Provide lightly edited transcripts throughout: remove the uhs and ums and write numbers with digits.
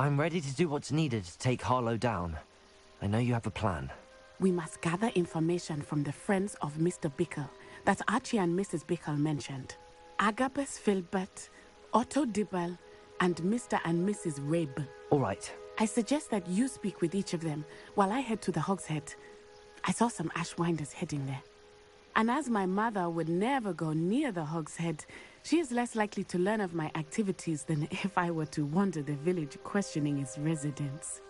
I'm ready to do what's needed to take Harlow down. I know you have a plan. We must gather information from the friends of Mr. Bickle that Archie and Mrs. Bickle mentioned. Agabus Filbert, Otto Dibble, and Mr. and Mrs. Rabe. All right. I suggest that you speak with each of them while I head to the Hog's Head. I saw some Ashwinders heading there. And as my mother would never go near the Hog's Head, she is less likely to learn of my activities than if I were to wander the village questioning its residents.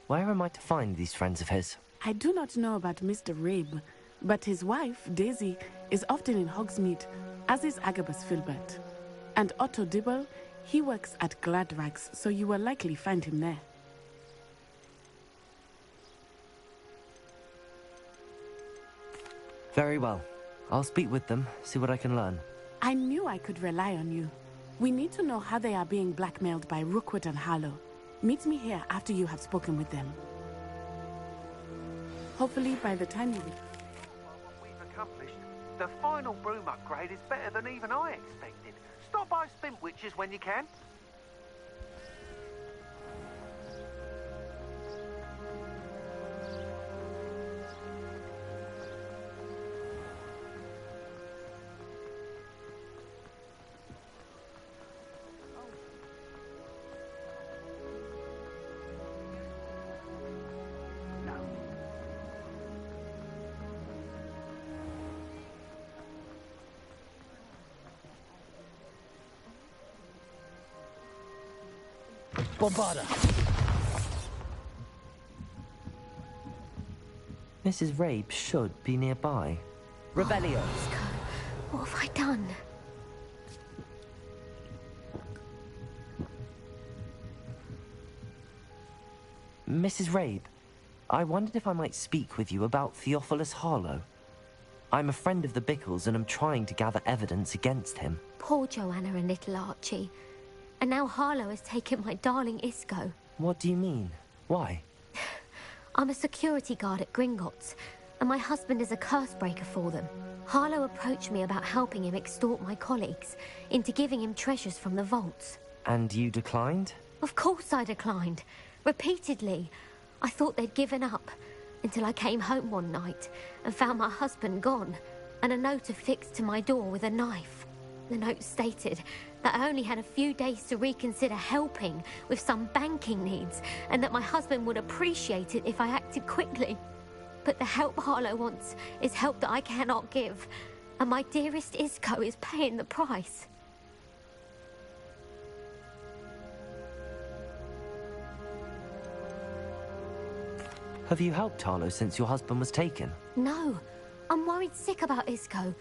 Where am I to find these friends of his? I do not know about Mr. Rabe, but his wife, Daisy, is often in Hogsmeade, as is Agabus Filbert. And Otto Dibble, he works at Gladrags, so you will likely find him there. Very well. I'll speak with them, see what I can learn. I knew I could rely on you. We need to know how they are being blackmailed by Rookwood and Harlow. Meet me here after you have spoken with them. Hopefully by the time you... What we've accomplished, the final broom upgrade is better than even I expected. Stop by Spintwitches when you can. Bombarda! Mrs. Rabe should be nearby. Revelio! What have I done? Mrs. Rabe, I wondered if I might speak with you about Theophilus Harlow. I'm a friend of the Bickles and am trying to gather evidence against him. Poor Joanna and little Archie. And now Harlow has taken my darling Isco. What do you mean? Why? I'm a security guard at Gringotts, and my husband is a curse breaker for them. Harlow approached me about helping him extort my colleagues into giving him treasures from the vaults. And you declined? Of course I declined. Repeatedly. I thought they'd given up, until I came home one night and found my husband gone, and a note affixed to my door with a knife. The note stated that I only had a few days to reconsider helping with some banking needs, and that my husband would appreciate it if I acted quickly. But the help Harlow wants is help that I cannot give, and my dearest Isco is paying the price. Have you helped Harlow since your husband was taken? No, I'm worried sick about Isco,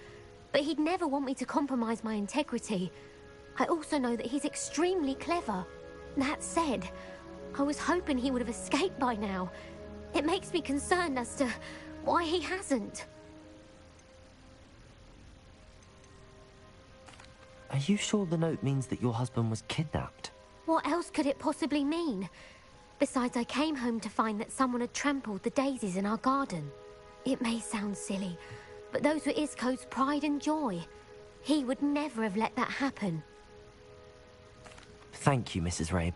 but he'd never want me to compromise my integrity. I also know that he's extremely clever. That said, I was hoping he would have escaped by now. It makes me concerned as to why he hasn't. Are you sure the note means that your husband was kidnapped? What else could it possibly mean? Besides, I came home to find that someone had trampled the daisies in our garden. It may sound silly, but those were Isco's pride and joy. He would never have let that happen. Thank you, Mrs. Rabe.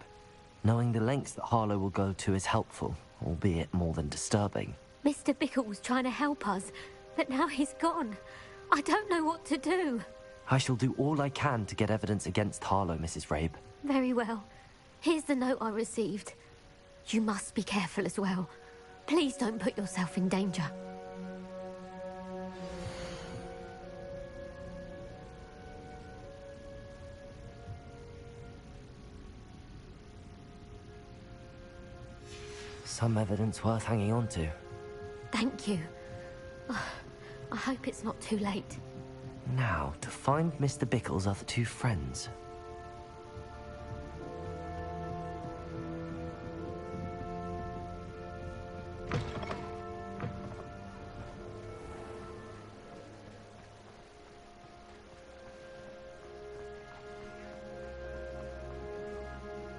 Knowing the lengths that Harlow will go to is helpful, albeit more than disturbing. Mr. Bickle was trying to help us, but now he's gone. I don't know what to do. I shall do all I can to get evidence against Harlow, Mrs. Rabe. Very well. Here's the note I received. You must be careful as well. Please don't put yourself in danger. Some evidence worth hanging on to. Thank you. I hope it's not too late. Now, to find Mr. Bickle's other two friends.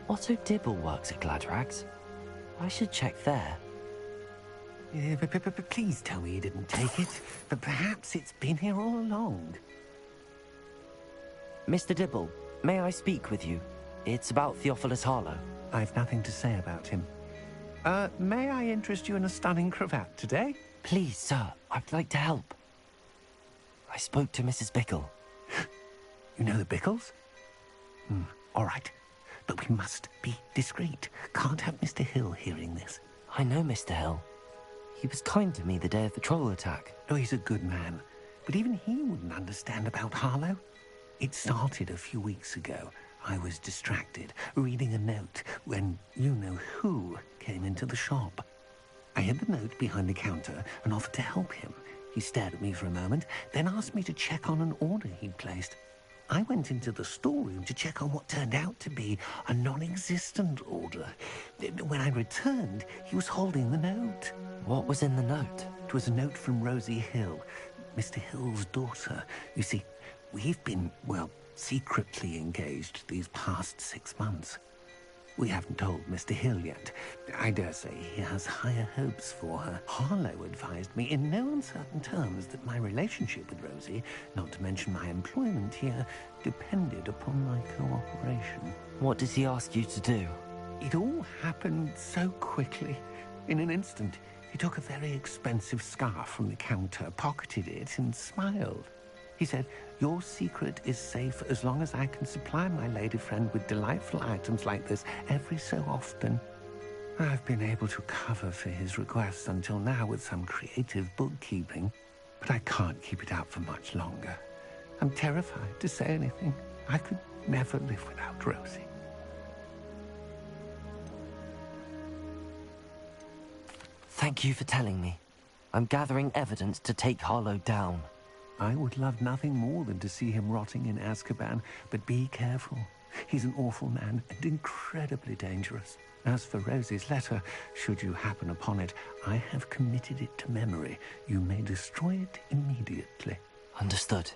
Otto Dibble works at Gladrags. I should check there. Please tell me you didn't take it. But perhaps it's been here all along. Mr. Dibble, may I speak with you? It's about Theophilus Harlow. I've nothing to say about him. May I interest you in a stunning cravat today? Please, sir, I'd like to help. I spoke to Mrs. Bickle. You know the Bickles? All right. But we must be discreet. Can't have Mr. Hill hearing this. I know Mr. Hill. He was kind to me the day of the troll attack. Oh, he's a good man. But even he wouldn't understand about Harlow. It started a few weeks ago. I was distracted, reading a note, when you-know-who came into the shop. I hid the note behind the counter and offered to help him. He stared at me for a moment, then asked me to check on an order he'd placed. I went into the storeroom to check on what turned out to be a non-existent order. When I returned, he was holding the note. What was in the note? It was a note from Rosie Hill, Mr. Hill's daughter. You see, we've been, well, secretly engaged these past 6 months. We haven't told Mr. Hill yet. I dare say he has higher hopes for her. Harlow advised me in no uncertain terms that my relationship with Rosie, not to mention my employment here, depended upon my cooperation. What did he ask you to do? It all happened so quickly. In an instant, he took a very expensive scarf from the counter, pocketed it, and smiled. He said, "Your secret is safe as long as I can supply my lady friend with delightful items like this every so often." I've been able to cover for his requests until now with some creative bookkeeping, but I can't keep it out for much longer. I'm terrified to say anything. I could never live without Rosie. Thank you for telling me. I'm gathering evidence to take Harlow down. I would love nothing more than to see him rotting in Azkaban, but be careful. He's an awful man and incredibly dangerous. As for Rosie's letter, should you happen upon it, I have committed it to memory. You may destroy it immediately. Understood.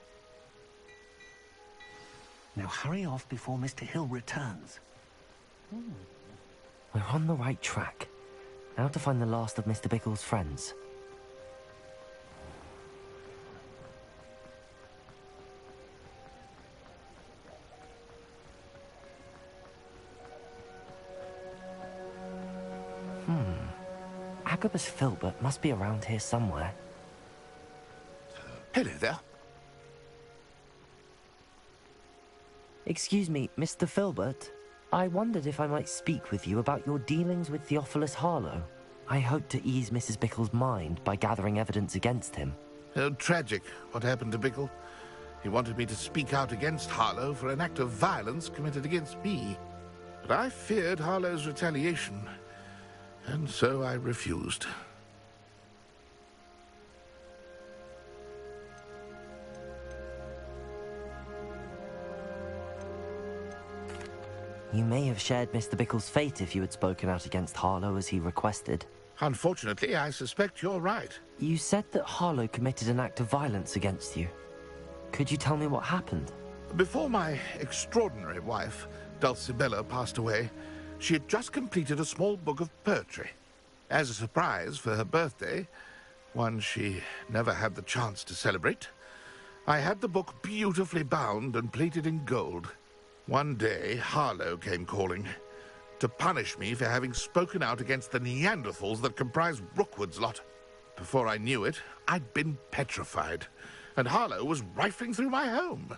Now hurry off before Mr. Hill returns. We're on the right track. Now to find the last of Mr. Bickle's friends. Agabus Filbert must be around here somewhere. Hello there. Excuse me, Mr. Filbert. I wondered if I might speak with you about your dealings with Theophilus Harlow. I hope to ease Mrs. Bickle's mind by gathering evidence against him. Tragic, what happened to Bickle. He wanted me to speak out against Harlow for an act of violence committed against me. But I feared Harlow's retaliation, and so I refused. You may have shared Mr. Bickle's fate if you had spoken out against Harlow as he requested. Unfortunately, I suspect you're right. You said that Harlow committed an act of violence against you. Could you tell me what happened? Before my extraordinary wife, Dulcibella, passed away, she had just completed a small book of poetry. As a surprise for her birthday, one she never had the chance to celebrate, I had the book beautifully bound and plated in gold. One day, Harlow came calling to punish me for having spoken out against the Neanderthals that comprised Rookwood's lot. Before I knew it, I'd been petrified, and Harlow was rifling through my home.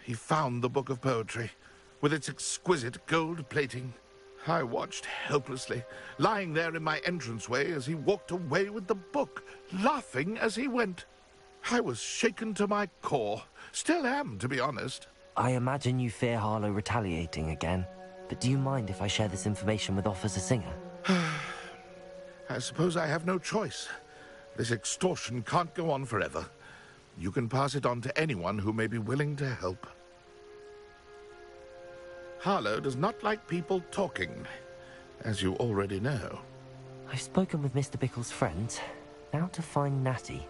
He found the book of poetry, with its exquisite gold plating. I watched helplessly, lying there in my entranceway as he walked away with the book, laughing as he went. I was shaken to my core. Still am, to be honest. I imagine you fear Harlow retaliating again, but do you mind if I share this information with Officer Singer? I suppose I have no choice. This extortion can't go on forever. You can pass it on to anyone who may be willing to help. Harlow does not like people talking, as you already know. I've spoken with Mr. Bickle's friend. Now to find Natty.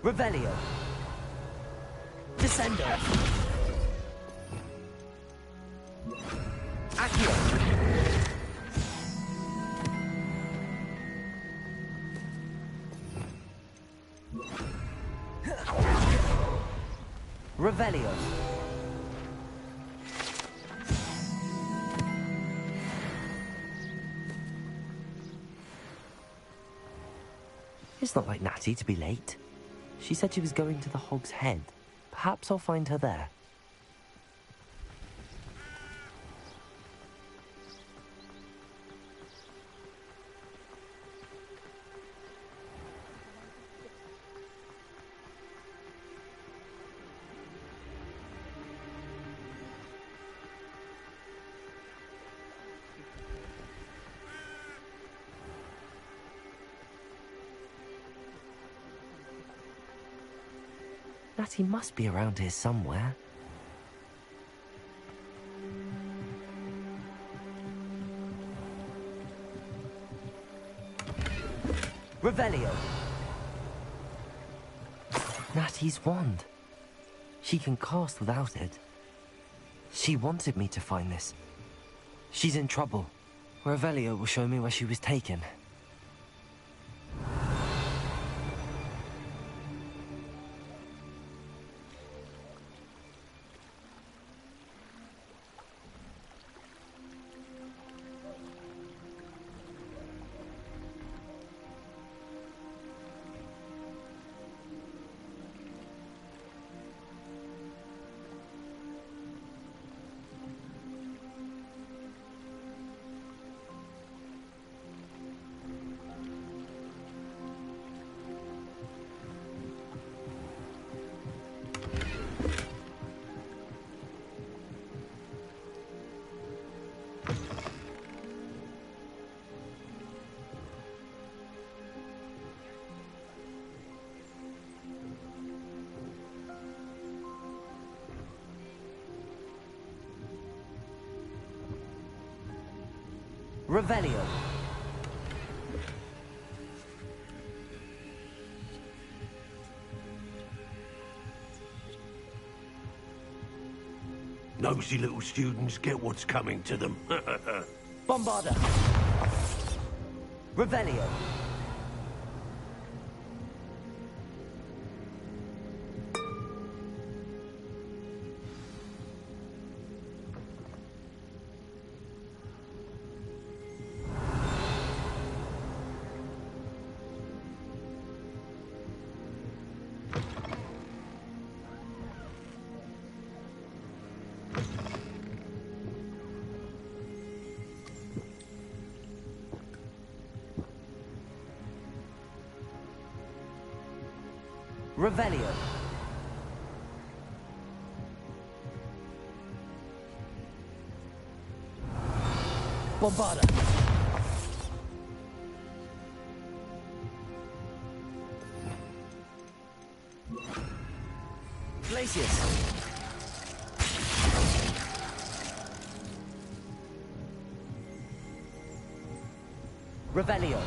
Revelio. Descendo. Accio. Revelio. It's not like Natty to be late. She said she was going to the Hog's Head. Perhaps I'll find her there. Natty must be around here somewhere. Revelio. Natty's wand. She can cast without it. She wanted me to find this. She's in trouble. Revelio will show me where she was taken. Revelio. Nosy little students get what's coming to them. Bombarda. Revelio. Revelio. Bombarda. Glacius. Revelio.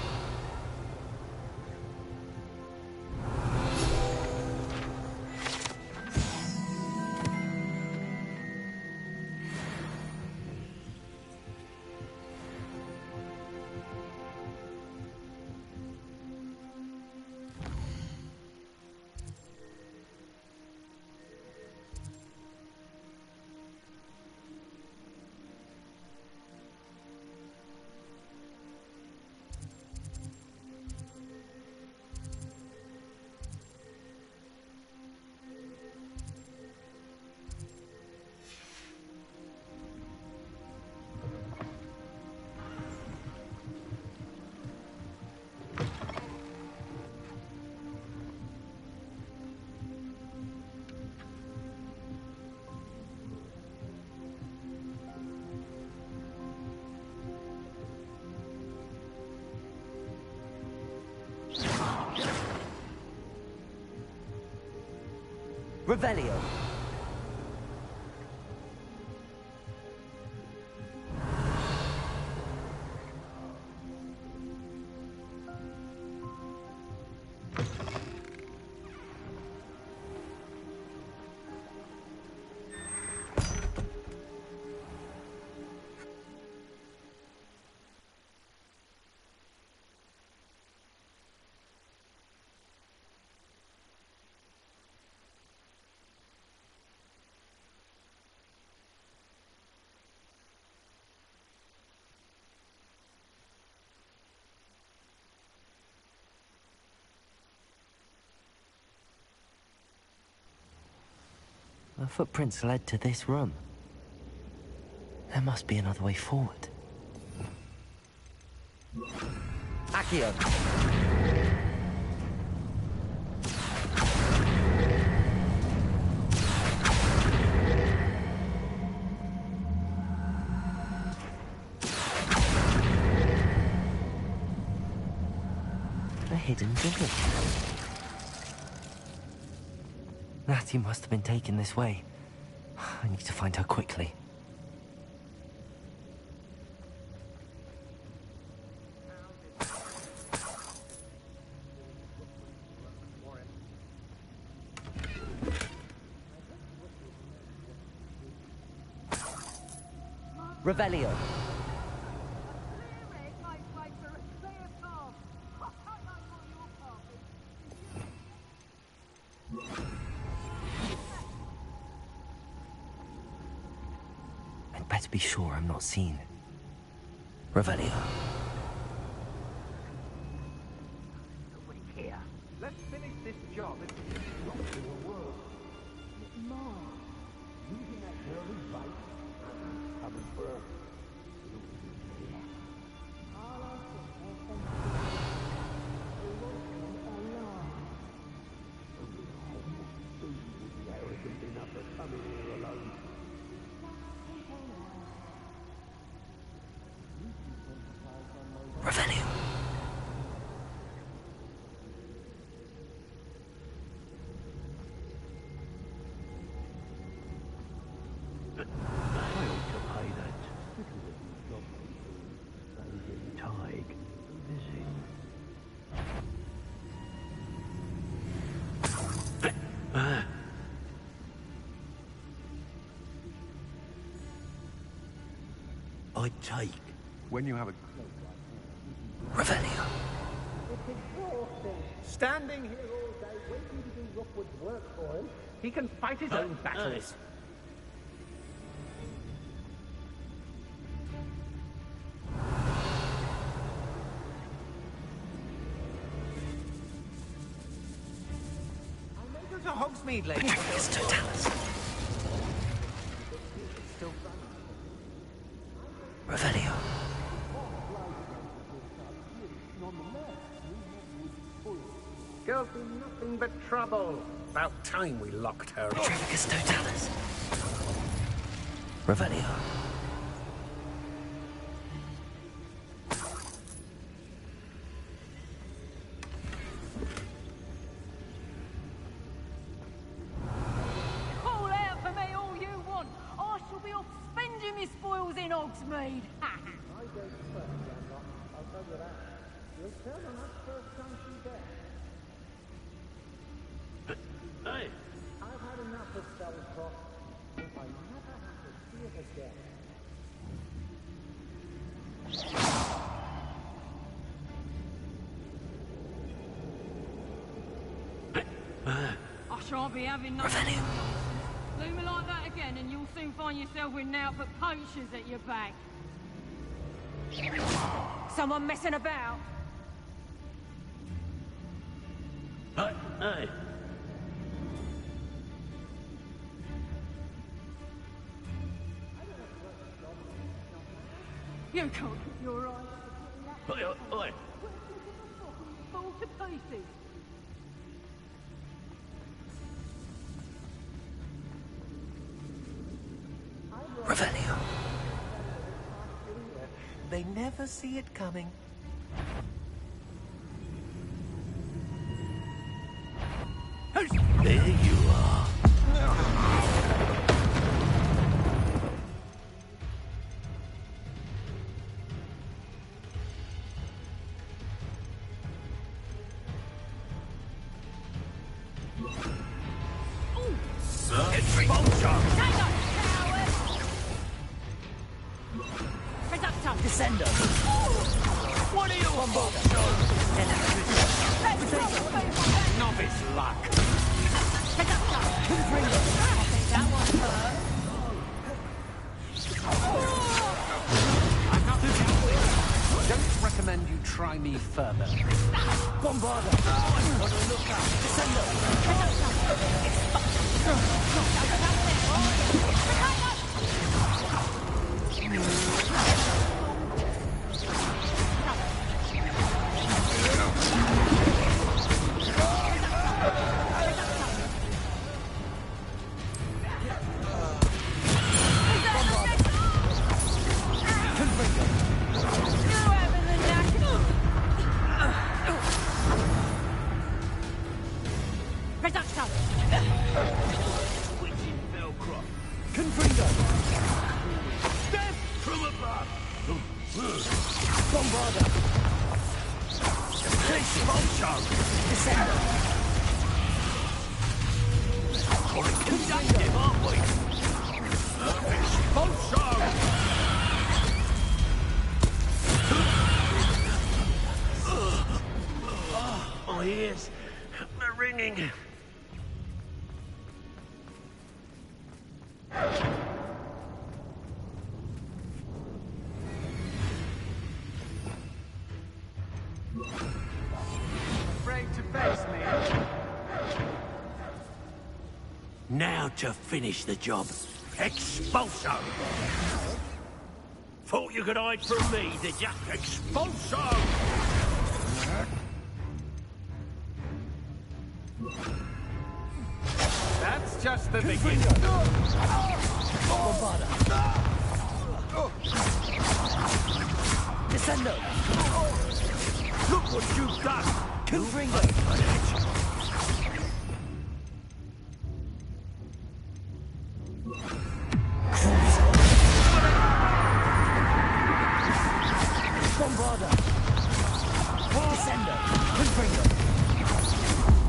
Revelio. The footprints led to this room. There must be another way forward. Accio! A hidden door. Natty must have been taken this way. I need to find her quickly. Revelio. I'd better be sure I'm not seen. Revelio. Nobody here. Let's finish this job and not to the world. Mom, using that girl's bite. Coming for her. Revelio. I take. When you have a... Revelio. Standing here all day waiting to do Rookwood's work for him. He can fight his own battles. I may go to Hogsmeade later. Petricus Totalis. Revelio. Girl's been nothing but trouble. About time we locked her up. Petricus Totalis. Revelio. Call out for me all you want. I shall be off spending my spoils in Hogsmeade. Hey, I've had enough of Belcroft. If I never have to see it again. I shan't be having no Revelio. Do me like that again and you'll soon find yourself with naught but poachers at your back. Someone messing about? hey. You can't keep your eyes. Oi. Fall to pieces. Revelio. They never see it coming. There you are. Circuitry vulture! Reductor! Descendo. What are you on board? Novice luck. Reductor! That one hurt. I'm not Don't recommend you try me further. Bombarda! I'm on the lookout! Descendo! My ears, they're ringing. Afraid to face me? Now to finish the job. Expulso! Thought you could hide from me, did ya? Expulso! That's just the beginning. Bombarda! Descendo! Look what you've done! Confringo! Bombarda! Descendo! Confringo!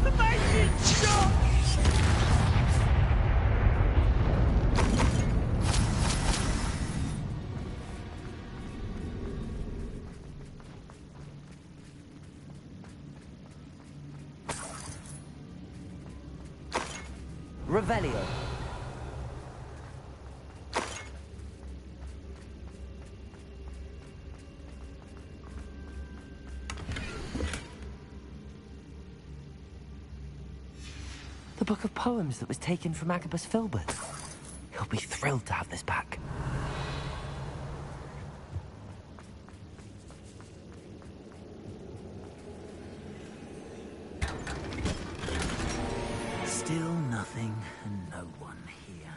Amazing shot! Revelio. The book of poems that was taken from Agabus Filbert. He'll be thrilled to have this back. Still nothing and no one here.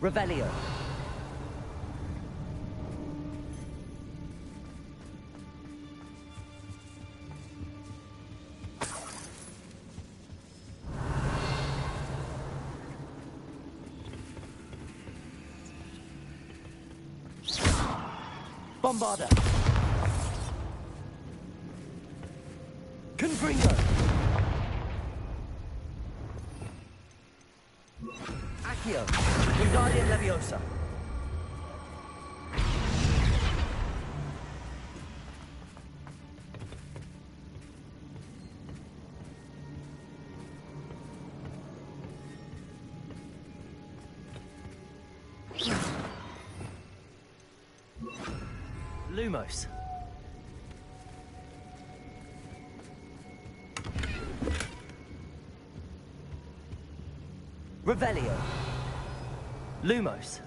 Revelio. Bombarda! Confringo! Accio. Wingardium Leviosa. Lumos. Revelio. Lumos.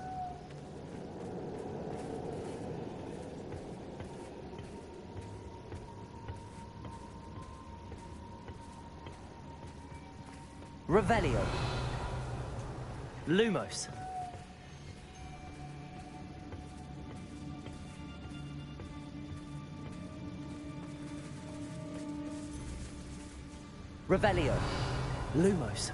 Revelio. Lumos. Revelio. Lumos.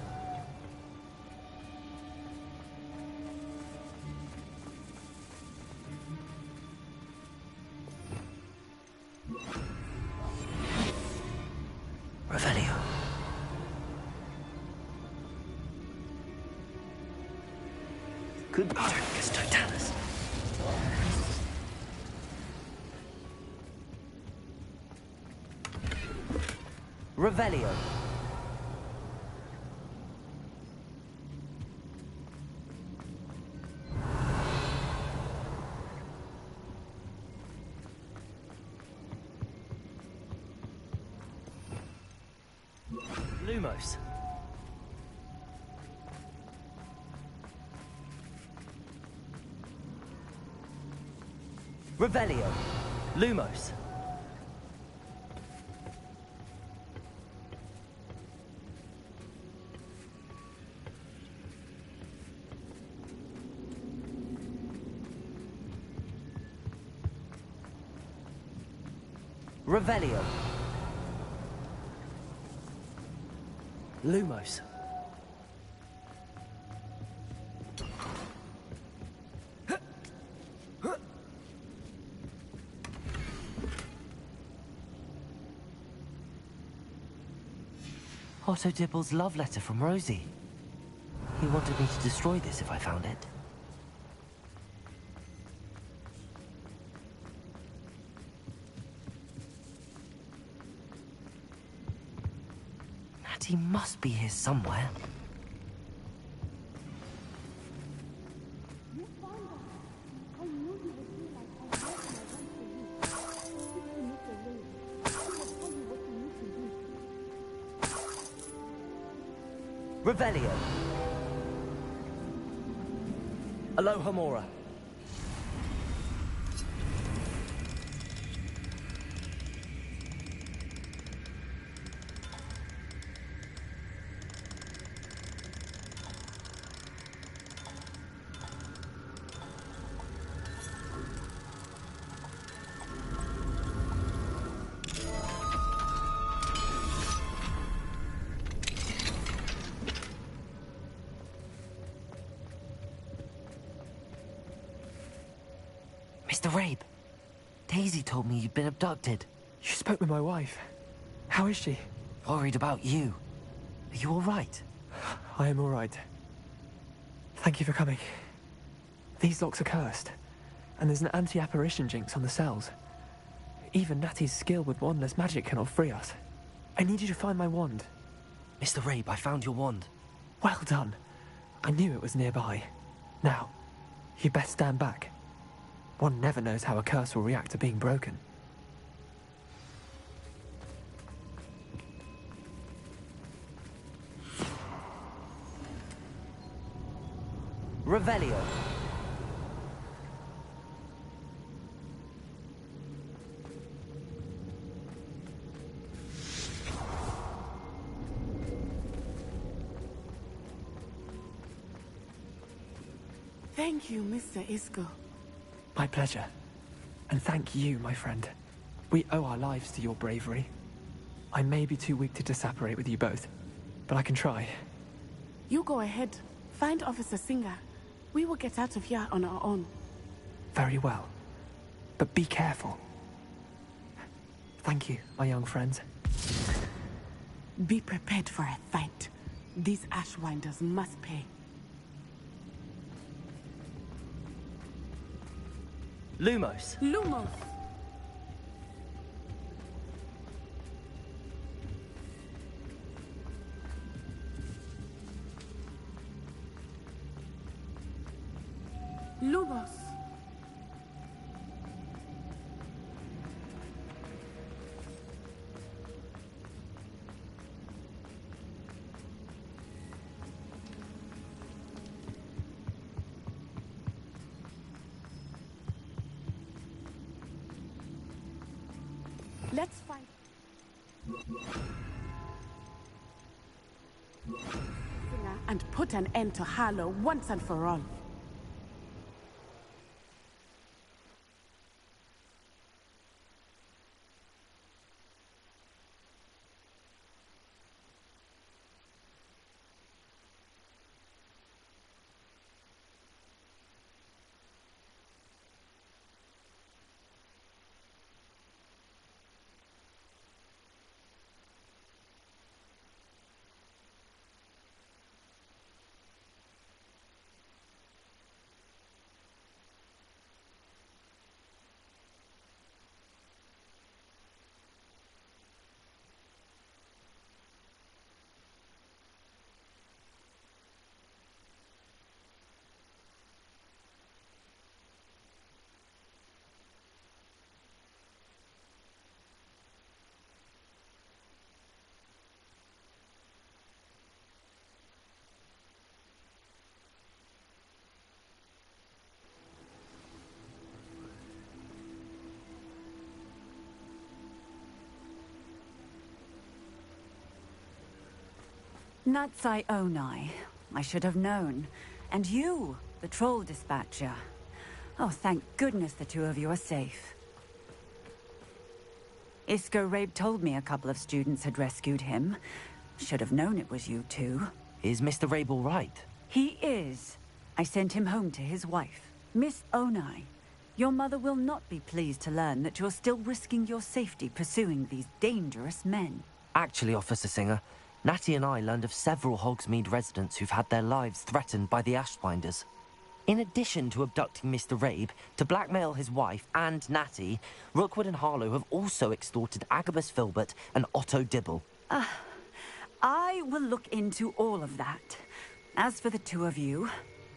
Revelio. Good Arcus Totalis. Revelio. Lumos. Revelio. Lumos. Revelio. Lumos. Otto Dibble's love letter from Rosie. He wanted me to destroy this if I found it. Natty must be here somewhere. Revelio. Alohomora. Mr. Rabe, Daisy told me you'd been abducted. You spoke with my wife. How is she? Worried about you. Are you all right? I am all right. Thank you for coming. These locks are cursed, and there's an anti-apparition jinx on the cells. Even Natty's skill with wandless magic cannot free us. I need you to find my wand. Mr. Rabe, I found your wand. Well done. I knew it was nearby. Now, you best stand back. One never knows how a curse will react to being broken. Revelio. Thank you, Mr. Isco. My pleasure. And thank you, my friend. We owe our lives to your bravery. I may be too weak to disapparate with you both, but I can try. You go ahead. Find Officer Singer. We will get out of here on our own. Very well. But be careful. Thank you, my young friends. Be prepared for a fight. These Ashwinders must pay. Lumos. Lumos! Lumos! Let's find and put an end to Harlow once and for all. Natsai Onai. I should have known. And you, the troll dispatcher. Oh, thank goodness the two of you are safe. Isco Rabe told me a couple of students had rescued him. Should have known it was you two. Is Mr. Rabe all right? He is. I sent him home to his wife. Miss Onai, your mother will not be pleased to learn that you're still risking your safety pursuing these dangerous men. Actually, Officer Singer, Natty and I learned of several Hogsmeade residents who've had their lives threatened by the Ashwinders. In addition to abducting Mr. Rabe, to blackmail his wife and Natty, Rookwood and Harlow have also extorted Agabus Filbert and Otto Dibble. I will look into all of that. As for the two of you,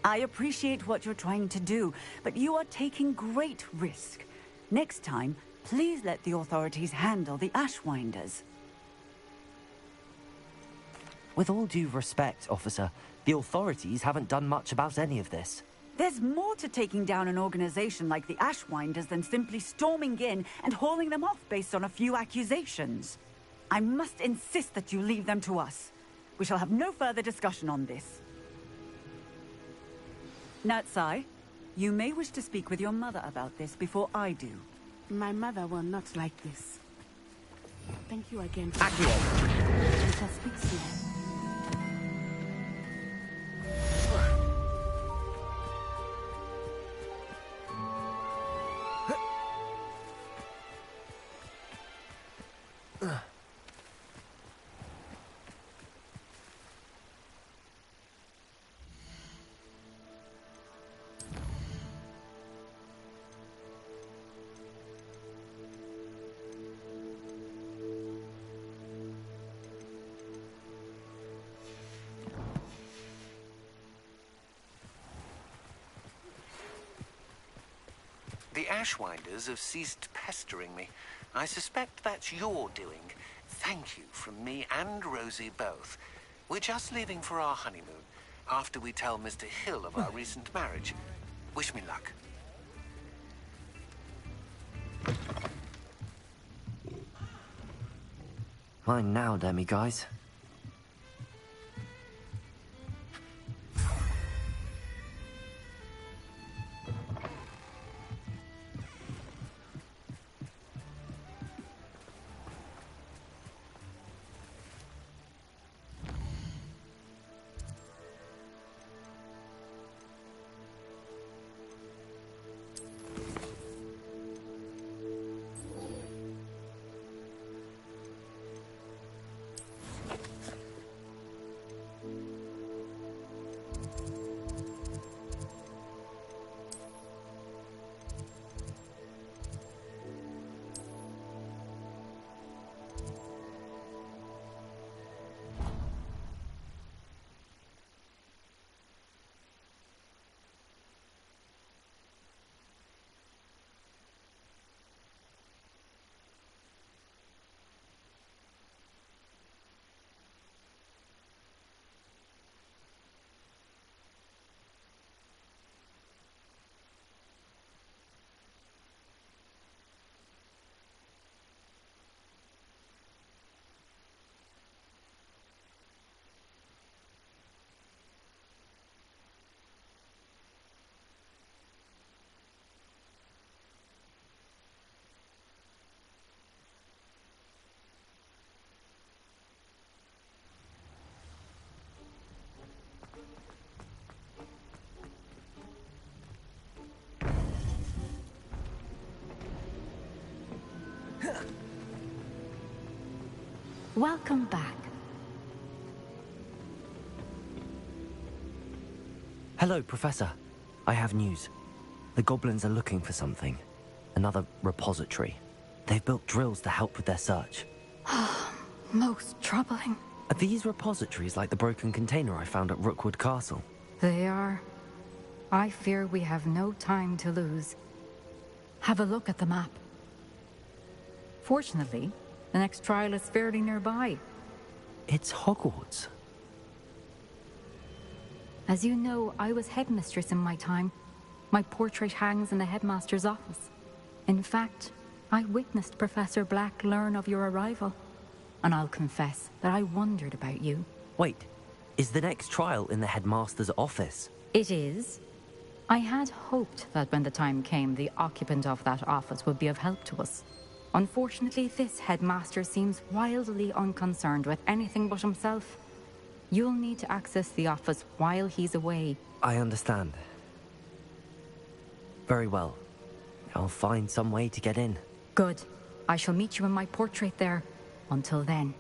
I appreciate what you're trying to do, but you are taking great risk. Next time, please let the authorities handle the Ashwinders. With all due respect, officer, the authorities haven't done much about any of this. There's more to taking down an organization like the Ashwinders than simply storming in and hauling them off based on a few accusations. I must insist that you leave them to us. We shall have no further discussion on this. Natsai, you may wish to speak with your mother about this before I do. My mother will not like this. Thank you again. Accio! We shall speak soon. The Ashwinders have ceased pestering me. I suspect that's your doing. Thank you from me and Rosie both. We're just leaving for our honeymoon, after we tell Mr. Hill of our recent marriage. Wish me luck. Mine now, Demi, guys. Welcome back. Hello, Professor. I have news. The goblins are looking for something. Another repository. They've built drills to help with their search. Most troubling. Are these repositories like the broken container I found at Rookwood Castle? They are. I fear we have no time to lose. Have a look at the map. Fortunately, the next trial is fairly nearby. It's Hogwarts. As you know, I was headmistress in my time. My portrait hangs in the headmaster's office. In fact, I witnessed Professor Black learn of your arrival. And I'll confess that I wondered about you. Wait, Is the next trial in the headmaster's office? It is. I had hoped that when the time came, the occupant of that office would be of help to us. Unfortunately, this headmaster seems wildly unconcerned with anything but himself. You'll need to access the office while he's away. I understand. Very well. I'll find some way to get in. Good. I shall meet you in my portrait there. Until then.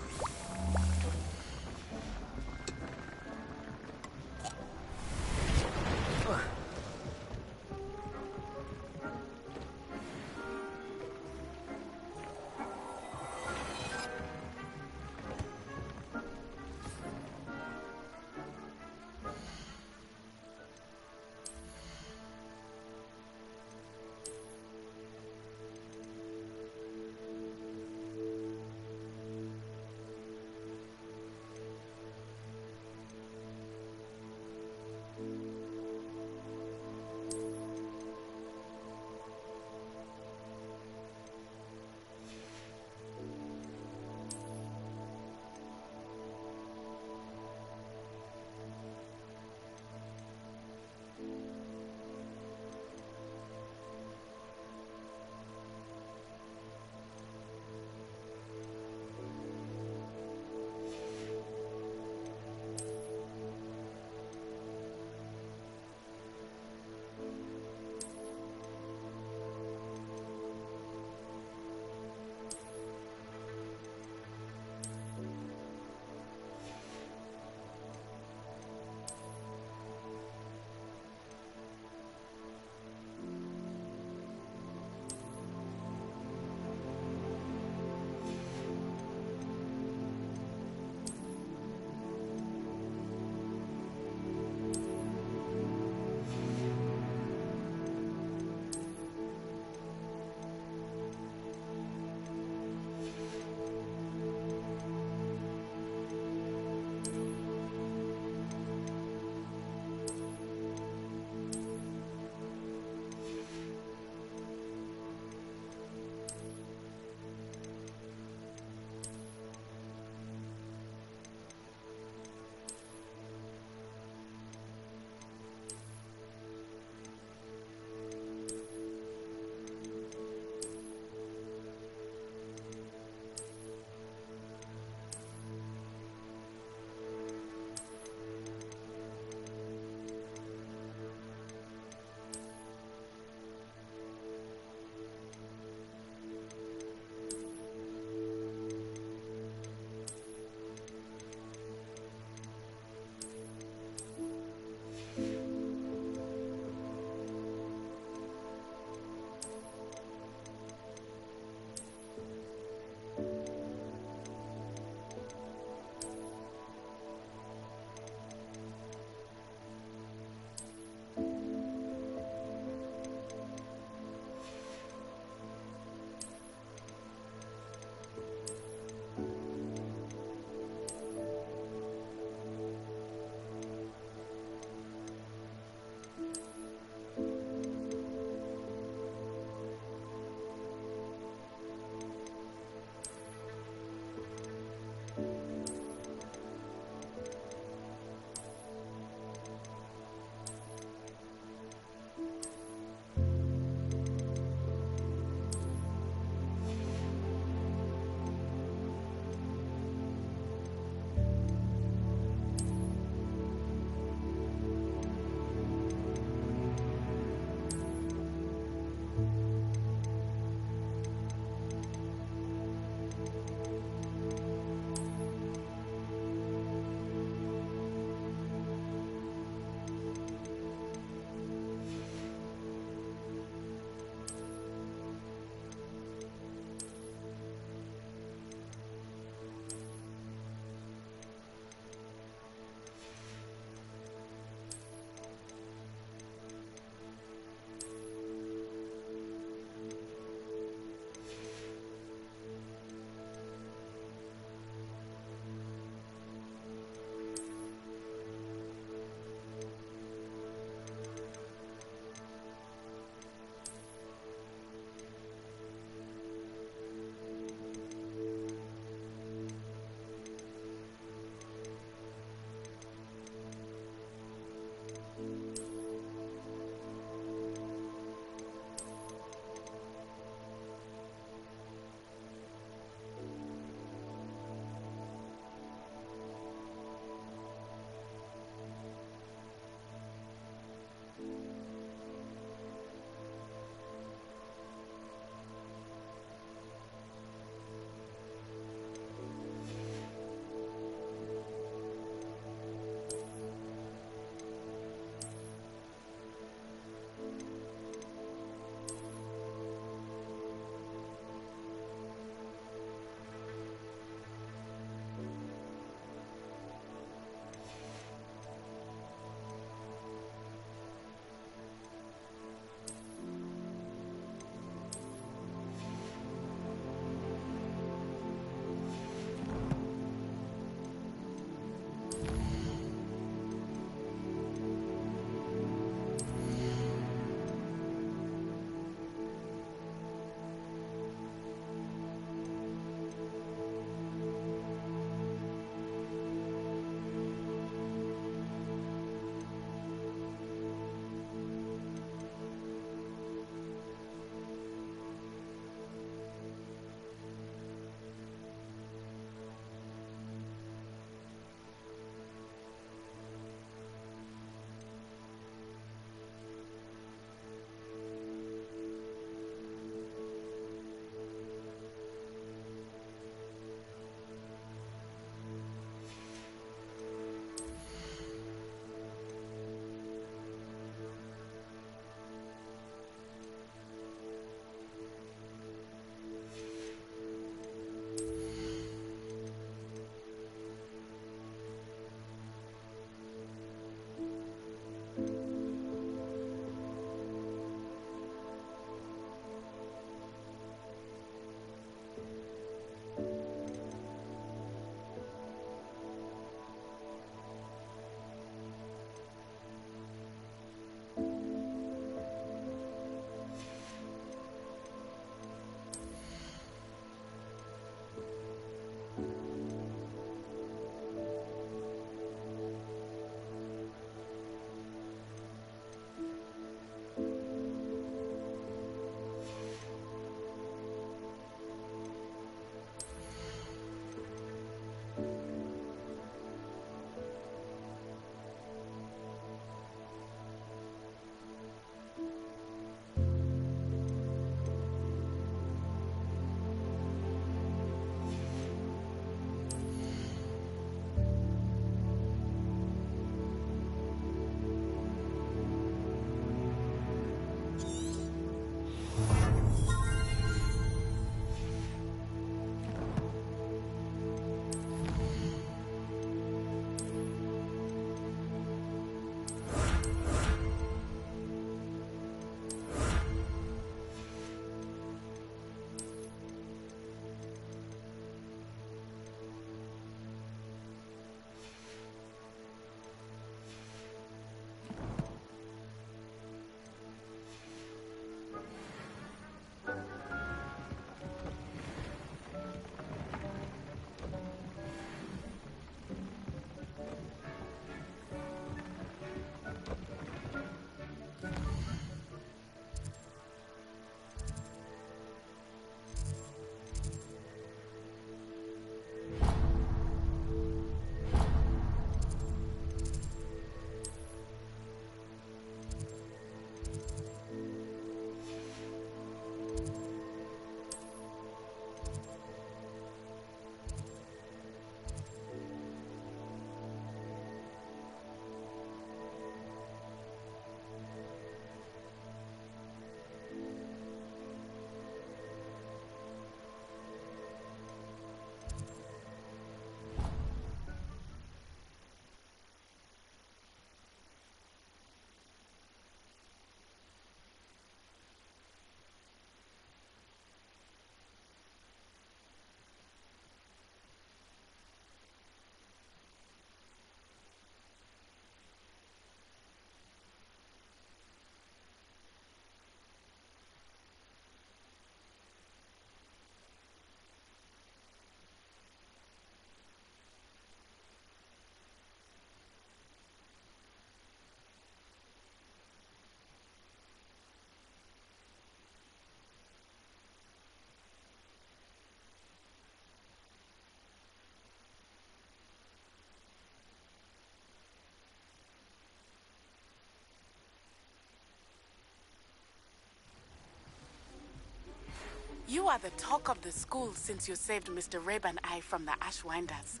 You are the talk of the school since you saved Mr. Rabe and I from the Ashwinders.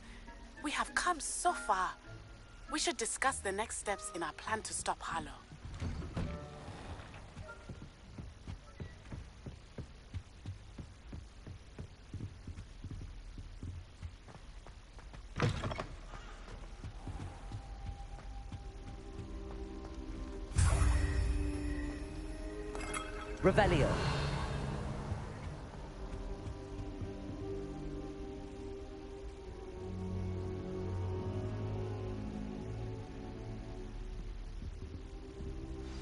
We have come so far. We should discuss the next steps in our plan to stop Harlow. Revelio.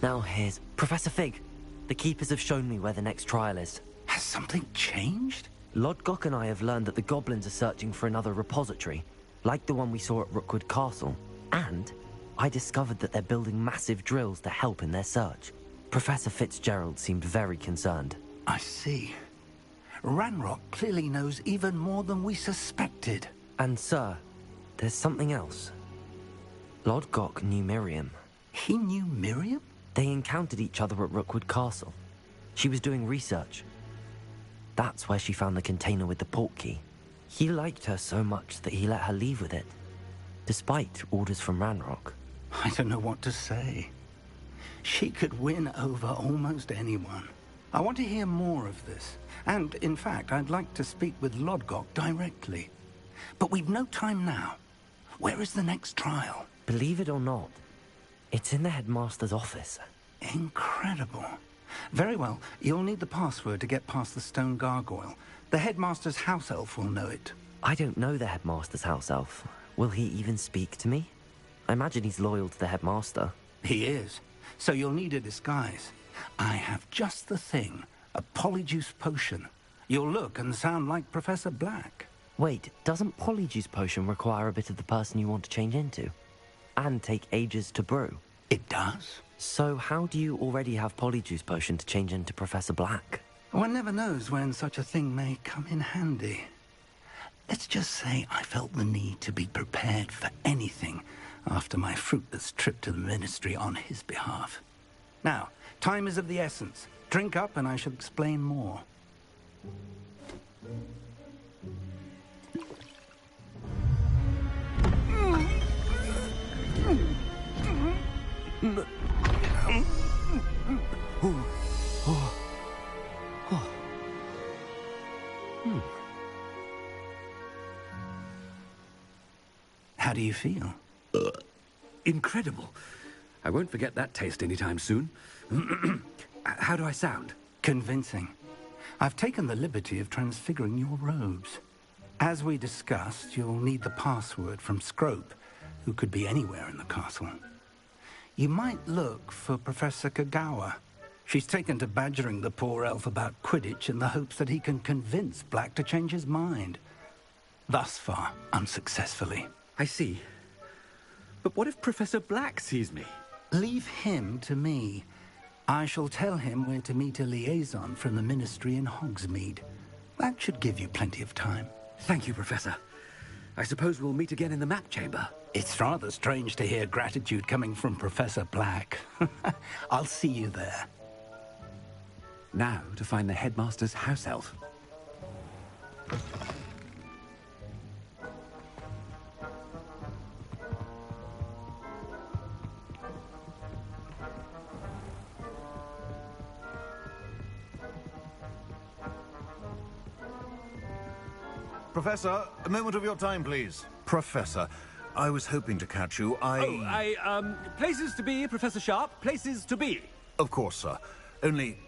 Now here's Professor Fig. The Keepers have shown me where the next trial is. Has something changed? Lodgok and I have learned that the goblins are searching for another repository, like the one we saw at Rookwood Castle. And I discovered that they're building massive drills to help in their search. Professor Fitzgerald seemed very concerned. I see. Ranrock clearly knows even more than we suspected. And sir, there's something else. Lodgok knew Miriam. He knew Miriam? They encountered each other at Rookwood Castle. She was doing research. That's where she found the container with the port key. He liked her so much that he let her leave with it, despite orders from Ranrock. I don't know what to say. She could win over almost anyone. I want to hear more of this. And, in fact, I'd like to speak with Lodgok directly. But we've no time now. Where is the next trial? Believe it or not, it's in the headmaster's office. Incredible. Very well. You'll need the password to get past the stone gargoyle. The headmaster's house elf will know it. I don't know the headmaster's house elf. Will he even speak to me? I imagine he's loyal to the headmaster. He is. So you'll need a disguise. I have just the thing. A polyjuice potion. You'll look and sound like Professor Black. Wait, doesn't polyjuice potion require a bit of the person you want to change into? And take ages to brew? It does. So how do you already have polyjuice potion to change into Professor Black? One never knows when such a thing may come in handy. Let's just say I felt the need to be prepared for anything after my fruitless trip to the Ministry on his behalf. Now, time is of the essence. Drink up and I shall explain more. How do you feel? Incredible. I won't forget that taste anytime soon. How do I sound? Convincing. I've taken the liberty of transfiguring your robes. As we discussed, you'll need the password from Scrope, who could be anywhere in the castle. You might look for Professor Kagawa. She's taken to badgering the poor elf about Quidditch in the hopes that he can convince Black to change his mind. Thus far, unsuccessfully. I see. But what if Professor Black sees me? Leave him to me. I shall tell him where to meet a liaison from the Ministry in Hogsmeade. That should give you plenty of time. Thank you, Professor. I suppose we'll meet again in the map chamber. It's rather strange to hear gratitude coming from Professor Black. I'll see you there. Now to find the headmaster's house elf. Professor, a moment of your time, please. Professor, I was hoping to catch you. Places to be, Professor Sharp. Places to be. Of course, sir. Only,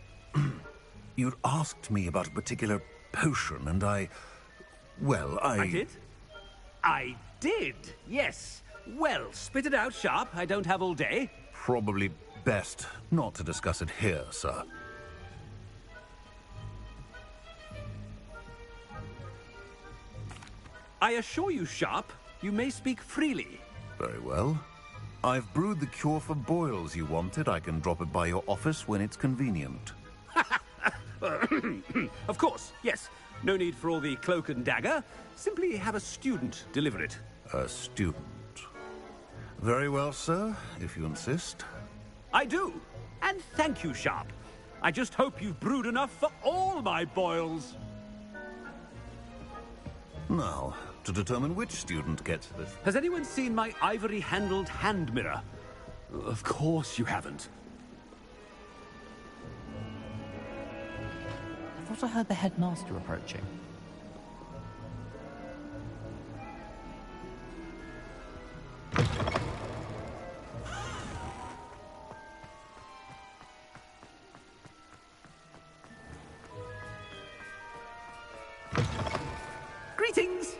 you'd asked me about a particular potion, and I did? I did, yes. Well, spit it out, Sharp. I don't have all day. Probably best not to discuss it here, sir. I assure you, Sharp, you may speak freely. Very well. I've brewed the cure for boils you wanted. I can drop it by your office when it's convenient. Of course, yes. No need for all the cloak and dagger. Simply have a student deliver it. A student. Very well, sir, if you insist. I do. And thank you, Sharp. I just hope you've brewed enough for all my boils. Now, to determine which student gets this. Has anyone seen my ivory-handled hand mirror? Of course you haven't. I thought I heard the headmaster approaching. Greetings!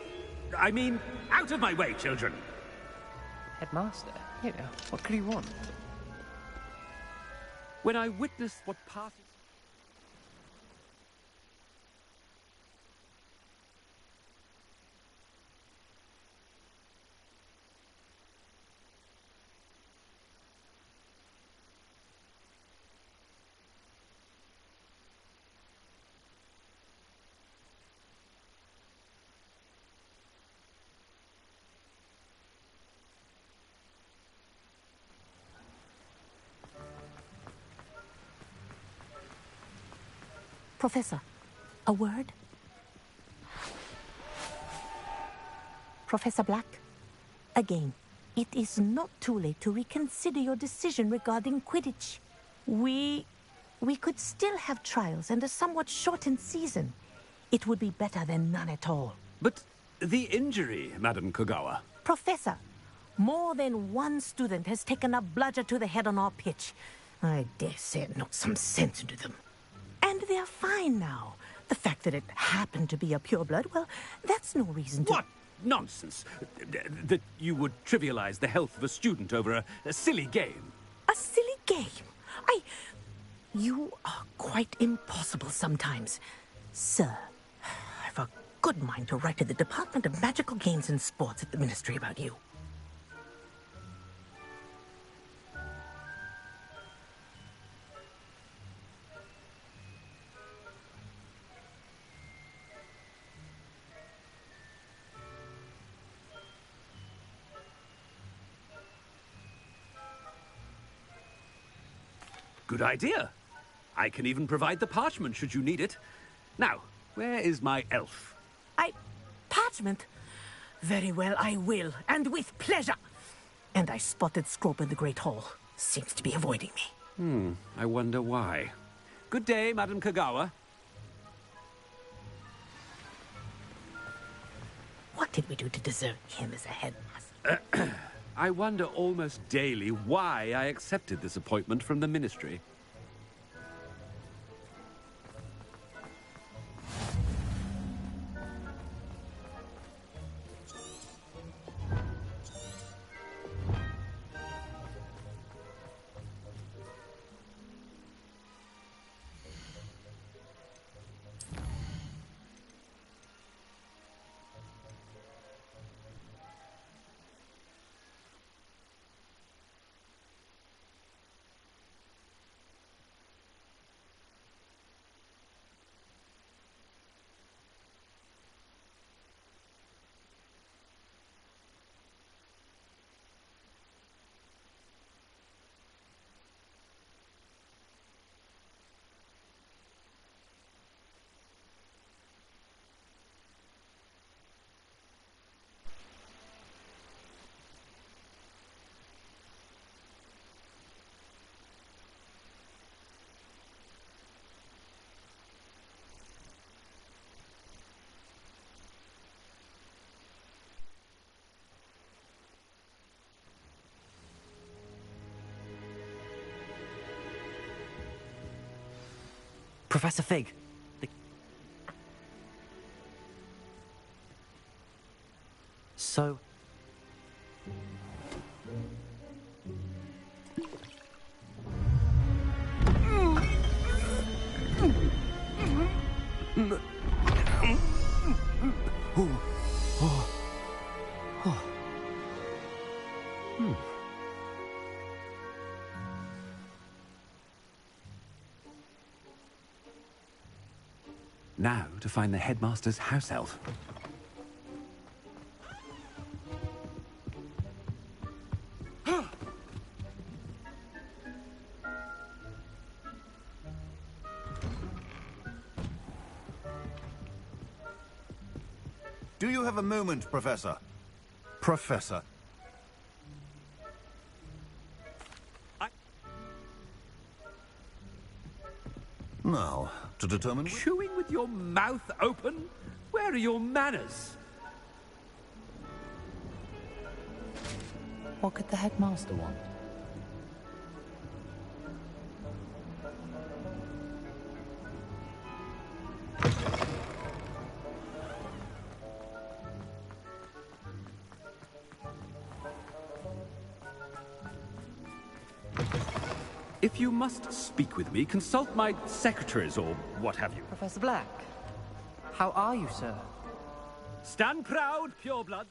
I mean, out of my way, children! Headmaster? You know, what could he want? When I witnessed what passes... Professor, a word? Professor Black, again, it is not too late to reconsider your decision regarding Quidditch. We could still have trials and a somewhat shortened season. It would be better than none at all. But the injury, Madam Kogawa. Professor, more than one student has taken a bludger to the head on our pitch. I dare say it knocked some sense into them. And they're fine now. The fact that it happened to be a pureblood, well, that's no reason to... What nonsense! That you would trivialize the health of a student over a silly game. A silly game? You are quite impossible sometimes. Sir, I've a good mind to write to the Department of Magical Games and Sports at the Ministry about you. Good idea. I can even provide the parchment should you need it. Now, where is my elf? Parchment? Very well, I will, and with pleasure. And I spotted Scrope in the Great Hall. Seems to be avoiding me. I wonder why. Good day, Madam Kogawa. What did we do to deserve him as a headmaster? I wonder almost daily why I accepted this appointment from the Ministry. Professor Fig. So... Now to find the headmaster's house elf. Do you have a moment, Professor? Professor. Now, to determine... Chewing with your mouth open? Where are your manners? What could the headmaster want? If you must speak with me, consult my secretaries or what have you. Professor Black, how are you, sir? Stand proud, purebloods.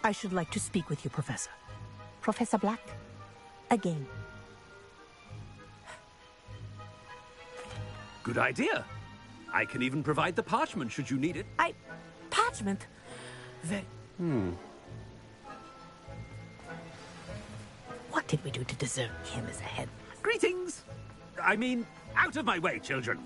I should like to speak with you, Professor. Professor Black, again. Good idea. I can even provide the parchment should you need it. Parchment? What did we do to deserve him as a headmaster? Greetings! I mean, out of my way, children.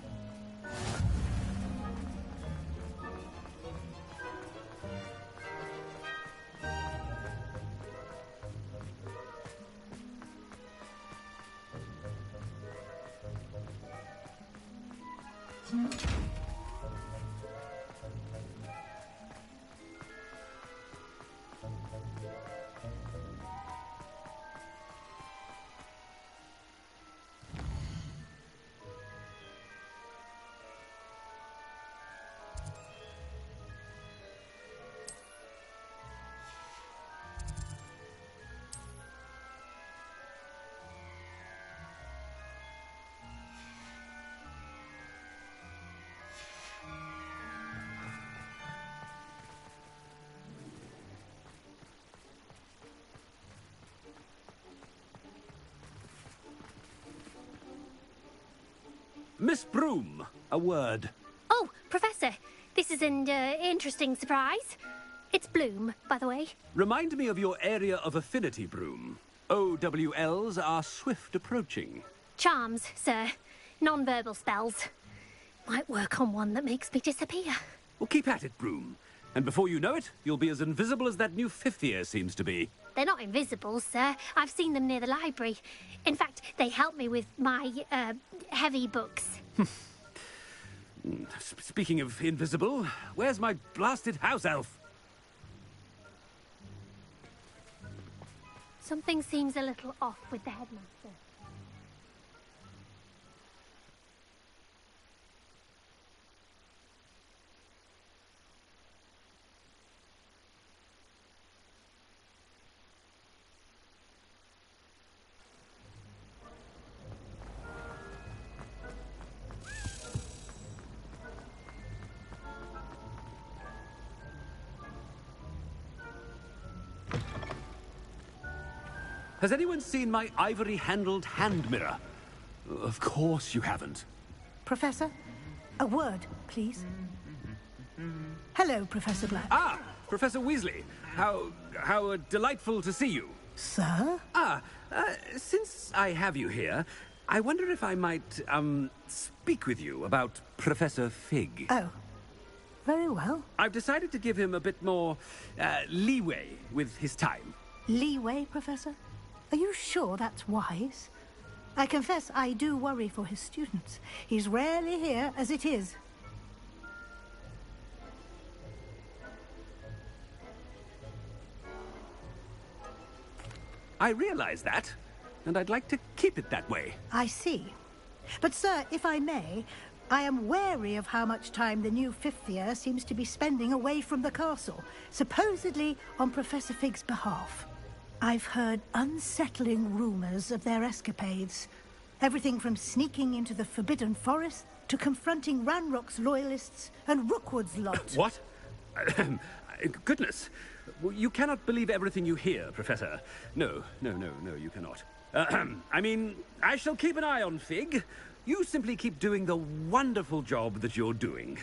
Miss Broom, a word. Oh, Professor, this is an interesting surprise. It's Bloom, by the way. Remind me of your area of affinity, Broom. OWLs are swift approaching. Charms, sir. Non-verbal spells. Might work on one that makes me disappear. Well, keep at it, Broom. And before you know it, you'll be as invisible as that new fifth year seems to be. They're not invisible, sir. I've seen them near the library. In fact, they help me with my, heavy books. Speaking of invisible, where's my blasted house elf? Something seems a little off with the headmaster. Has anyone seen my ivory-handled hand mirror? Of course you haven't. Professor, a word, please. Hello, Professor Black. Ah, Professor Weasley. How delightful to see you. Sir? Since I have you here, I wonder if I might, speak with you about Professor Fig. Oh, very well. I've decided to give him a bit more, leeway with his time. Leeway, Professor? Are you sure that's wise? I confess I do worry for his students. He's rarely here as it is. I realize that, and I'd like to keep it that way. I see. But, sir, if I may, I am wary of how much time the new fifth year seems to be spending away from the castle, supposedly on Professor Fig's behalf. I've heard unsettling rumors of their escapades. Everything from sneaking into the Forbidden Forest to confronting Ranrock's loyalists and Rookwood's lot. What? Goodness. You cannot believe everything you hear, Professor. No, you cannot. I mean, I shall keep an eye on Fig. You simply keep doing the wonderful job that you're doing.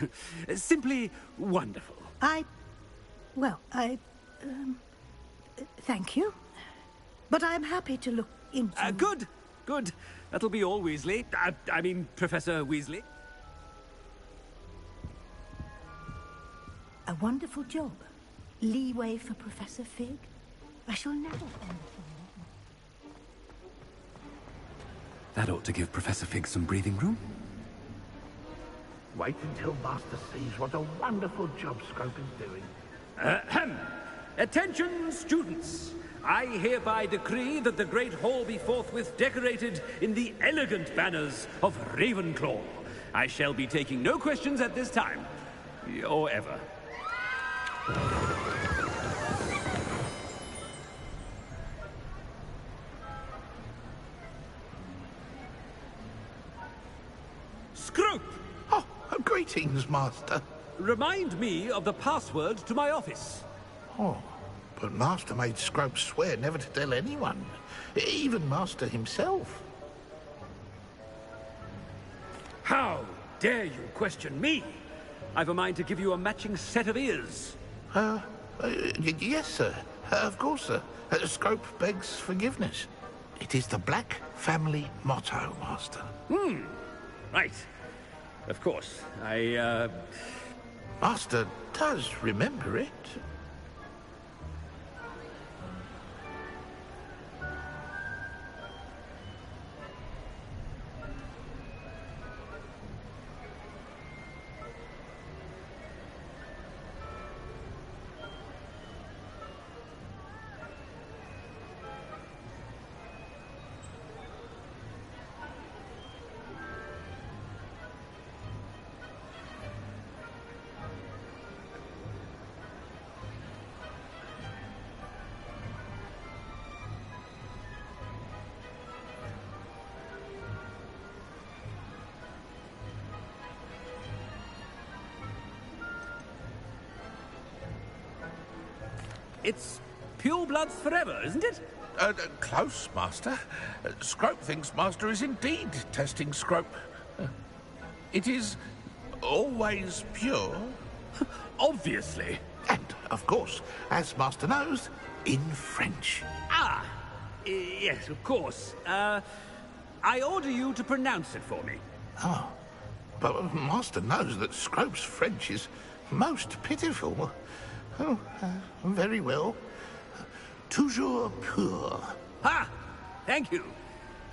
Simply wonderful. Thank you. But I'm happy to look into... Good. That'll be all, Weasley. I mean, Professor Weasley. A wonderful job. Leeway for Professor Fig. I shall never understand. That ought to give Professor Fig some breathing room. Wait until Master sees what a wonderful job Scrope is doing. Attention, students! I hereby decree that the Great Hall be forthwith decorated in the elegant banners of Ravenclaw. I shall be taking no questions at this time. Or ever. Scrope! Oh, greetings, Master. Remind me of the password to my office. Oh, but Master made Scrope swear never to tell anyone. Even Master himself. How dare you question me? I've a mind to give you a matching set of ears. Yes, sir. Of course, sir. Scrope begs forgiveness. It is the Black family motto, Master. Right. Of course. Master does remember it. It's pure bloods forever, isn't it? Close, Master. Scrope thinks Master is indeed testing Scrope. It is always pure. Obviously. And, of course, as Master knows, in French. Yes, of course. I order you to pronounce it for me. Oh, but Master knows that Scrope's French is most pitiful. Oh, very well. Toujours pur. Ha! Thank you.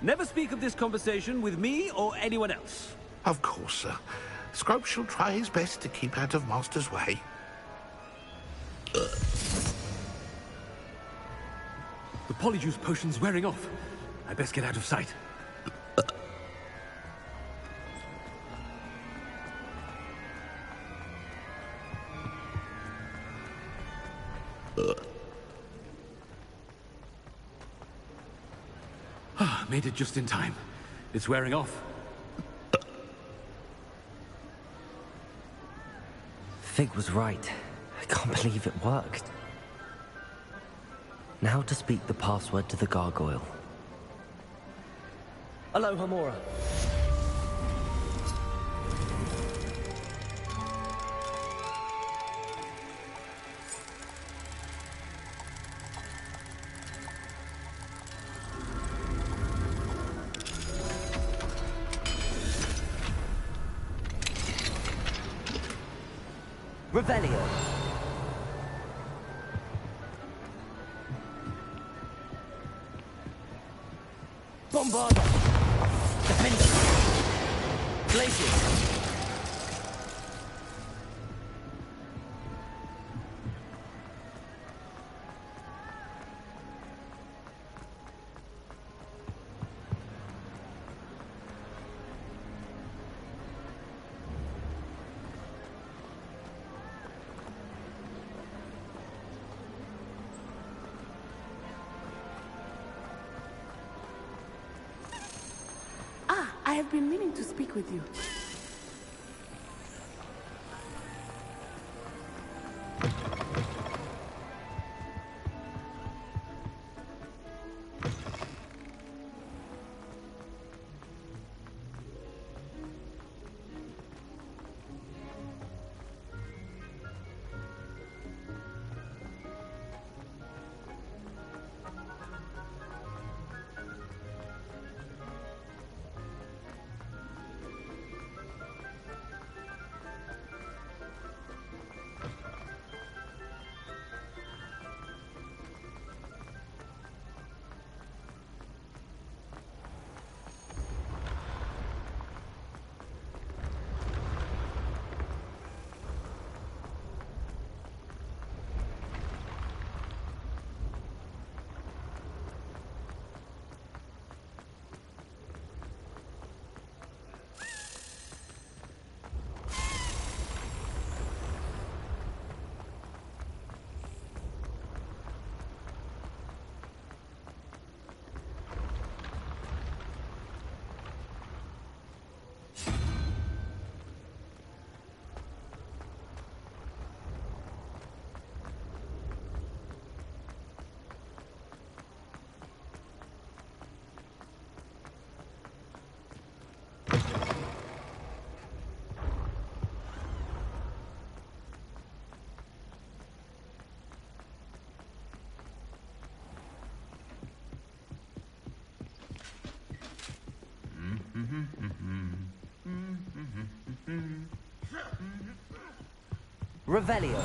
Never speak of this conversation with me or anyone else. Of course, sir. Scrope shall try his best to keep out of Master's way. The Polyjuice potion's wearing off. I best get out of sight. Made it just in time. It's wearing off. Fig was right. I can't believe it worked. Now to speak the password to the gargoyle. Alohomora. Revelio. Bombarda. Defender. Glacius. I have been meaning to speak with you. Revelio.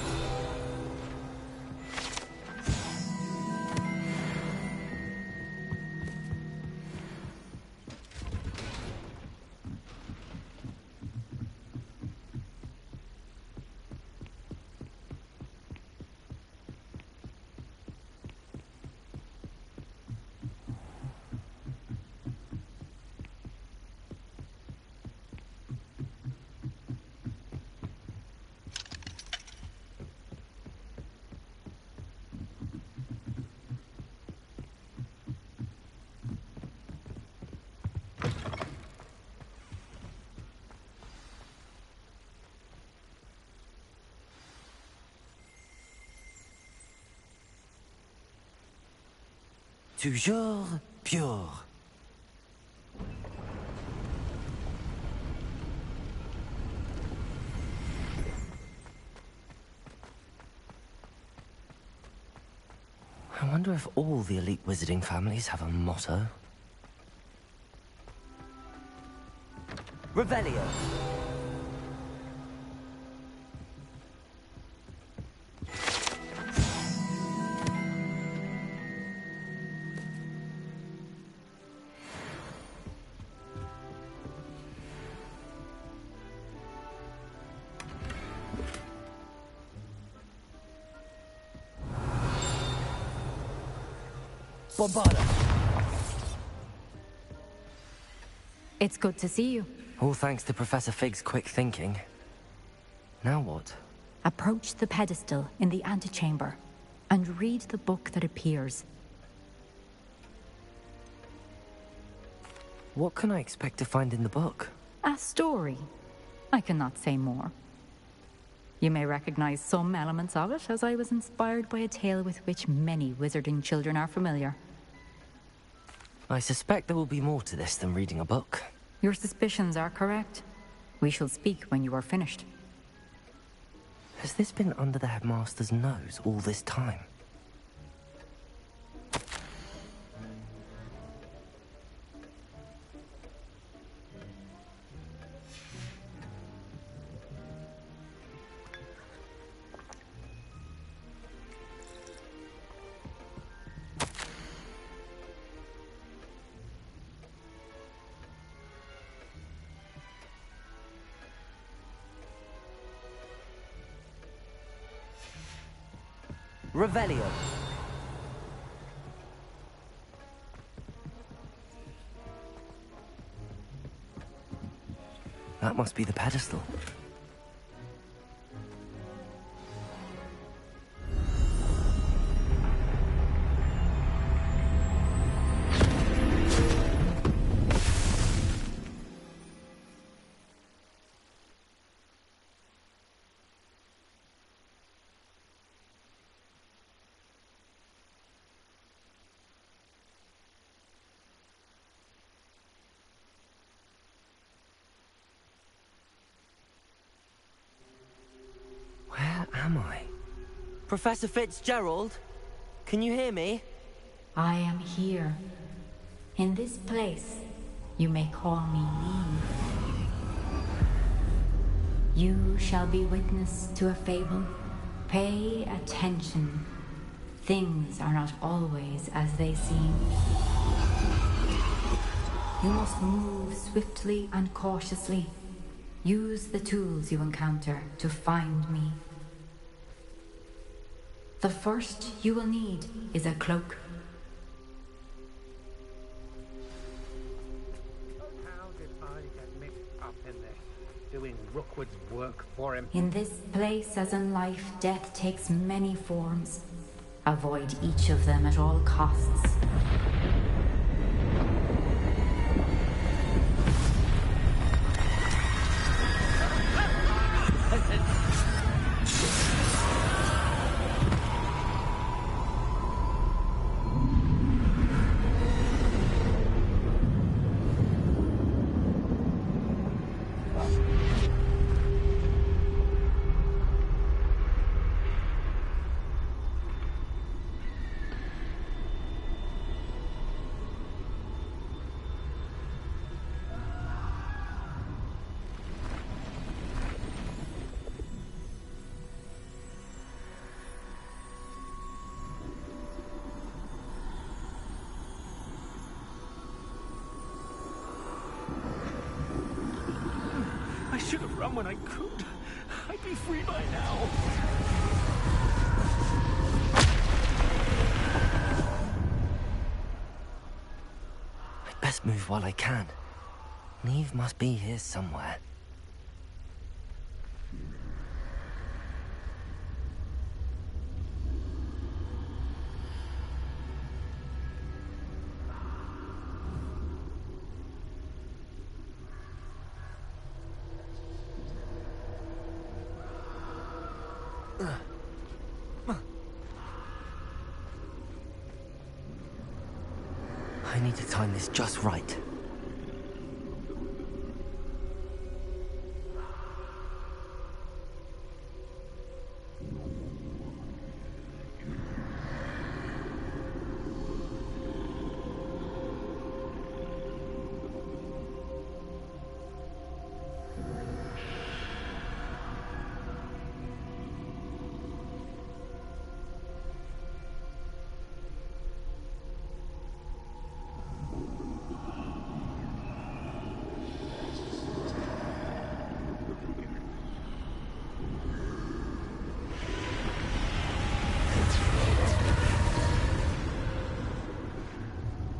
Toujours pure. I wonder if all the elite wizarding families have a motto. Revelio. Bombarda. It's good to see you. All thanks to Professor Fig's quick thinking. Now what? Approach the pedestal in the antechamber and read the book that appears. What can I expect to find in the book? A story. I cannot say more. You may recognize some elements of it, as I was inspired by a tale with which many wizarding children are familiar. I suspect there will be more to this than reading a book. Your suspicions are correct. We shall speak when you are finished. Has this been under the headmaster's nose all this time? Revelio. That must be the pedestal. Where am I? Professor Fitzgerald? Can you hear me? I am here. In this place, you may call me Neve. You shall be witness to a fable. Pay attention. Things are not always as they seem. You must move swiftly and cautiously. Use the tools you encounter to find me. The first you will need is a cloak. How did I get mixed up in this? Doing Rookwood's work for him? In this place, as in life, death takes many forms. Avoid each of them at all costs. I should have run when I could. I'd be free by now. I'd best move while I can. Neve must be here somewhere. I need to time this just right.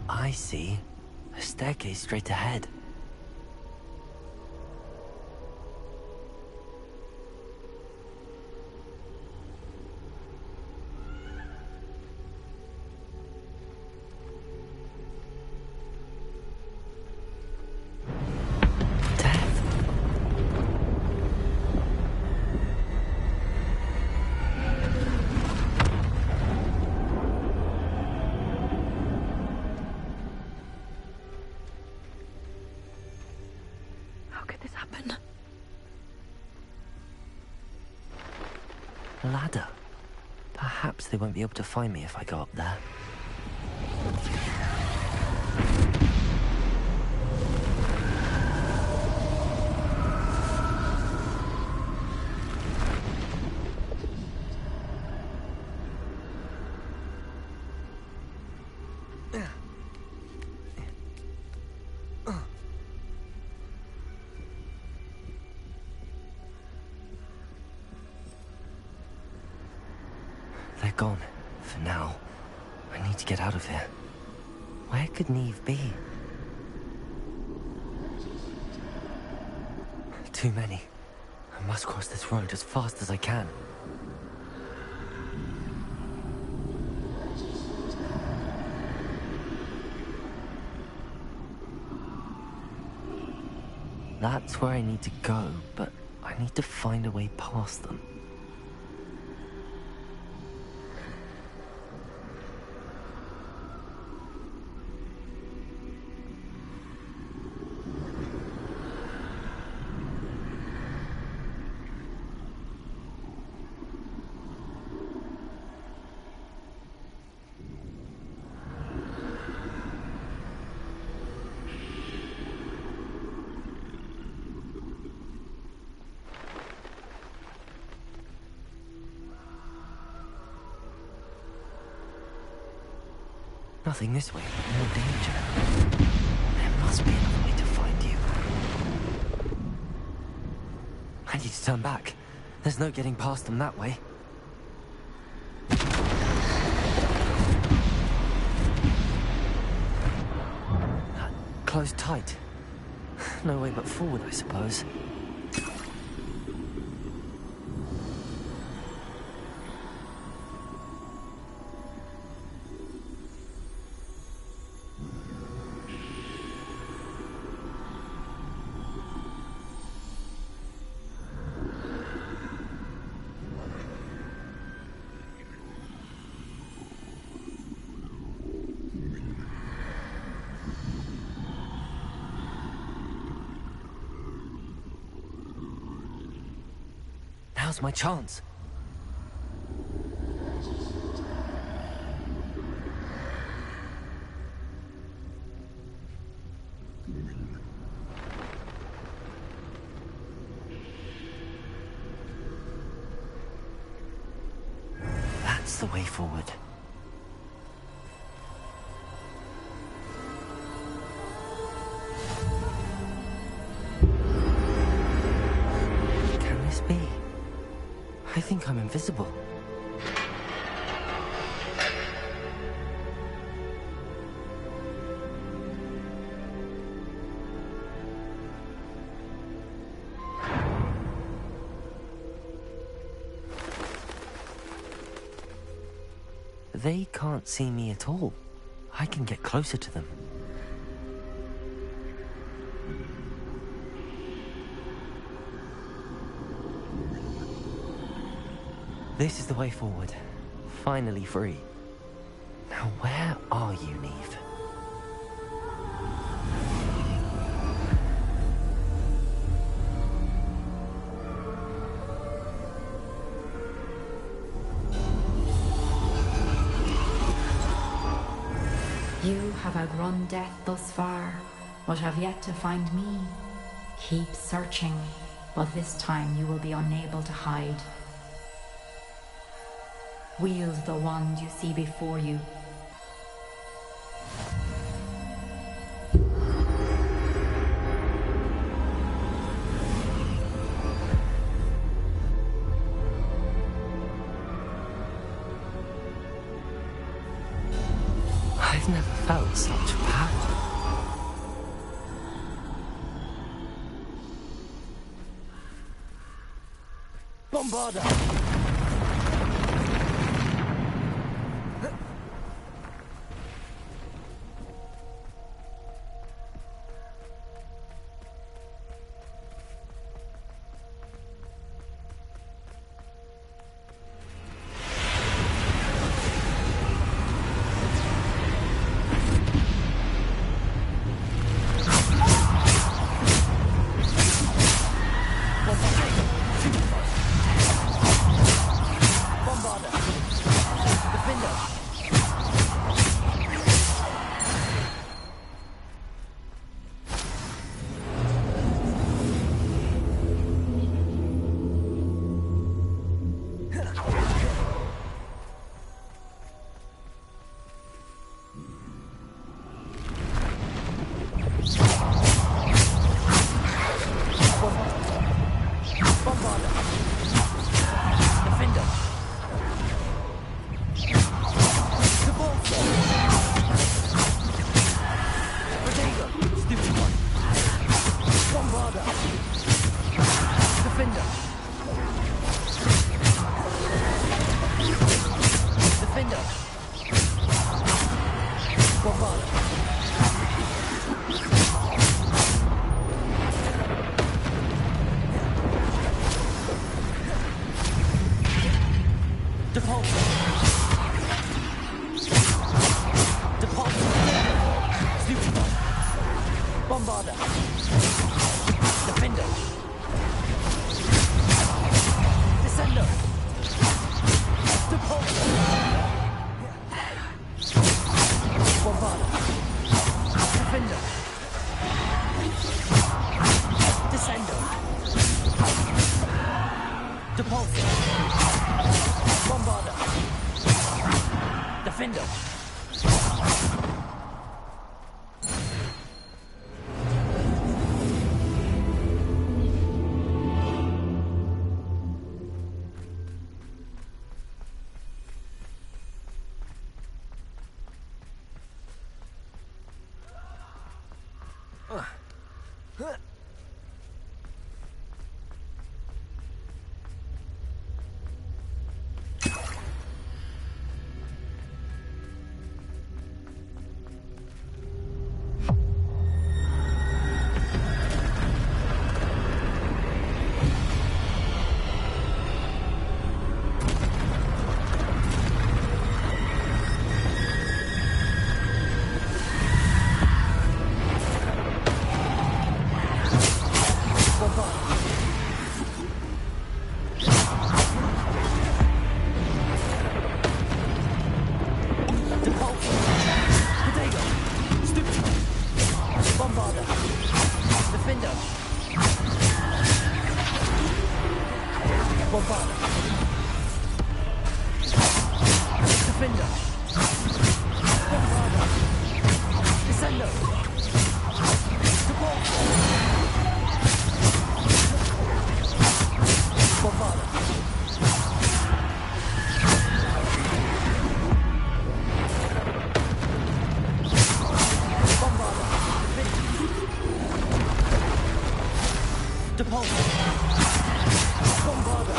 I see. A staircase straight ahead. Ladder. Perhaps they won't be able to find me if I go up there. They're gone, for now. I need to get out of here. Where could Neve be? Too many. I must cross this road as fast as I can. That's where I need to go, but I need to find a way past them. Nothing this way, but more danger. There must be another way to find you. I need to turn back. There's no getting past them that way. Closed tight. No way but forward, I suppose. Now's my chance. That's the way forward. Can this be? I think I'm invisible. They can't see me at all. I can get closer to them. This is the way forward. Finally free. Now where are you, Neve? You have outrun death thus far, but have yet to find me. Keep searching, but this time you will be unable to hide. Wield the wand you see before you. I've never felt such power. Bombarda! Defender! Bombarda. Descendo. Devolvo. Bombarda.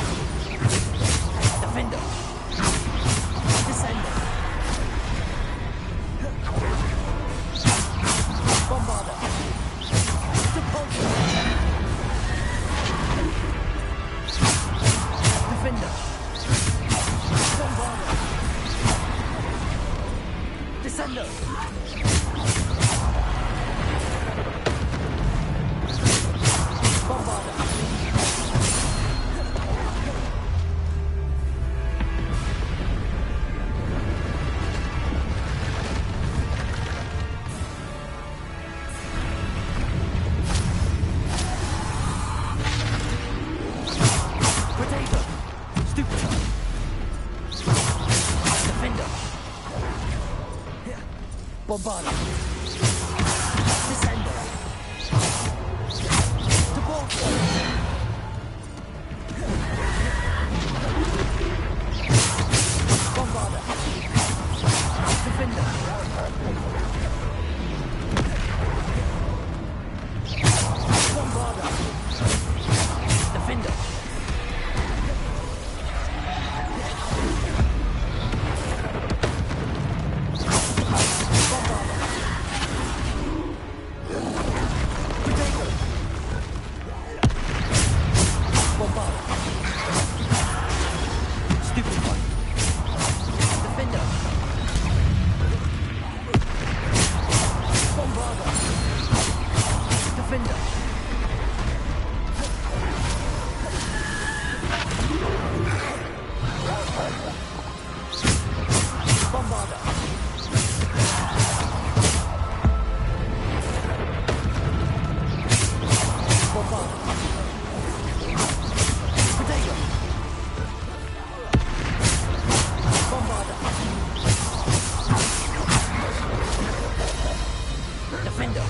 Defender.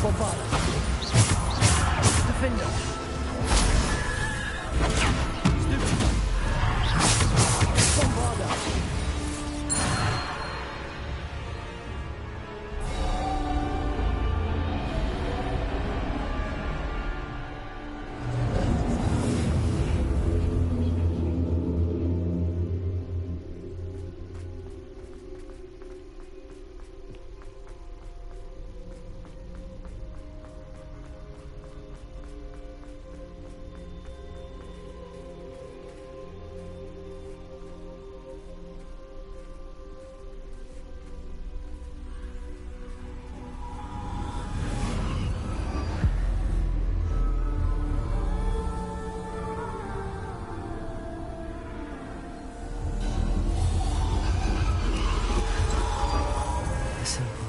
Bombarda. Defender.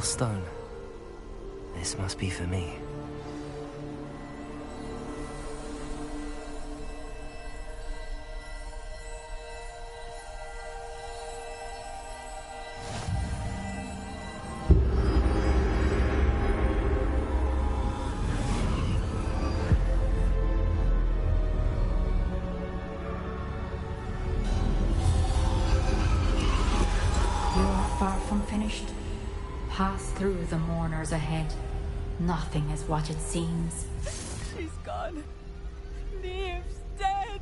Stone. This must be for me. unfinished. Pass through the mourners ahead. Nothing is what it seems. She's gone. Neve's dead.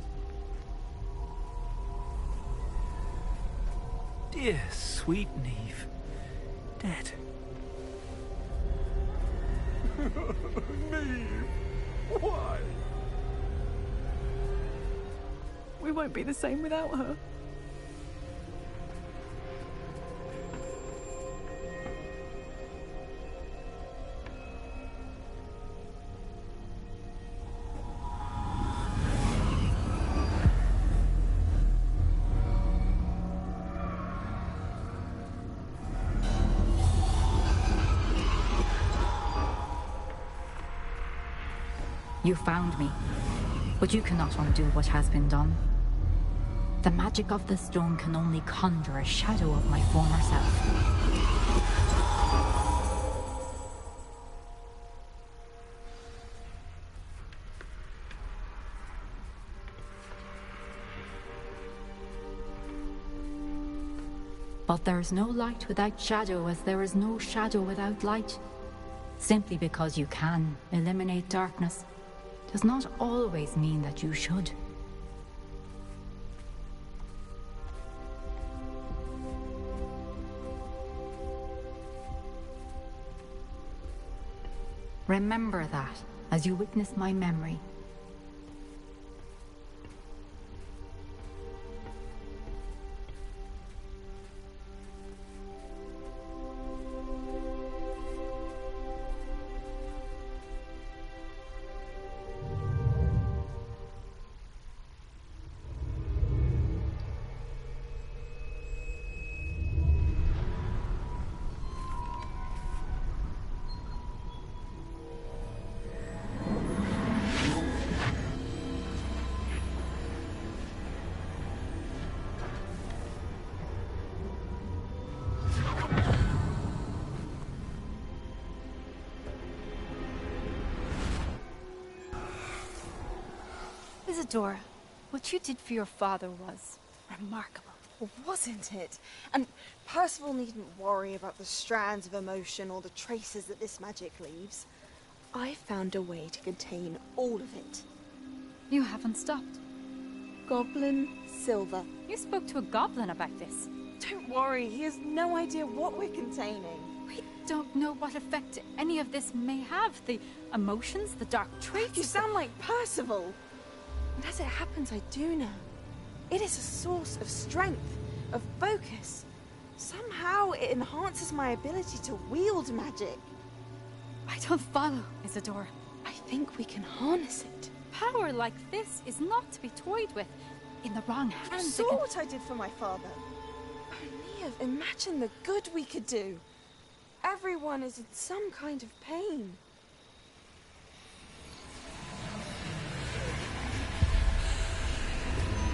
Dear sweet Neve. Dead. Neve, why? We won't be the same without her. You found me, but you cannot undo what has been done. The magic of the stone can only conjure a shadow of my former self. But there is no light without shadow, as there is no shadow without light. Simply because you can eliminate darkness does not always mean that you should. Remember that as you witness my memory. Isadora, what you did for your father was remarkable. Wasn't it? And Percival needn't worry about the strands of emotion or the traces that this magic leaves. I found a way to contain all of it. You haven't stopped. Goblin Silver. You spoke to a goblin about this. Don't worry, he has no idea what we're containing. We don't know what effect any of this may have. The emotions, the dark traits. You sound like Percival. And as it happens, I do know. It is a source of strength, of focus. Somehow it enhances my ability to wield magic. I don't follow, Isadora. I think we can harness it. Power like this is not to be toyed with. In the wrong hands. You saw what I did for my father. Oh, Neve, imagine the good we could do. Everyone is in some kind of pain.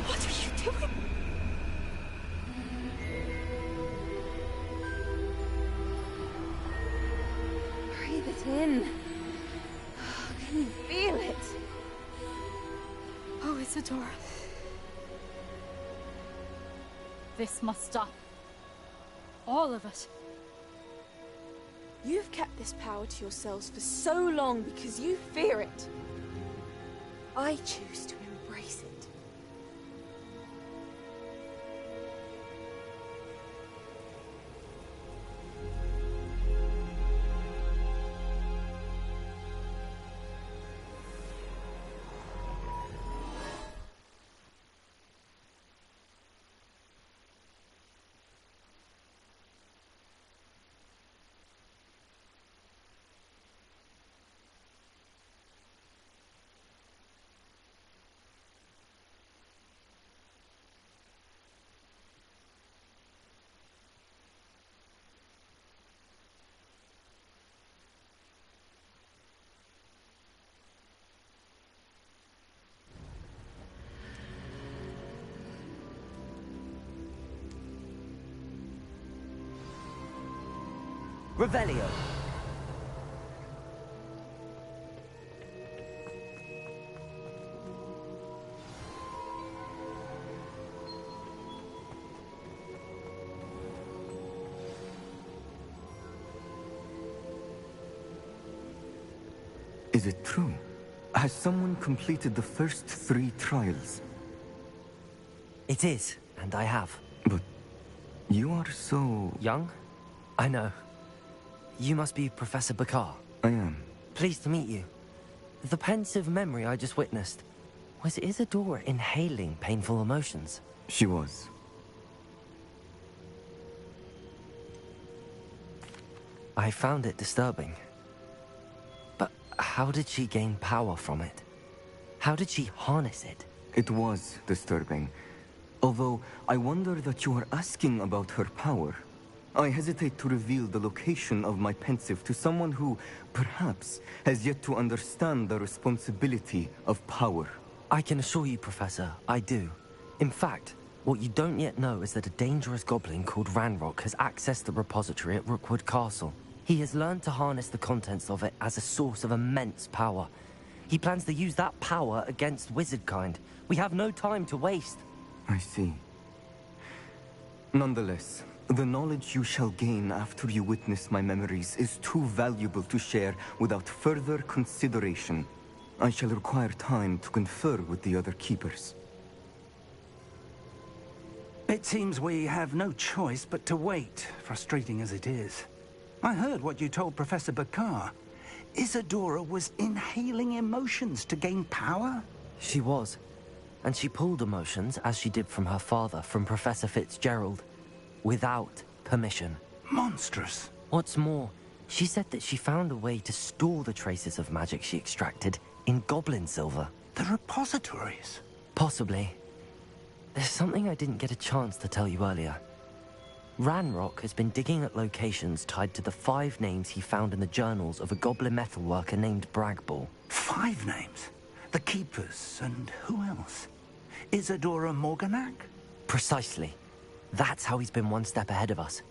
What are you doing? Breathe it in. Can you feel it? Oh, Isadora. This must stop. All of it. You've kept this power to yourselves for so long because you fear it. I choose to embrace it. Revelio. Is it true? Has someone completed the first 3 trials? It is, and I have. But you are so... young? I know. You must be Professor Bakar. I am. Pleased to meet you. The pensive memory I just witnessed, was Isadora inhaling painful emotions? She was. I found it disturbing. But how did she gain power from it? How did she harness it? It was disturbing. Although, I wonder that you are asking about her power. I hesitate to reveal the location of my pensive to someone who, perhaps, has yet to understand the responsibility of power. I can assure you, Professor, I do. In fact, what you don't yet know is that a dangerous goblin called Ranrock has accessed the repository at Rookwood Castle. He has learned to harness the contents of it as a source of immense power. He plans to use that power against wizardkind. We have no time to waste. I see. Nonetheless, the knowledge you shall gain after you witness my memories is too valuable to share without further consideration. I shall require time to confer with the other keepers. It seems we have no choice but to wait, frustrating as it is. I heard what you told Professor Bakar. Isadora was inhaling emotions to gain power? She was. And she pulled emotions, as she did from her father, from Professor Fitzgerald, without permission. Monstrous. What's more, she said that she found a way to store the traces of magic she extracted in goblin silver. The repositories? Possibly. There's something I didn't get a chance to tell you earlier. Ranrock has been digging at locations tied to the 5 names he found in the journals of a goblin metalworker named Bragball. 5 names? The Keepers, and who else? Isadora Morganac? Precisely. That's how he's been one step ahead of us.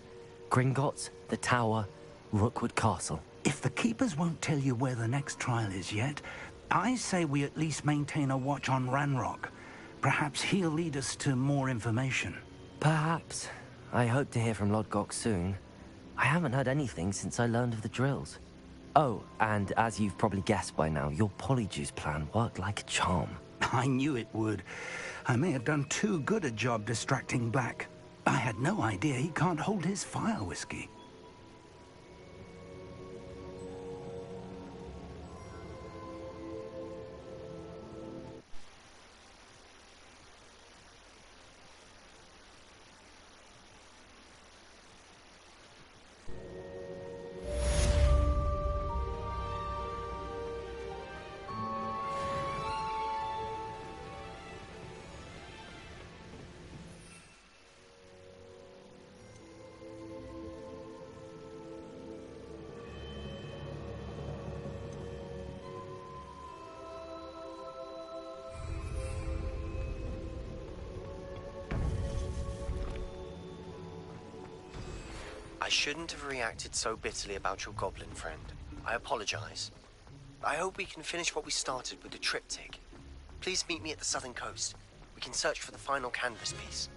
Gringotts, the Tower, Rookwood Castle. If the Keepers won't tell you where the next trial is yet, I say we at least maintain a watch on Ranrock. Perhaps he'll lead us to more information. Perhaps. I hope to hear from Lodgok soon. I haven't heard anything since I learned of the drills. Oh, and as you've probably guessed by now, your Polyjuice plan worked like a charm. I knew it would. I may have done too good a job distracting Black. I had no idea he can't hold his fire whiskey. I shouldn't have reacted so bitterly about your goblin friend. I apologize. I hope we can finish what we started with the triptych. Please meet me at the southern coast. We can search for the final canvas piece.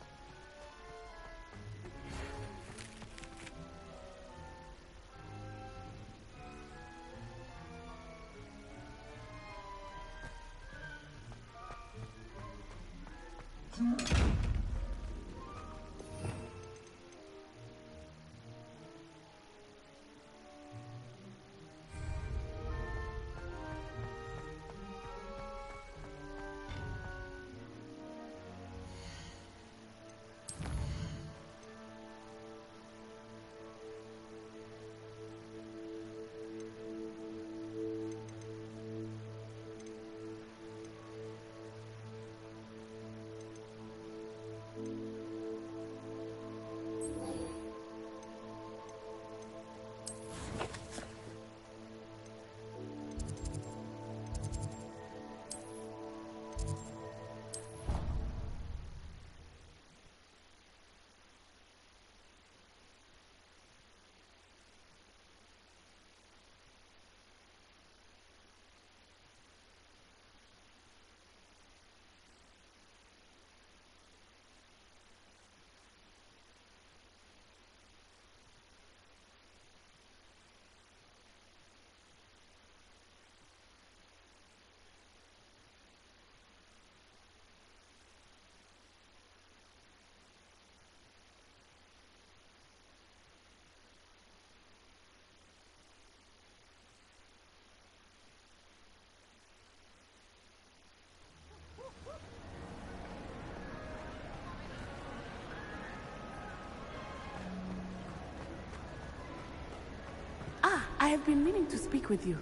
have been meaning to speak with you.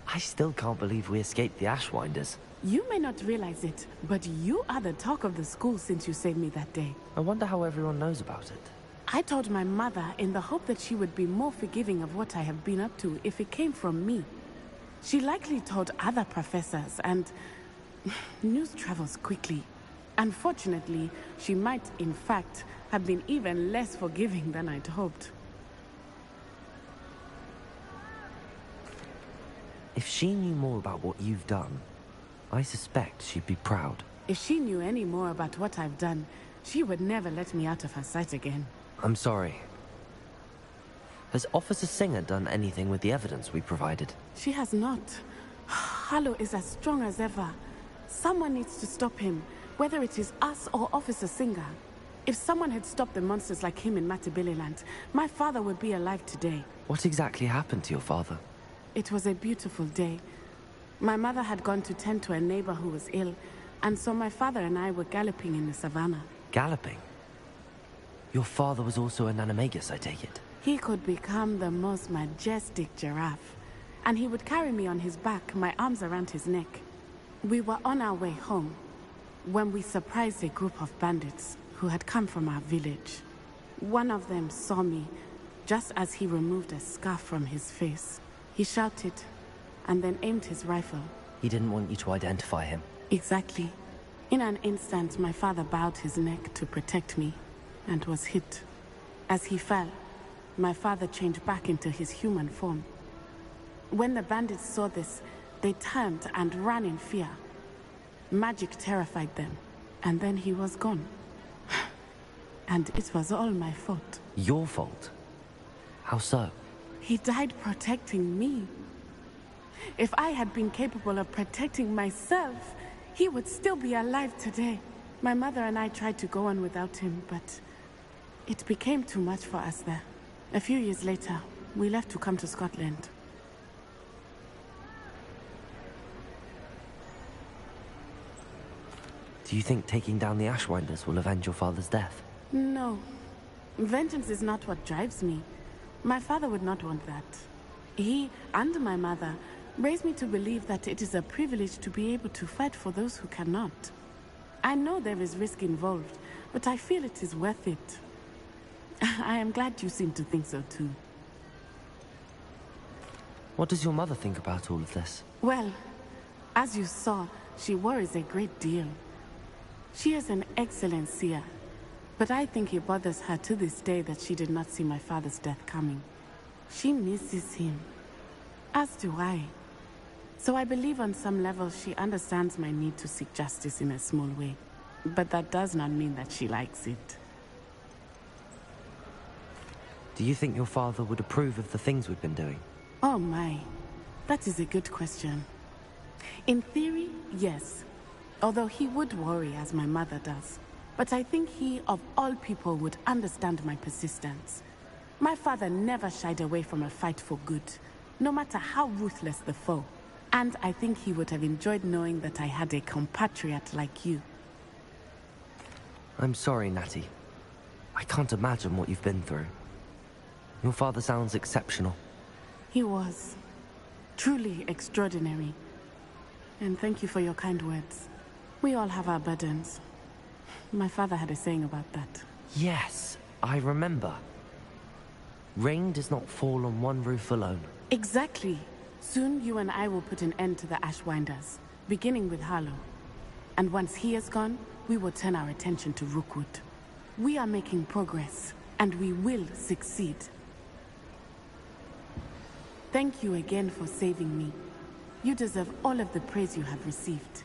I still can't believe we escaped the Ashwinders. You may not realize it, but you are the talk of the school since you saved me that day. I wonder how everyone knows about it. I told my mother in the hope that she would be more forgiving of what I have been up to if it came from me. She likely told other professors, and news travels quickly. Unfortunately, she might, in fact, have been even less forgiving than I'd hoped. If she knew more about what you've done, I suspect she'd be proud. If she knew any more about what I've done, she would never let me out of her sight again. I'm sorry. Has Officer Singer done anything with the evidence we provided? She has not. Harlow is as strong as ever. Someone needs to stop him, whether it is us or Officer Singer. If someone had stopped the monsters like him in Matabeleland, my father would be alive today. What exactly happened to your father? It was a beautiful day. My mother had gone to tend to a neighbor who was ill, and so my father and I were galloping in the savannah. Galloping? Your father was also an animagus, I take it? He could become the most majestic giraffe, and he would carry me on his back, my arms around his neck. We were on our way home when we surprised a group of bandits who had come from our village. One of them saw me just as he removed a scarf from his face. He shouted and then aimed his rifle. He didn't want you to identify him. Exactly. In an instant, my father bowed his neck to protect me and was hit. As he fell, my father changed back into his human form. When the bandits saw this, they turned and ran in fear. Magic terrified them, and then he was gone. And it was all my fault. Your fault? How so? He died protecting me. If I had been capable of protecting myself, he would still be alive today. My mother and I tried to go on without him, but it became too much for us there. A few years later, we left to come to Scotland. Do you think taking down the Ashwinders will avenge your father's death? No. Vengeance is not what drives me. My father would not want that. He and my mother raised me to believe that it is a privilege to be able to fight for those who cannot. I know there is risk involved, but I feel it is worth it. I am glad you seem to think so too. What does your mother think about all of this? Well, as you saw, she worries a great deal. She is an excellent seer, but I think it bothers her to this day that she did not see my father's death coming. She misses him, as do I. So I believe on some level she understands my need to seek justice in a small way. But that does not mean that she likes it. Do you think your father would approve of the things we've been doing? Oh my, that is a good question. In theory, yes. Although he would worry as my mother does. But I think he, of all people, would understand my persistence. My father never shied away from a fight for good, no matter how ruthless the foe. And I think he would have enjoyed knowing that I had a compatriot like you. I'm sorry, Natty. I can't imagine what you've been through. Your father sounds exceptional. He was. Truly extraordinary. And thank you for your kind words. We all have our burdens. My father had a saying about that. Yes, I remember. Rain does not fall on one roof alone. Exactly. Soon you and I will put an end to the Ashwinders, beginning with Harlow. And once he is gone, we will turn our attention to Rookwood. We are making progress, and we will succeed. Thank you again for saving me. You deserve all of the praise you have received.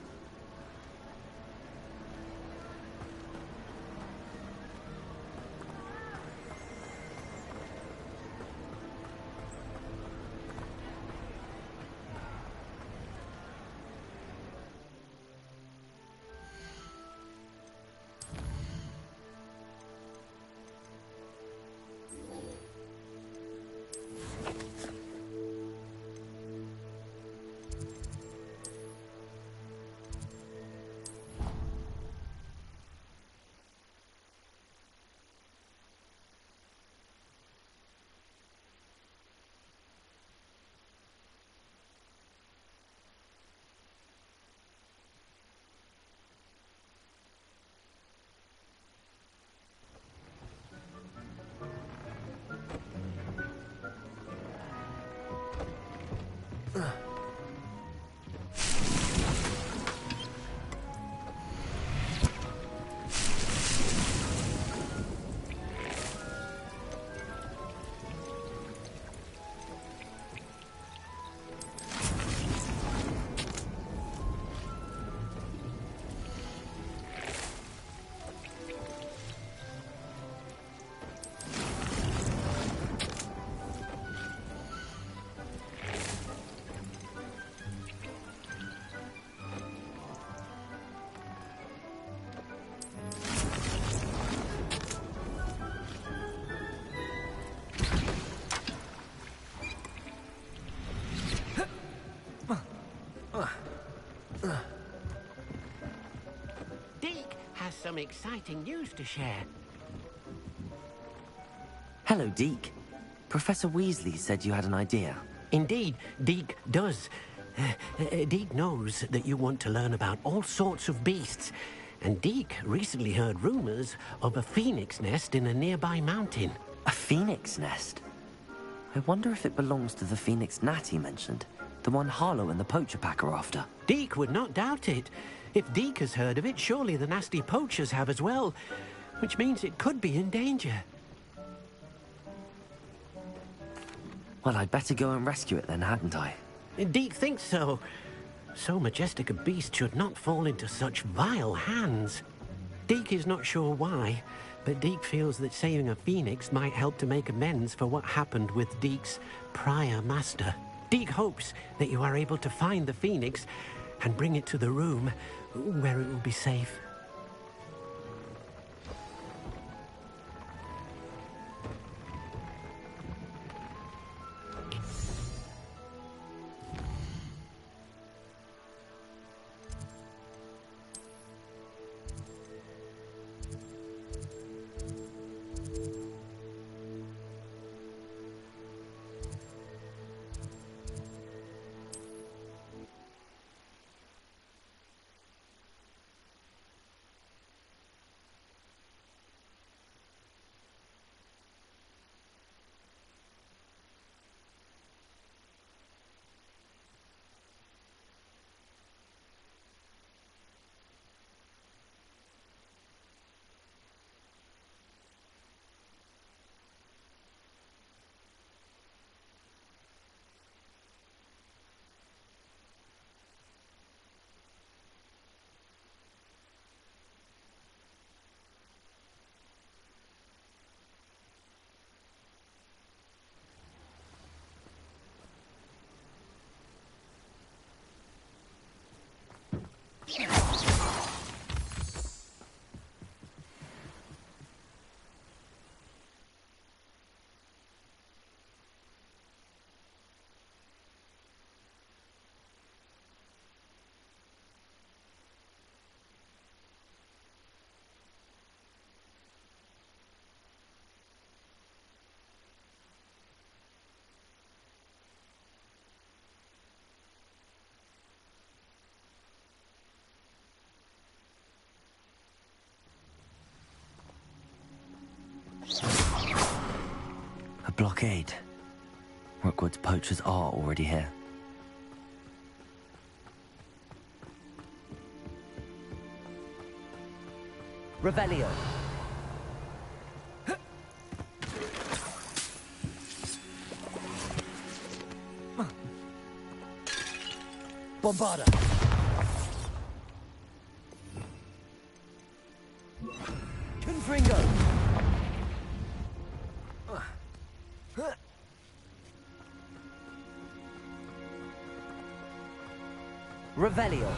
Deke has some exciting news to share. Hello, Deke. Professor Weasley said you had an idea. Indeed, Deke does. Deke knows that you want to learn about all sorts of beasts, and Deke recently heard rumors of a phoenix nest in a nearby mountain. A phoenix nest? I wonder if it belongs to the phoenix Natty mentioned, the one Harlow and the poacher pack are after. Deke would not doubt it. If Deke has heard of it, surely the nasty poachers have as well, which means it could be in danger. Well, I'd better go and rescue it then, hadn't I? Deke thinks so. So majestic a beast should not fall into such vile hands. Deke is not sure why, but Deke feels that saving a phoenix might help to make amends for what happened with Deke's prior master. Deke hopes that you are able to find the phoenix and bring it to the room where it will be safe. A blockade. Rookwood's poachers are already here. Revelio. Bombarda. Confringo. Revelio.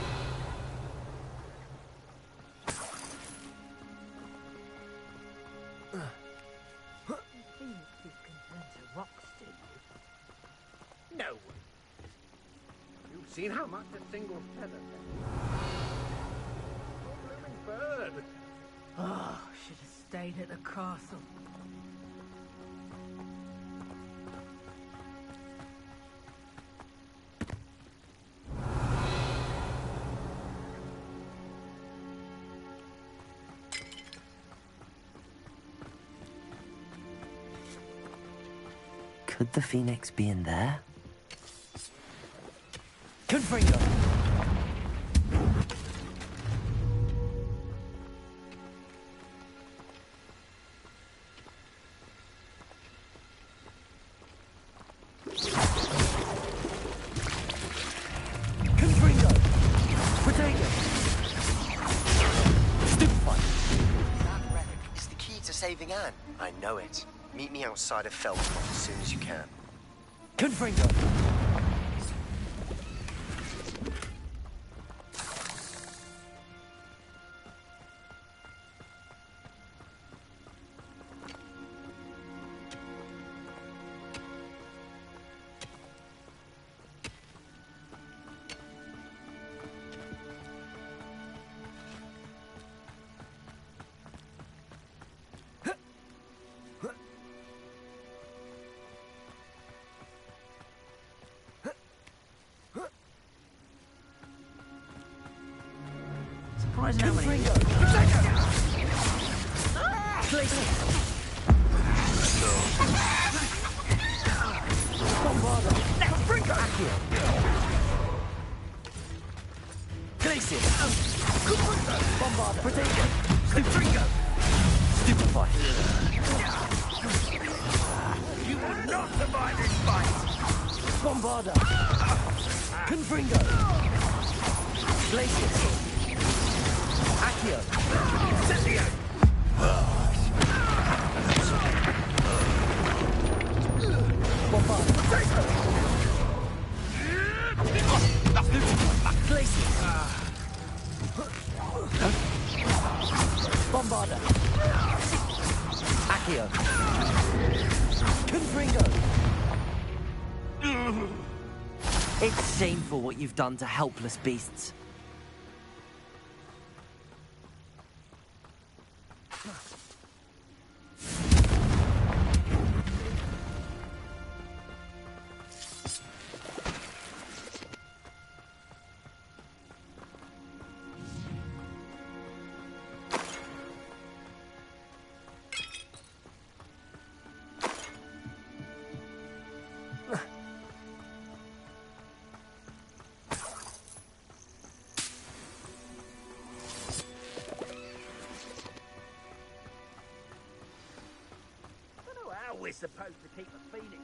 No. You've seen how much a single feather can. Oh, blooming bird. Oh, should have stayed at the castle. Could the phoenix be in there? Confringo. Confringo. Potato. Stupefy. That relic is the key to saving Anne. I know it. Meet me outside of Feldcroft as soon as you can. Confringo. surprising how many... Bombarda! Confringo! Accio! Glacius! Bombarda! Protego! Confringo! Stupefy! You will not survive this fight! Bombarda! Confringo! Glacius! Accio! Incendio! Bombarda! Protego! Glacius! Bombarda! Accio! Confringo! It's shameful what you've done to helpless beasts. We're supposed to keep a phoenix.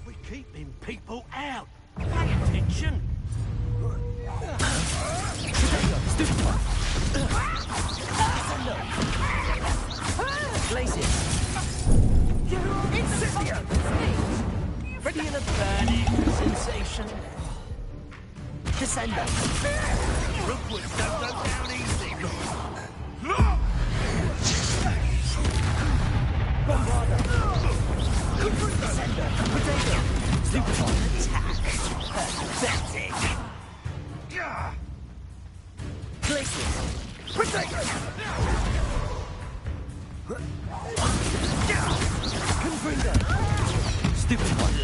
We're keeping people out. Pay attention. Glacius! Incendio! Feel a burning sensation. Descendo! Rookwoods don't go down easy. Bombarda! Descendo! Potato! Super attack! Pathetic! Glacius! Potato! Confringo! Stupid one!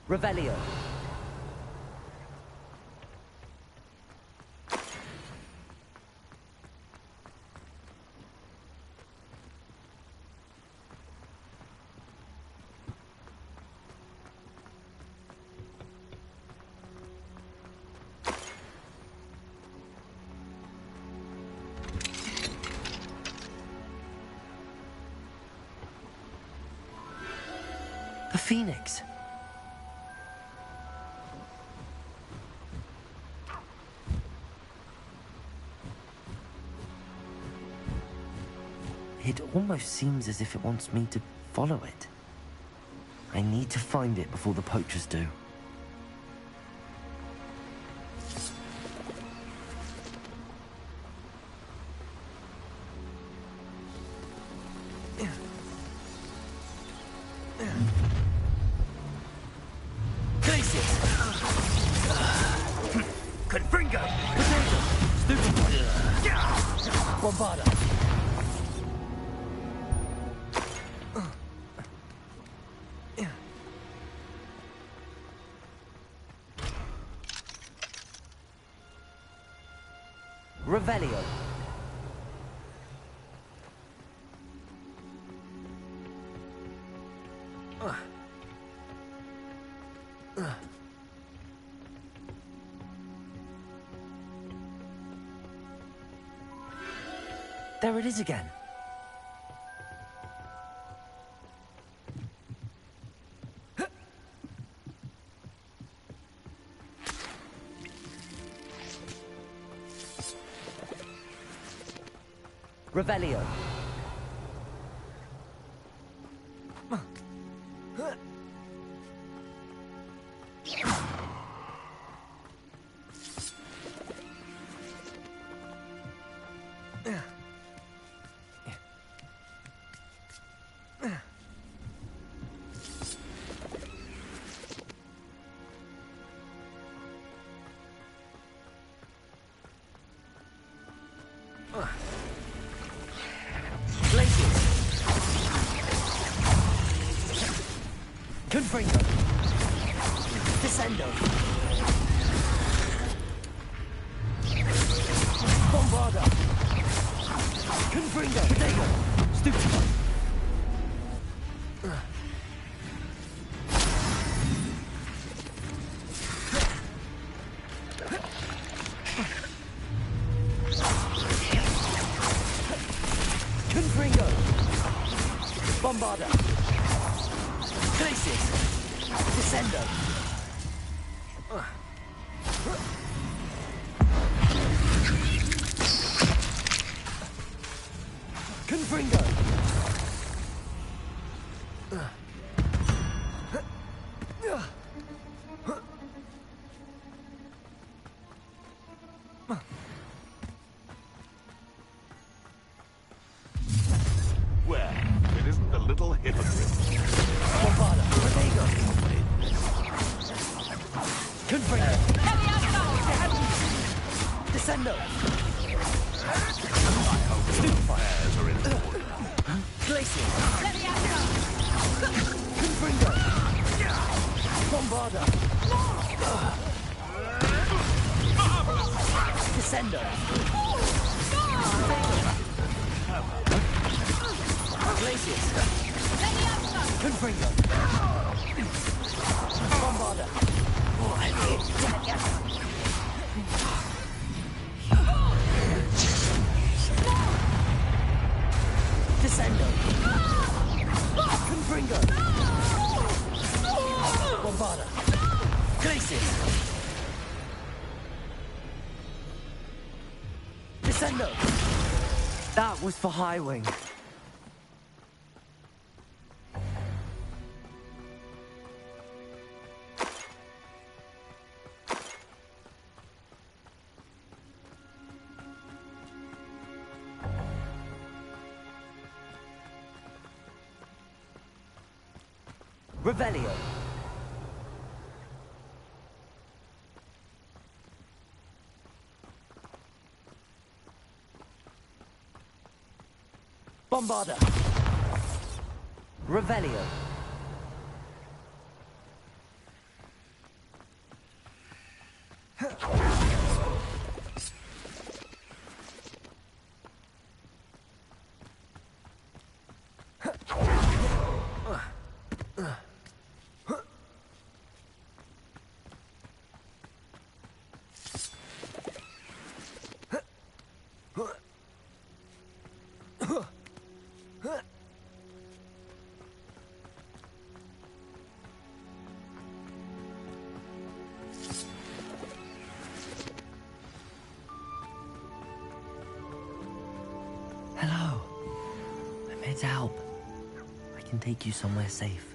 Revelio. The Phoenix. It almost seems as if it wants me to follow it. I need to find it before the poachers do. Confringo! Potato! Stupid! Bombarda! Revelio. There it is again. Revelio. Confringo. Descendo. Bombarda. Confringo. Protego. Stupefy. Confringo. Bombarda. Glacius. Descendo. Confringo. Well, it isn't the little hypocrite. Bombarda. Protego. Confringo. Descendo. I hope fires are in order. Glacius. Confringo. Bombarda. Descendo. Glacius. Confringo. Bombarda. Descendo. Confringo. Bombarda. Glacius. Descendo. That was for Highwing. Revelio. Bombarda. Revelio. Hello. I'm here to help. I can take you somewhere safe.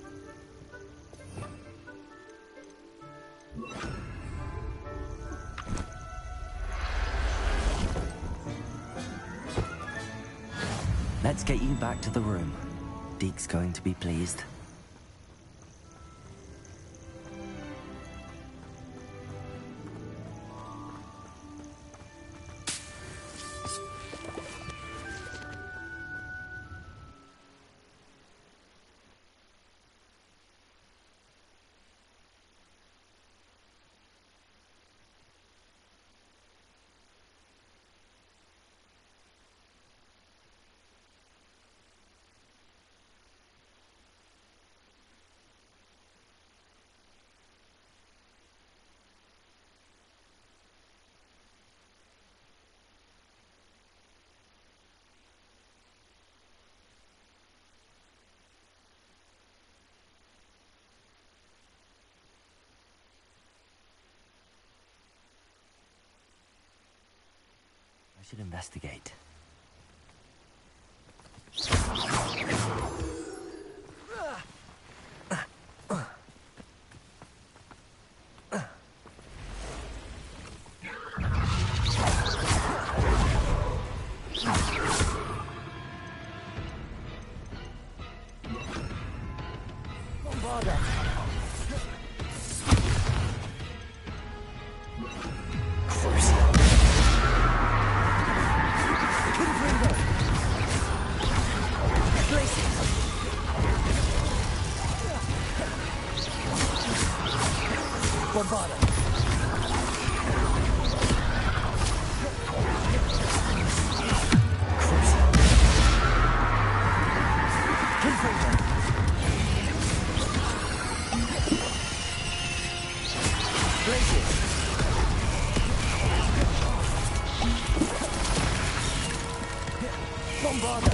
Let's get you back to the room. Deke's going to be pleased. I should investigate. Bombarda. Bombarda.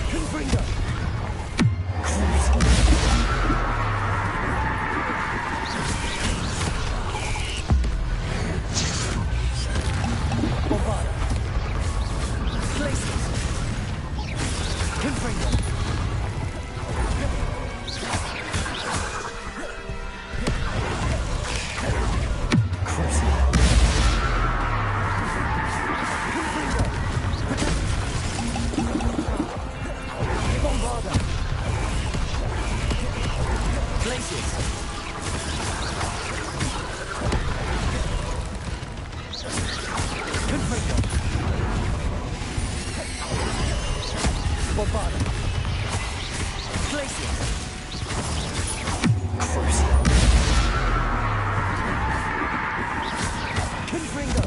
Confringo. Bombarda. Places. Confringo. Bombarda. Glacier. Crucial. Confringo.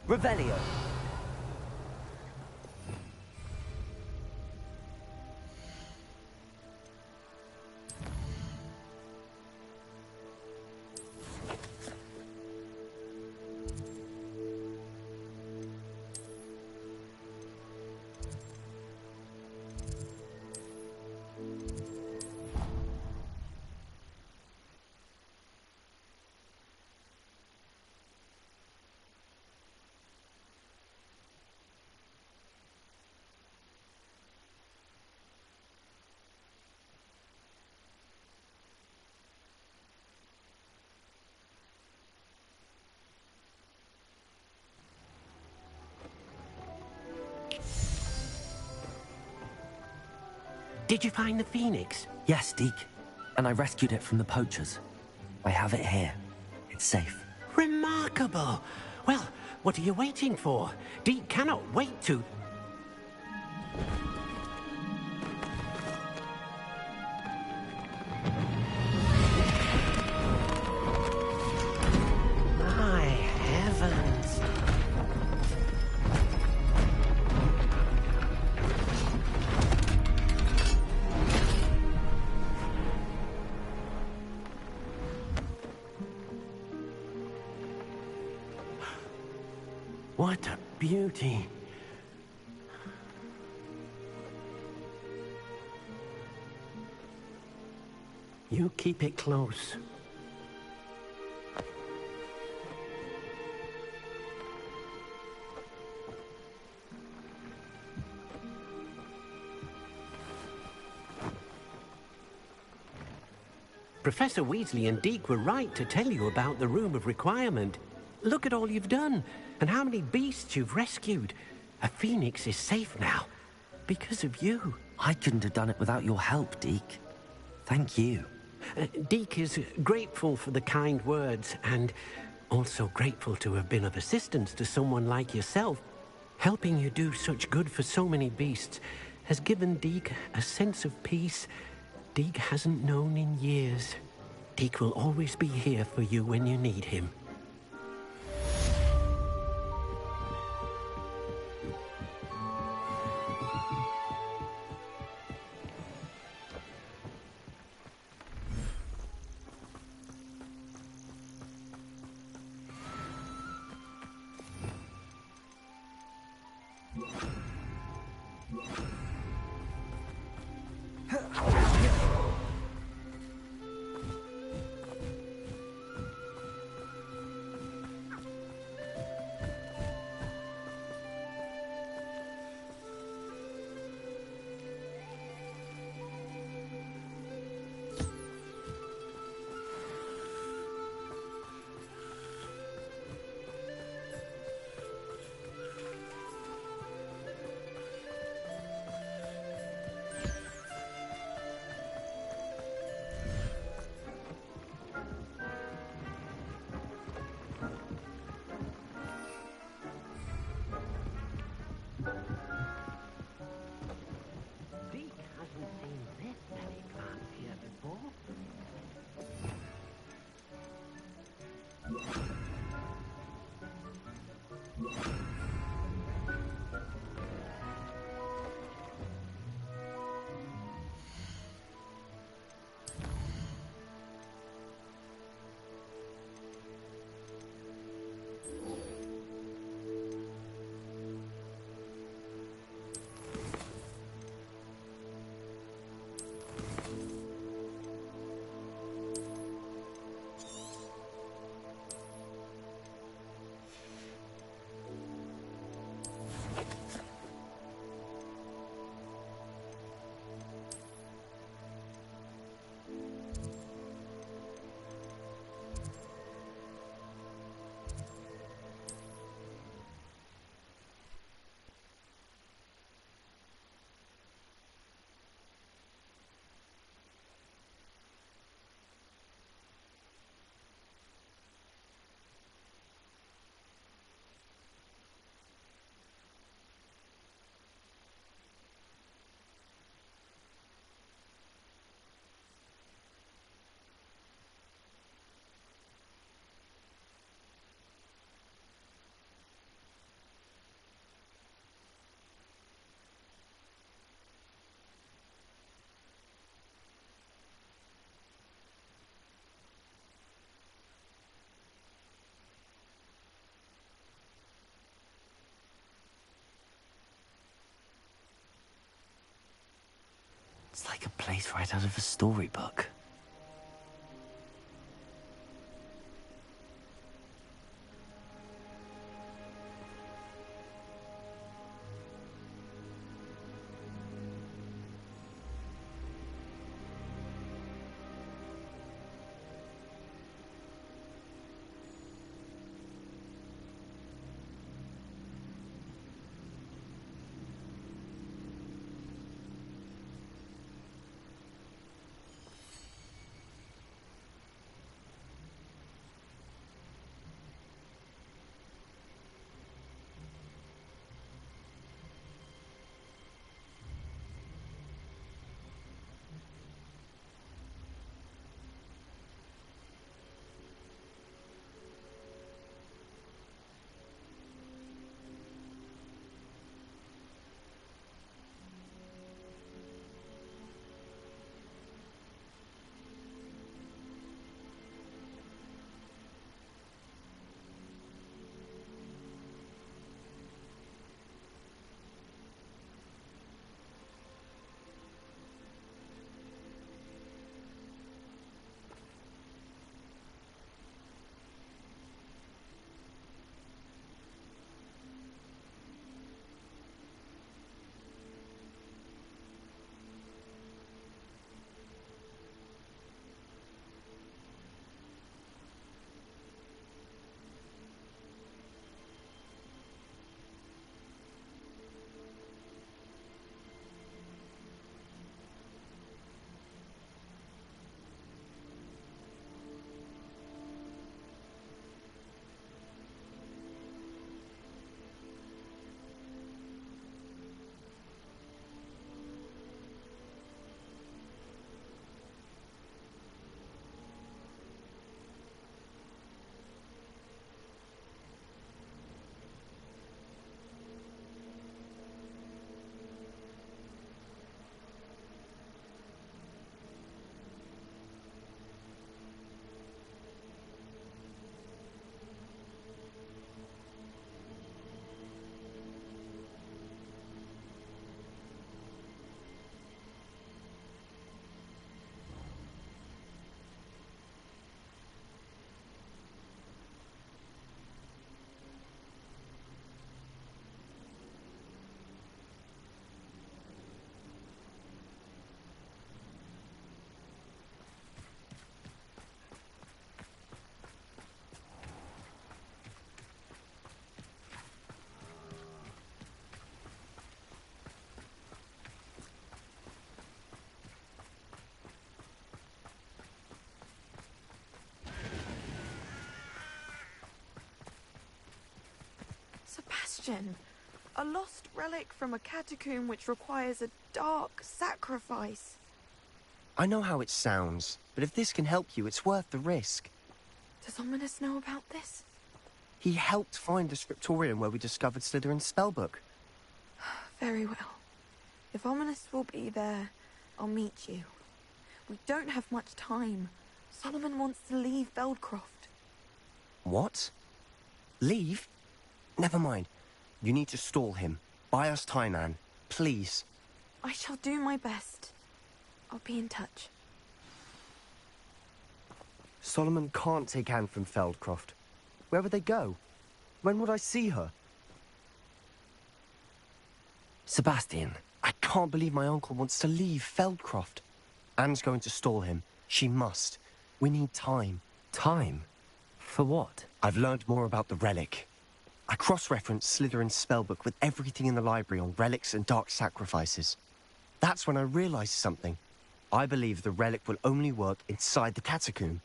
Revelio. Did you find the Phoenix? Yes, Deke. And I rescued it from the poachers. I have it here. It's safe. Remarkable! Well, what are you waiting for? Deke cannot wait to... My heavens! What a beauty. You keep it close. Professor Weasley and Deke were right to tell you about the Room of Requirement. Look at all you've done, and how many beasts you've rescued. A phoenix is safe now, because of you. I couldn't have done it without your help, Deke. Thank you. Deke is grateful for the kind words, and also grateful to have been of assistance to someone like yourself. Helping you do such good for so many beasts has given Deke a sense of peace Deke hasn't known in years. Deke will always be here for you when you need him. It's like a place right out of a storybook. Sebastian, a lost relic from a catacomb which requires a dark sacrifice. I know how it sounds, but if this can help you, it's worth the risk. Does Ominous know about this? He helped find the scriptorium where we discovered Slytherin's spellbook. Very well. If Ominous will be there, I'll meet you. We don't have much time. Solomon wants to leave Feldcroft. What? Leave? Never mind. You need to stall him. Buy us time, Anne. Please. I shall do my best. I'll be in touch. Solomon can't take Anne from Feldcroft. Where would they go? When would I see her? Sebastian. I can't believe my uncle wants to leave Feldcroft. Anne's going to stall him. She must. We need time. Time? For what? I've learned more about the relic. I cross-referenced Slytherin's spellbook with everything in the library on relics and dark sacrifices. That's when I realized something. I believe the relic will only work inside the catacomb.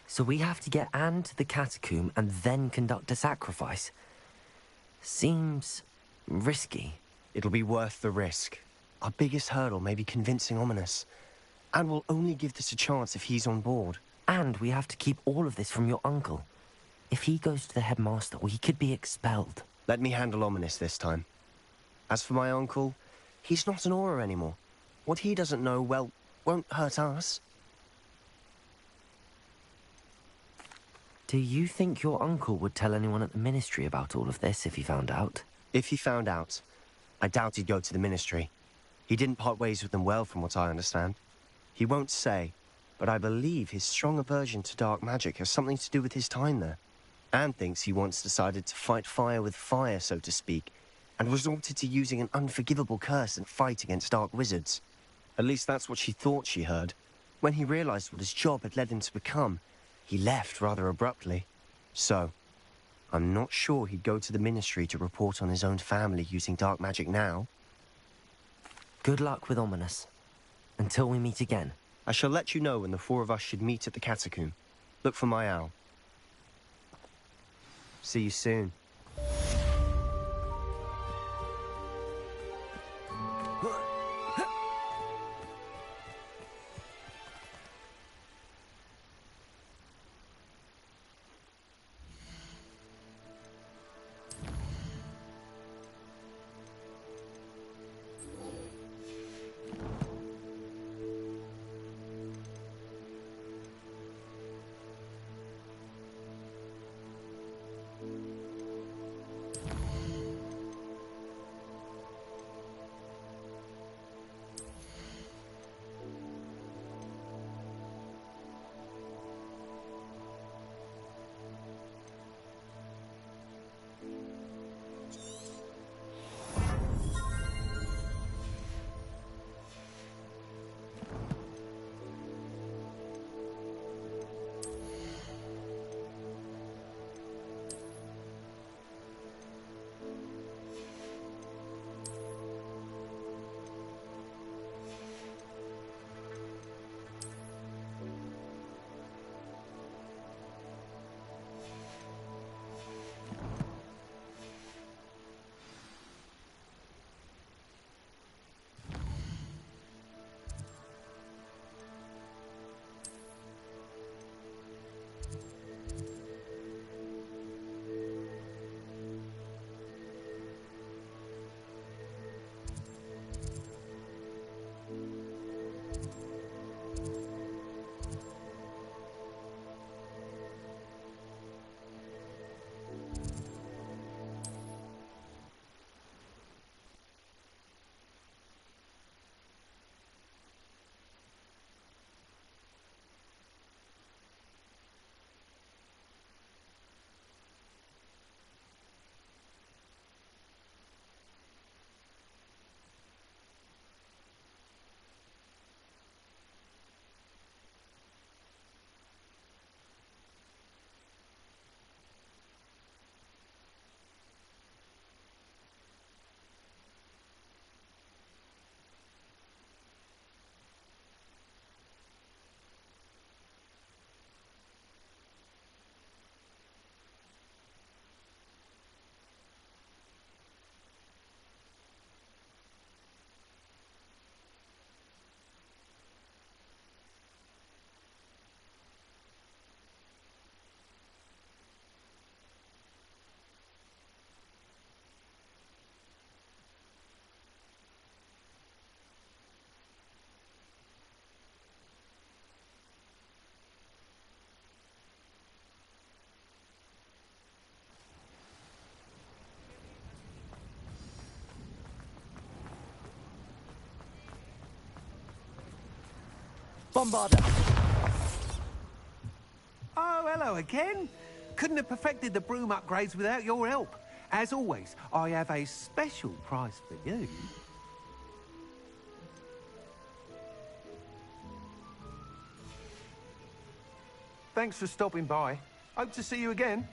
So we have to get Anne to the catacomb and then conduct a sacrifice. Seems risky. It'll be worth the risk. Our biggest hurdle may be convincing Ominous. And we'll only give this a chance if he's on board. And we have to keep all of this from your uncle. If he goes to the headmaster, we could be expelled. Let me handle Ominous this time. As for my uncle, he's not an Auror anymore. What he doesn't know, well, won't hurt us. Do you think your uncle would tell anyone at the Ministry about all of this if he found out? If he found out, I doubt he'd go to the Ministry. He didn't part ways with them well, from what I understand. He won't say, but I believe his strong aversion to dark magic has something to do with his time there. Anne thinks he once decided to fight fire with fire, so to speak, and resorted to using an unforgivable curse and fight against dark wizards. At least that's what she thought she heard. When he realized what his job had led him to become, he left rather abruptly. So, I'm not sure he'd go to the Ministry to report on his own family using dark magic now. Good luck with Ominis. Until we meet again. I shall let you know when the four of us should meet at the catacomb. Look for my owl. See you soon. Bombarda! Oh, hello again. Couldn't have perfected the broom upgrades without your help. As always, I have a special prize for you. Thanks for stopping by. Hope to see you again.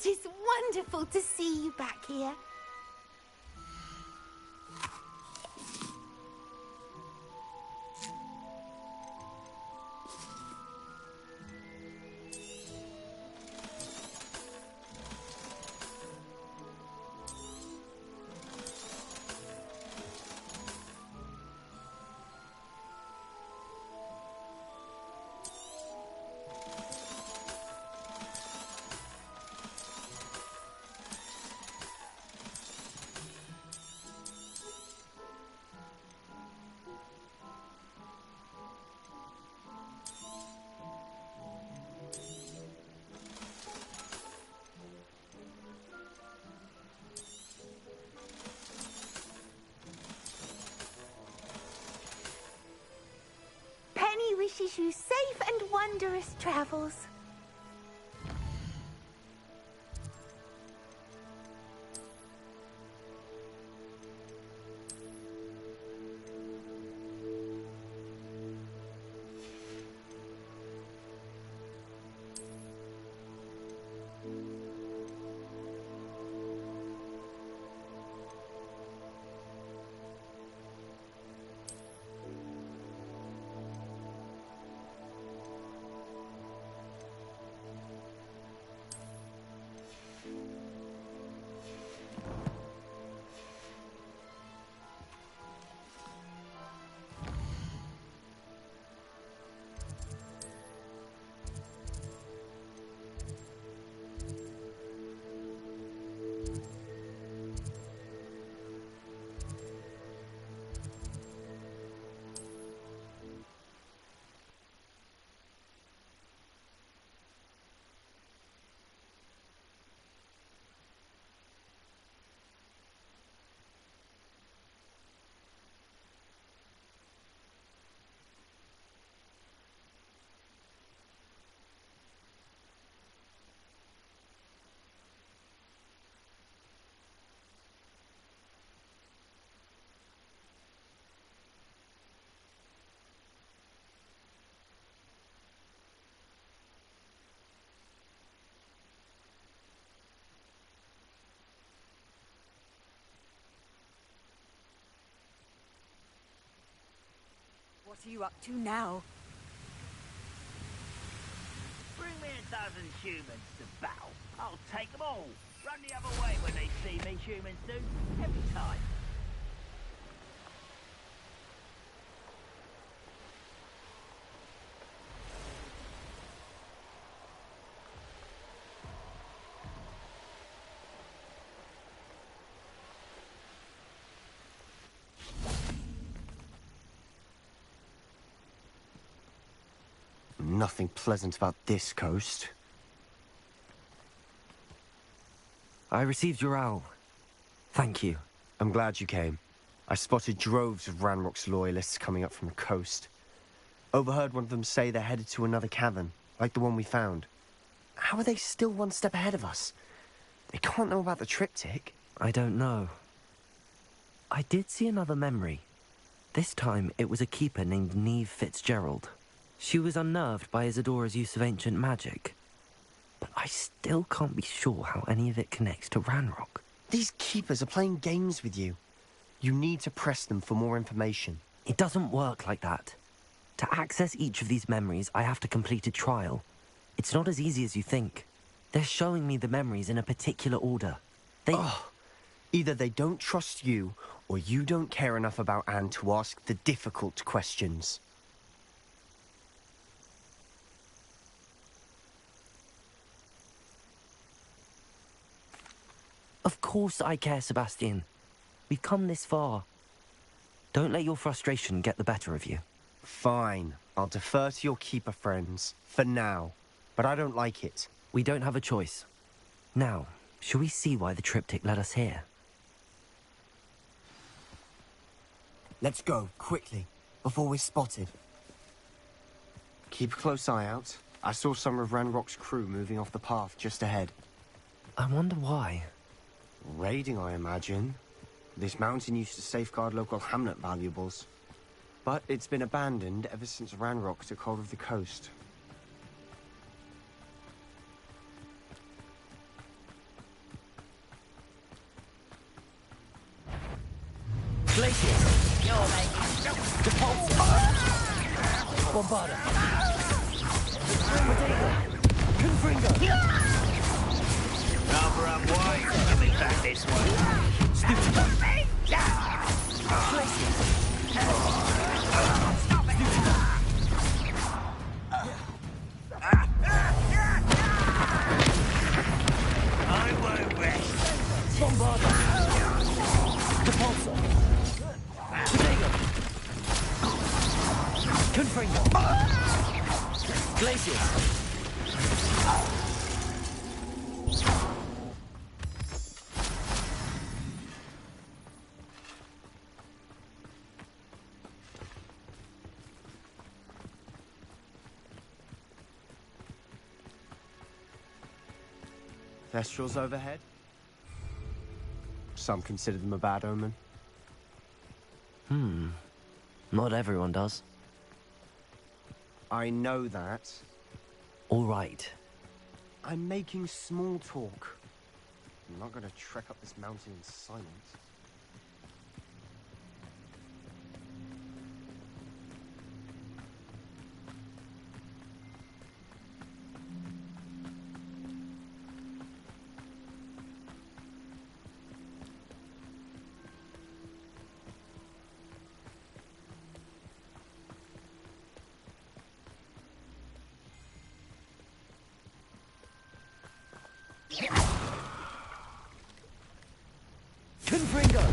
It is wonderful to see you back here. Penny wishes you safe and wondrous travels. What are you up to now? Bring me 1,000 humans to battle. I'll take them all. Run the other way when they see me, humans do. Every time. Nothing pleasant about this coast. I received your owl. Thank you. I'm glad you came. I spotted droves of Ranrock's loyalists coming up from the coast. Overheard one of them say they're headed to another cavern, like the one we found. How are they still one step ahead of us? They can't know about the triptych. I don't know. I did see another memory. This time it was a keeper named Neve Fitzgerald. She was unnerved by Isadora's use of ancient magic. But I still can't be sure how any of it connects to Ranrock. These keepers are playing games with you. You need to press them for more information. It doesn't work like that. To access each of these memories, I have to complete a trial. It's not as easy as you think. They're showing me the memories in a particular order. Either they don't trust you, or you don't care enough about Anne to ask the difficult questions. Of course I care, Sebastian. We've come this far. Don't let your frustration get the better of you. Fine. I'll defer to your keeper friends. For now. But I don't like it. We don't have a choice. Now, shall we see why the triptych led us here? Let's go, quickly, before we're spotted. Keep a close eye out. I saw some of Ranrock's crew moving off the path just ahead. I wonder why. Raiding, I imagine. This mountain used to safeguard local hamlet valuables. But it's been abandoned ever since Ranrock took hold of the coast. Glacius! You're making Depulsor! Bombarda! Potato! Confringo! Rather unwise coming back this way. Stupid! I won't rest. Bombarda! Depulsor! Potato! Confringo! Glacius! Thestrals overhead? Some consider them a bad omen. Not everyone does. I know that. All right. I'm making small talk. I'm not going to trek up this mountain in silence. Confringo!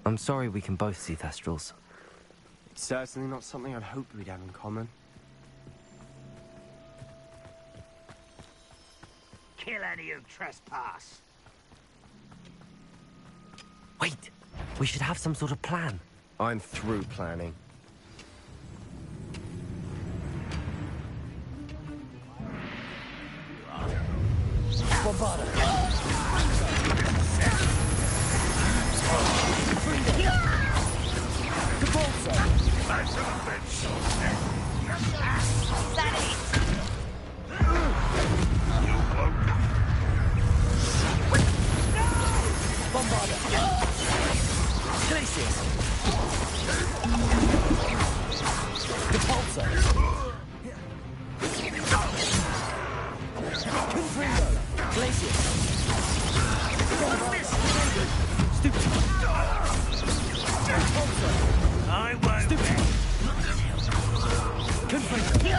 I'm sorry we can both see Thestrals. It's certainly not something I'd hoped we'd have in common. Kill any who trespass. Wait! We should have some sort of plan. I'm through planning. Bombarda! Bombarda! Glacius! Depulsor! Confringo! Glacius! Stupid! Depulsor! I won't. Stupid! Confringo!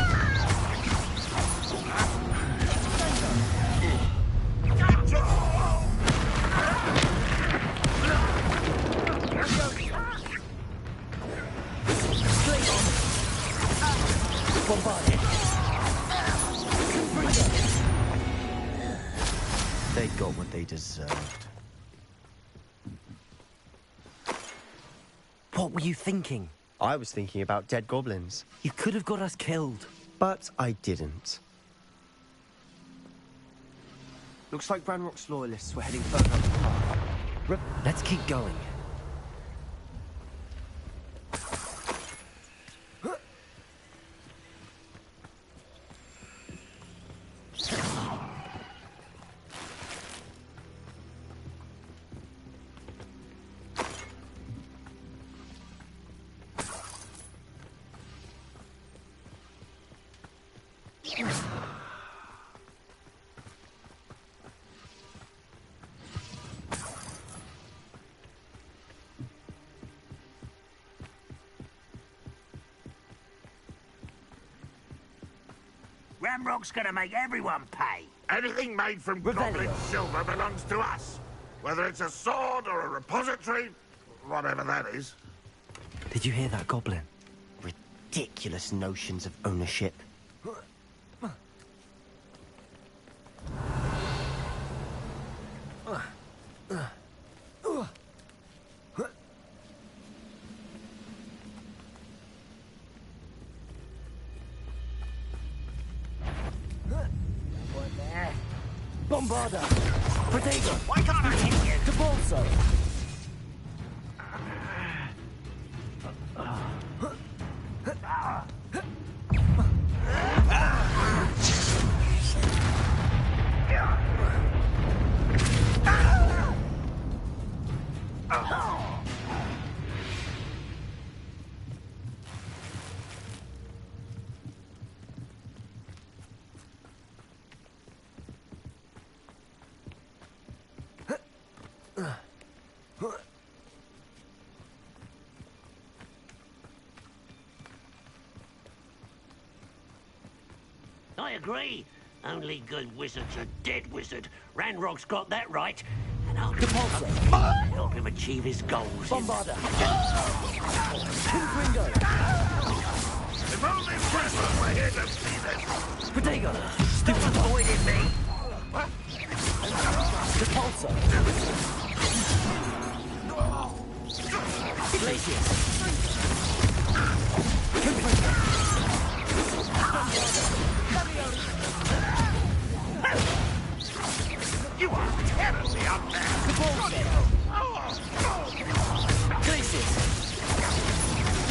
They got what they deserved. What were you thinking? I was thinking about dead goblins. You could have got us killed. But I didn't. Looks like Ranrock's loyalists were heading further up the path. Let's keep going. Ranrock's gonna make everyone pay. Anything made from goblin silver belongs to us. Whether it's a sword or a repository, whatever that is. Did you hear that, Goblin? Ridiculous notions of ownership. Bombarda! Protego! Why can't I hit you? Depulsor! I agree. Only good wizards are dead wizard. Ranrock's got that right. And I'll help him achieve his goals. Bombarda! Confringo! If only Pressman were here to see this! Protego! Stop avoiding me! What? Repulsor! Glacius! Confringo! You are terribly up there! Glacius!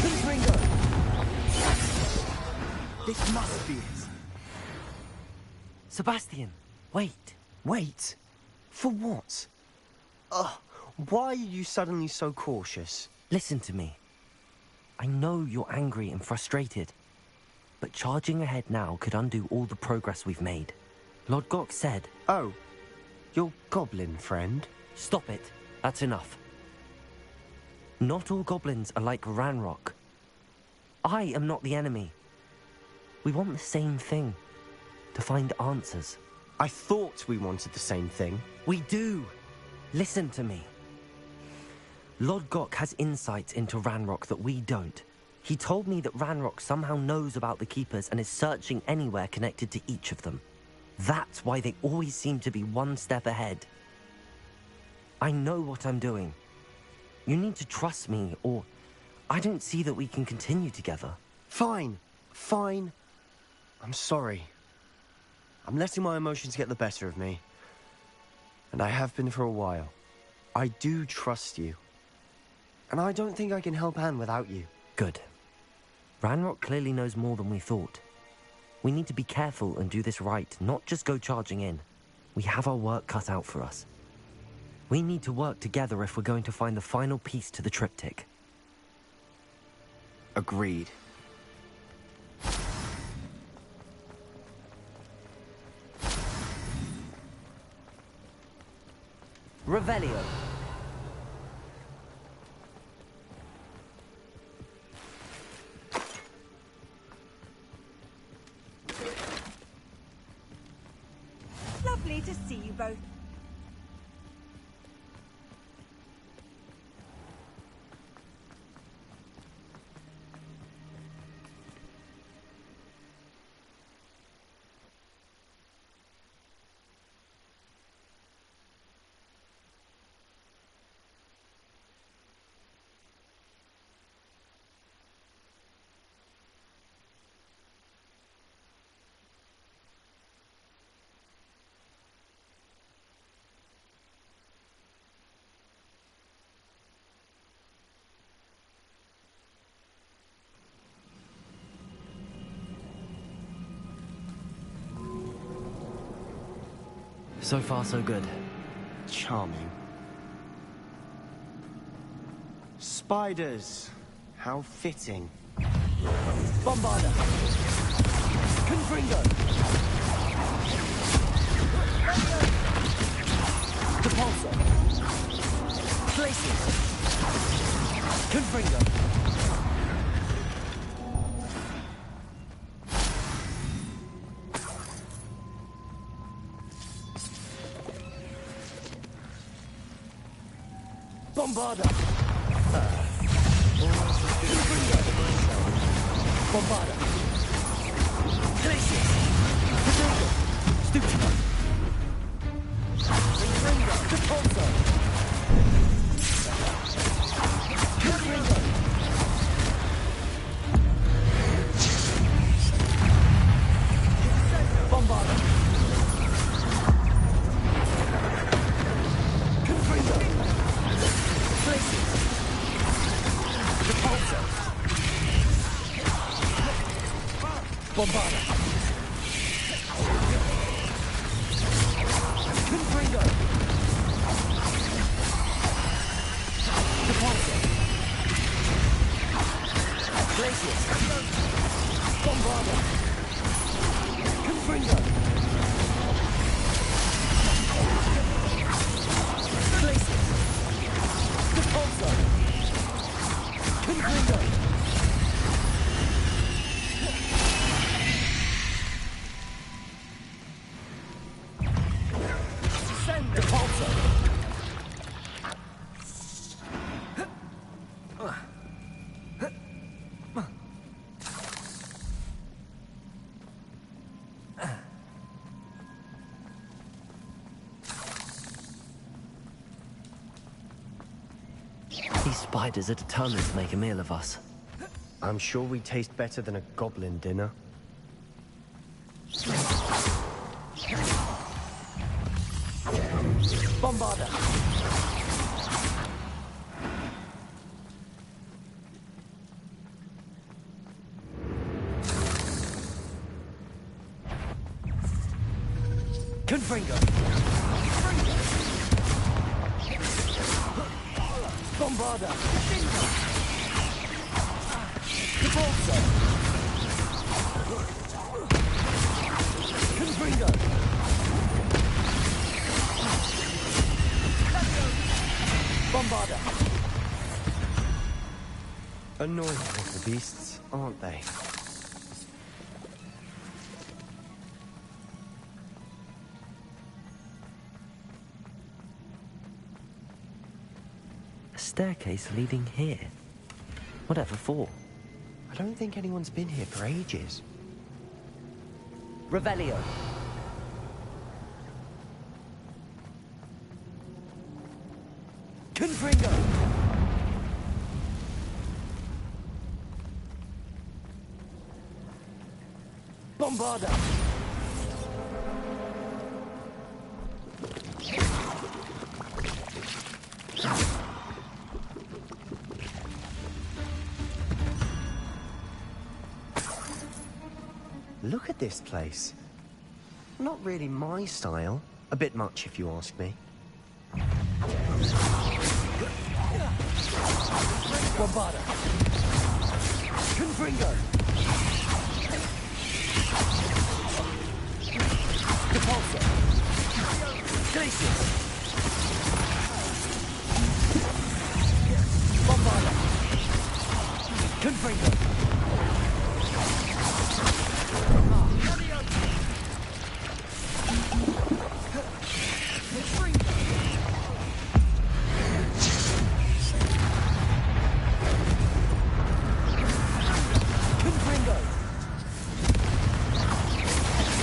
Confringo! This must be it. Sebastian, wait. Wait? For what? Why are you suddenly so cautious? Listen to me. I know you're angry and frustrated, but charging ahead now could undo all the progress we've made. Lodgok said... Oh, your goblin friend? Stop it. That's enough. Not all goblins are like Ranrock. I am not the enemy. We want the same thing. To find answers. I thought we wanted the same thing. We do. Listen to me. Lodgok has insights into Ranrock that we don't. He told me that Ranrock somehow knows about the Keepers and is searching anywhere connected to each of them. That's why they always seem to be one step ahead. I know what I'm doing. You need to trust me, or I don't see that we can continue together. Fine. Fine. I'm sorry. I'm letting my emotions get the better of me. And I have been for a while. I do trust you. And I don't think I can help Anne without you. Good. Ranrock clearly knows more than we thought. We need to be careful and do this right, not just go charging in. We have our work cut out for us. We need to work together if we're going to find the final piece to the triptych. Agreed. Revelio. Lovely to see you both. So far, so good. Charming. Spiders. How fitting. Bombarda. Confringo. Repulsor. Glacius. Confringo. Bombarda! Bombarda! Glacius! Stupid! Repulsor! Bombarda! Bombarda! Confringo! Repulsor! Glacius! Bombarda! Confringo! Glacius! Repulsor! Confringo! spiders are determined to make a meal of us. I'm sure we taste better than a goblin dinner. Bombarda! Confringo! Bombarda! Cabalzo! Confringo! Bombarda! Annoying little beasts, aren't they? A staircase leading here. Whatever for? I don't think anyone's been here for ages. Revelio. Confringo. Bombarda. Look at this place. Not really my style. A bit much, if you ask me. Bombarda. Confringo. Repulsor. Glacius. Bombarda. Confringo.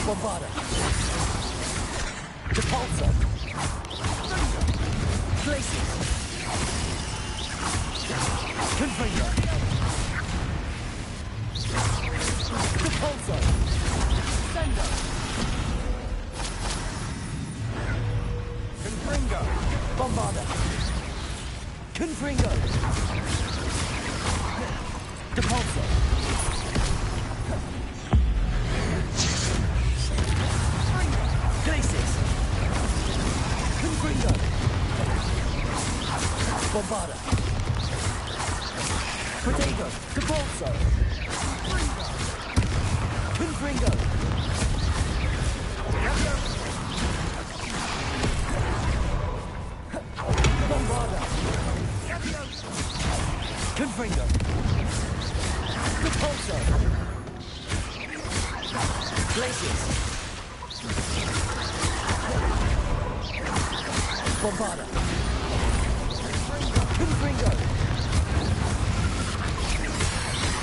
Bombarda. Repulsor. Glacius. Confringo. Repulsor. Sendo. Confringo. Bombarda. Confringo. Repulsor. Glacius. Confringo. Bombarda. Protego. Repulsor. Confringo. Bombarda. Confringo. Repulsor. Glacius. Bombarda. Confringo.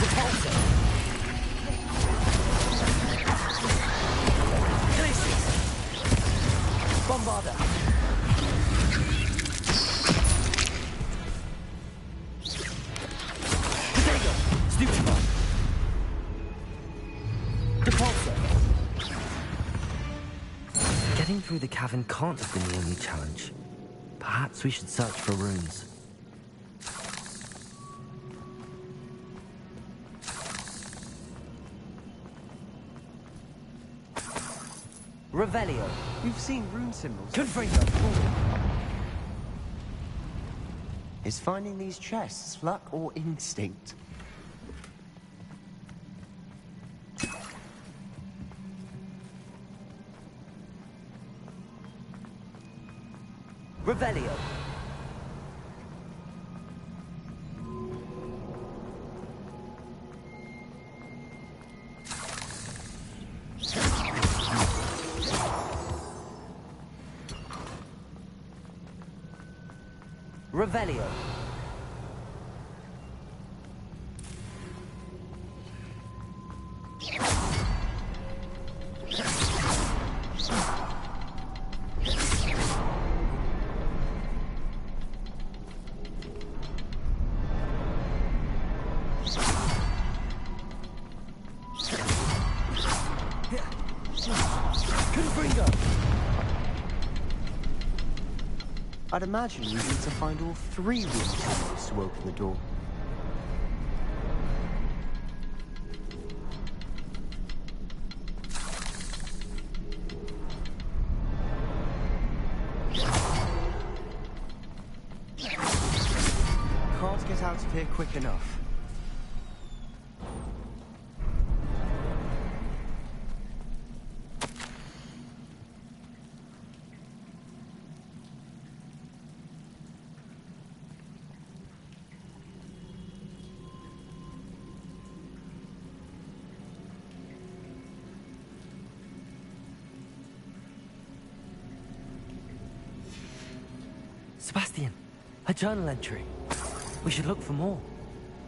Repulsor. Glacius. Bombarda. Protego. Stupefy. Repulsor. Getting through the cavern can't have been the only challenge. Perhaps we should search for runes. Revelio. You've seen rune symbols. Confringo. Is finding these chests luck or instinct? Revelio. Revelio. I'd imagine we need to find all 3 room keys to open the door. Can't get out of here quick enough. Sebastian, a journal entry. We should look for more.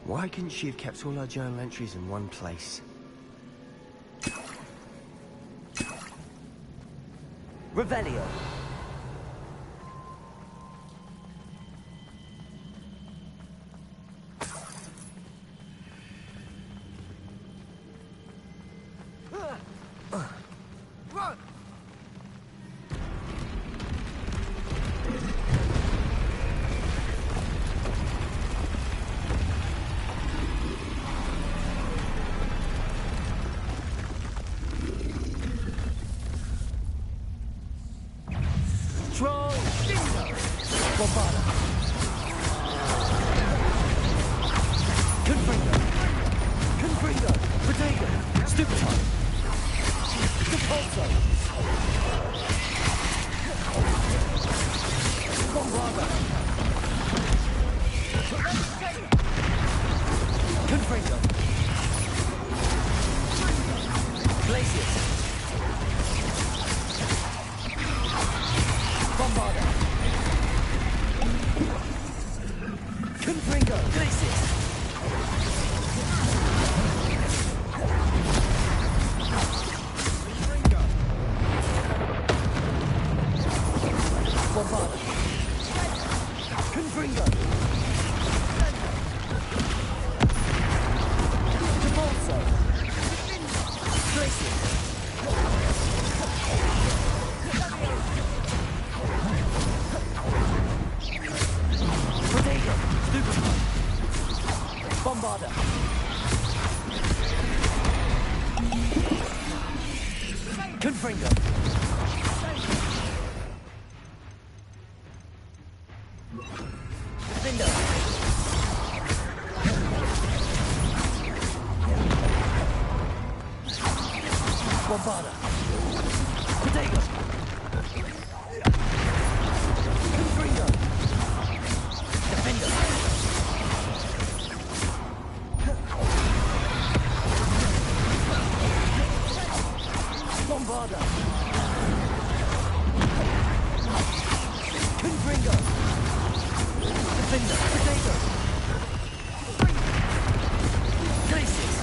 Why couldn't she have kept all her journal entries in one place? Revelio. Troll! Bombada! Confringo! Confringo! Potato! Stupefy! Depulso! Bombada! Confringo! Glacius! Bombada! Confringo! Glacius! Bombada! Confringo! Depulso! Glacius! Potato! Stupefy! Bombada! Confringo! Defender! Bombada! Potato! Confringo! Defender! Bombada! Confringo! Defender! Potato! Glacius!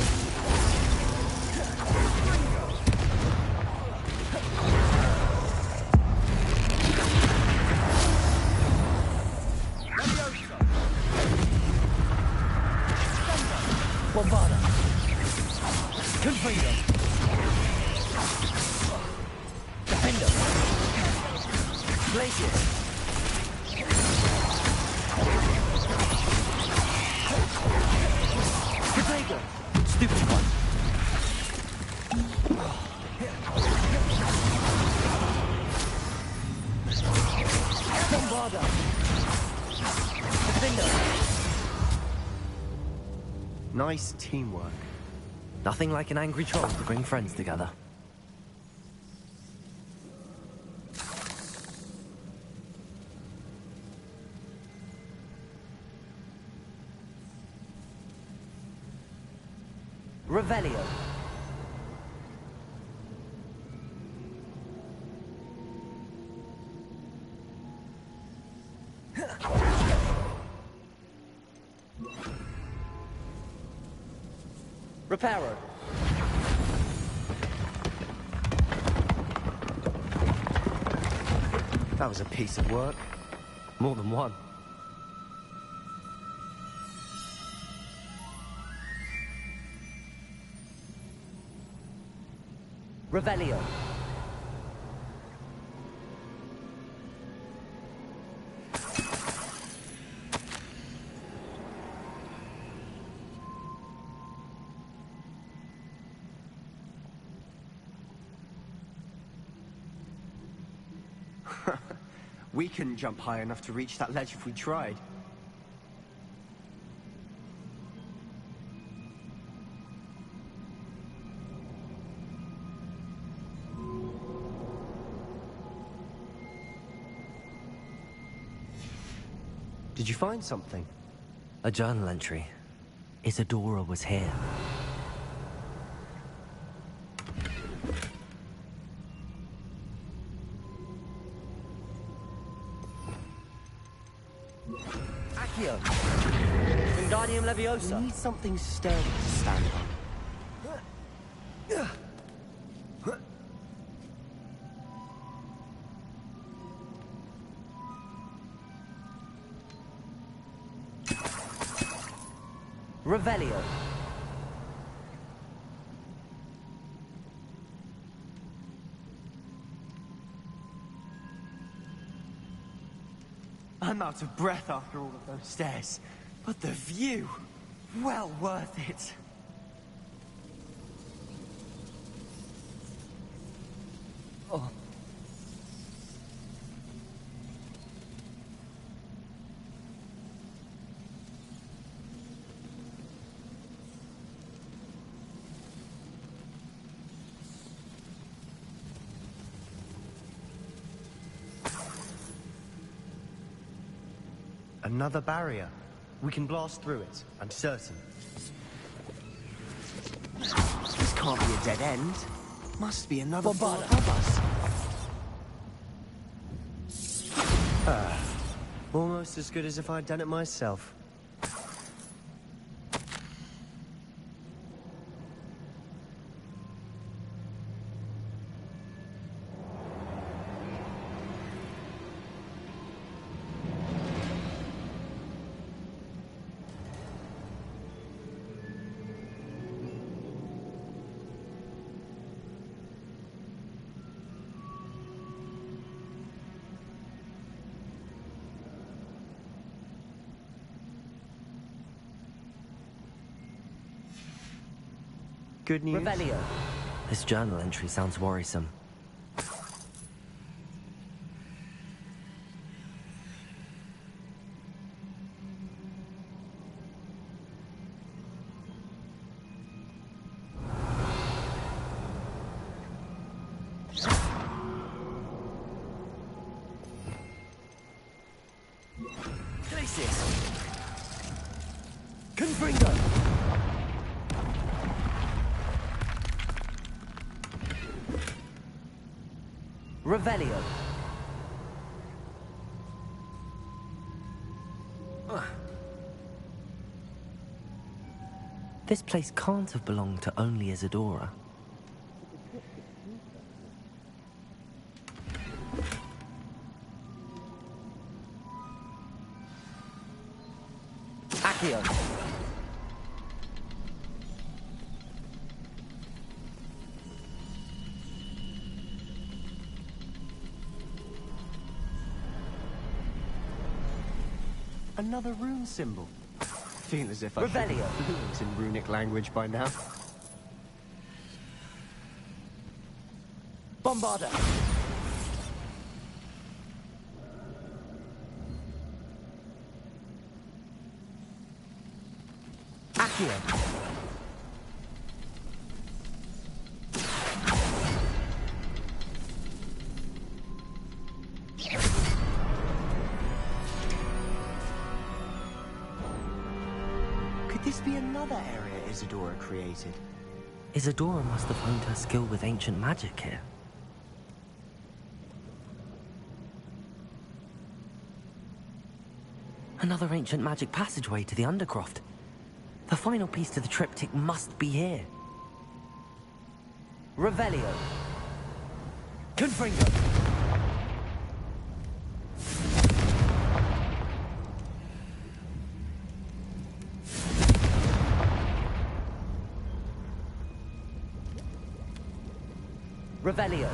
Bombada! Confringo! Defender! Glacius! Potato! Stupefy! Bombada! Defender! Nice teamwork. Nothing like an angry troll to bring friends together. Revelio. Reparo. That was a piece of work. More than one. Revelio. We couldn't jump high enough to reach that ledge if we tried. Did you find something? A journal entry. Isadora was here. Accio! Wingardium Leviosa! We need something sturdy to stand on. Revelio. I'm out of breath after all of those stairs, but the view, well worth it. Oh. Another barrier. We can blast through it, I'm certain. This can't be a dead end. Must be another floor above us. Almost as good as if I'd done it myself. Good news? Revelio. This journal entry sounds worrisome. Glacius! Confringo! Revelio. This place can't have belonged to only Isadora. Accio. Another rune symbol. Feel as if I should be Revelio. fluent in runic language by now. Bombarda. Accio. Could this be another area Isadora created? Isadora must have honed her skill with ancient magic here. Another ancient magic passageway to the Undercroft. The final piece to the triptych must be here. Revelio. Confringo! Revelio.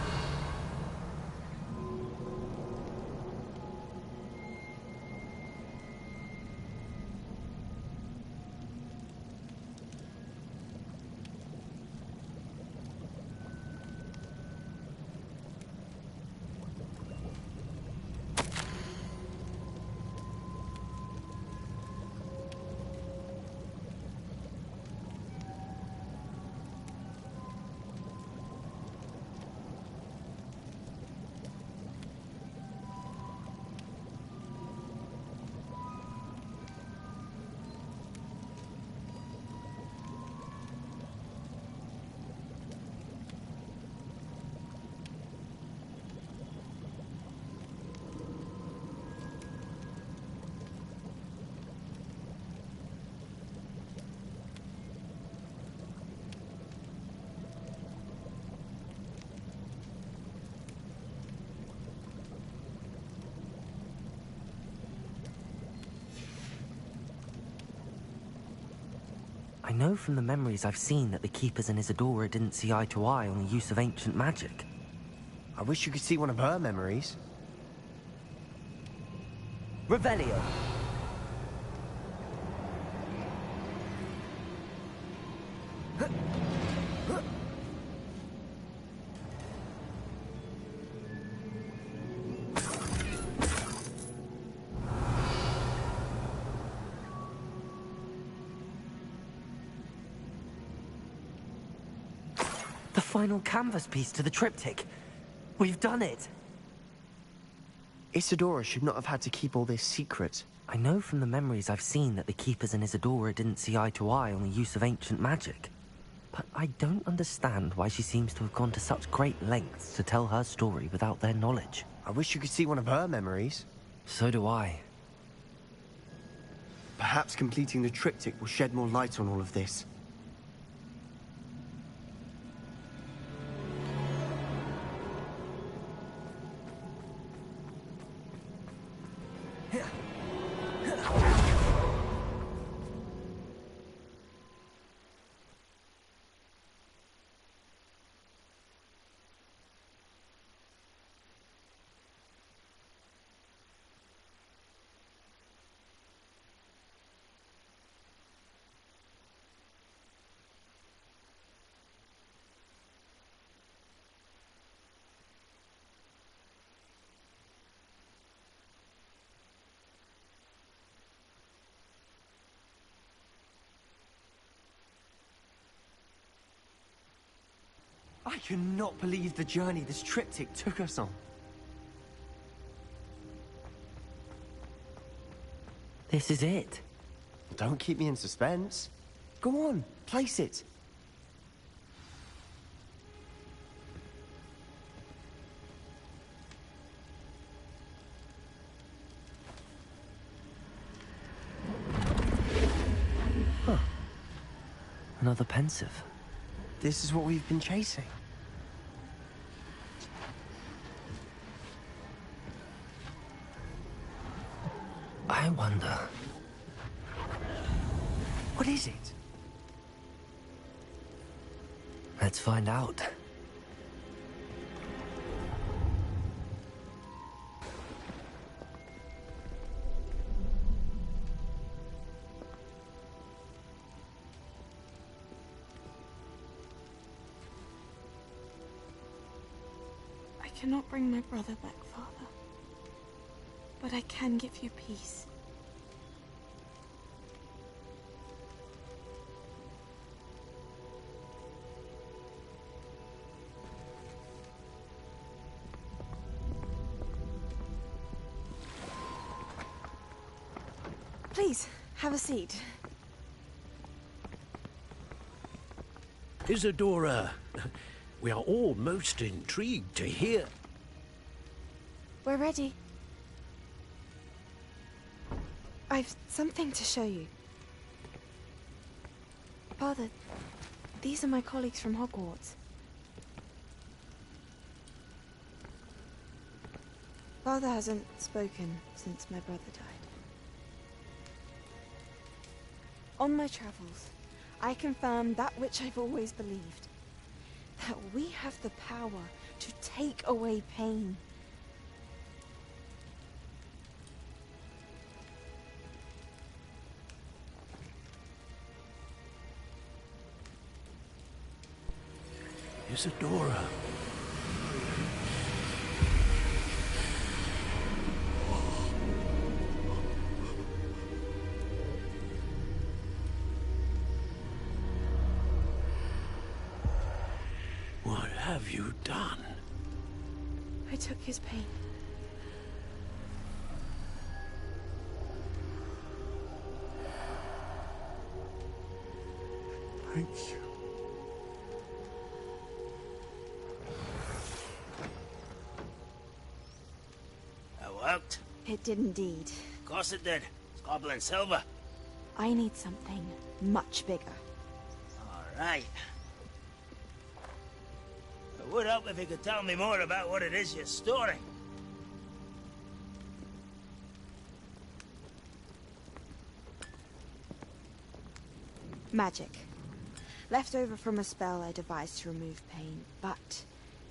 I know from the memories I've seen that the Keepers and Isadora didn't see eye to eye on the use of ancient magic. I wish you could see one of her memories. Revelio. The final canvas piece to the triptych. We've done it. Isadora should not have had to keep all this secret. I know from the memories I've seen that the Keepers and Isadora didn't see eye to eye on the use of ancient magic. But I don't understand why she seems to have gone to such great lengths to tell her story without their knowledge. I wish you could see one of her memories. So do I. Perhaps completing the triptych will shed more light on all of this. I cannot believe the journey this triptych took us on. This is it. Don't keep me in suspense. Go on, place it. Huh. Another pensive. This is what we've been chasing. I wonder... What is it? Let's find out. I cannot bring my brother back, Father. But I can give you peace. Please, have a seat. Isadora, we are all most intrigued to hear. We're ready. I've something to show you. Father, these are my colleagues from Hogwarts. Father hasn't spoken since my brother died. On my travels, I confirmed that which I've always believed. That we have the power to take away pain. Isadora. What have you done? I took his pain. Thank you. That worked? It did indeed. Of course it did. It's goblin silver. I need something much bigger. All right. It would help if you could tell me more about what it is you're storing. Magic. Left over from a spell I devised to remove pain, but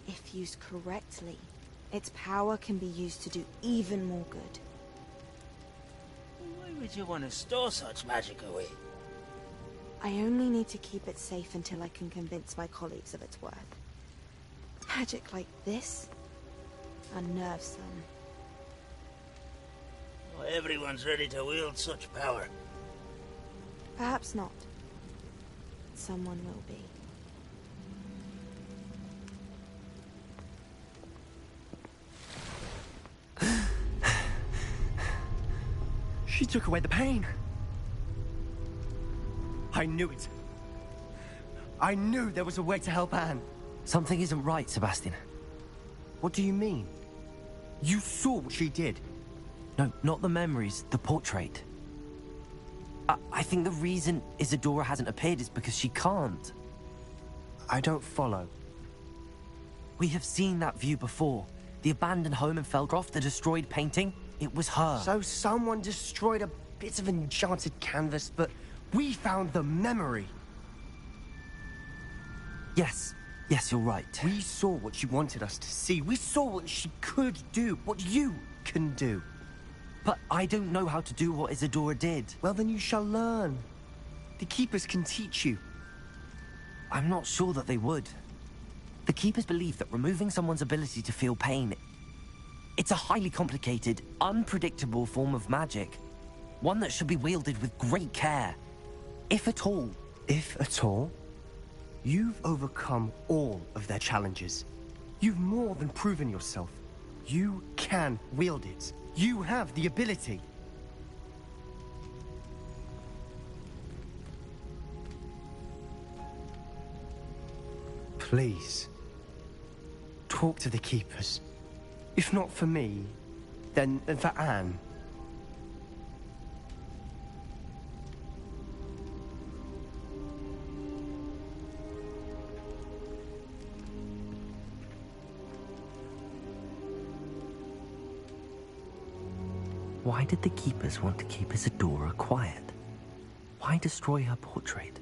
if used correctly, its power can be used to do even more good. Why would you want to store such magic away? I only need to keep it safe until I can convince my colleagues of its worth. Magic like this unnerves them. Not everyone's ready to wield such power. Perhaps not. Someone will be. She took away the pain. I knew it. I knew there was a way to help Anne. Something isn't right, Sebastian. What do you mean? You saw what she did. No, not the memories, the portrait. I think the reason Isadora hasn't appeared is because she can't. I don't follow. We have seen that view before. The abandoned home in Felgroth, the destroyed painting, it was her. So someone destroyed a bit of enchanted canvas, but we found the memory. Yes, you're right. We saw what she wanted us to see. We saw what she could do, what you can do. But I don't know how to do what Isadora did. Well, then you shall learn. The Keepers can teach you. I'm not sure that they would. The Keepers believe that removing someone's ability to feel pain, it's a highly complicated, unpredictable form of magic. One that should be wielded with great care. If at all. If at all? You've overcome all of their challenges. You've more than proven yourself. You can wield it. You have the ability. Please, talk to the Keepers. If not for me, then for Anne. Why did the Keepers want to keep Isadora quiet? Why destroy her portrait?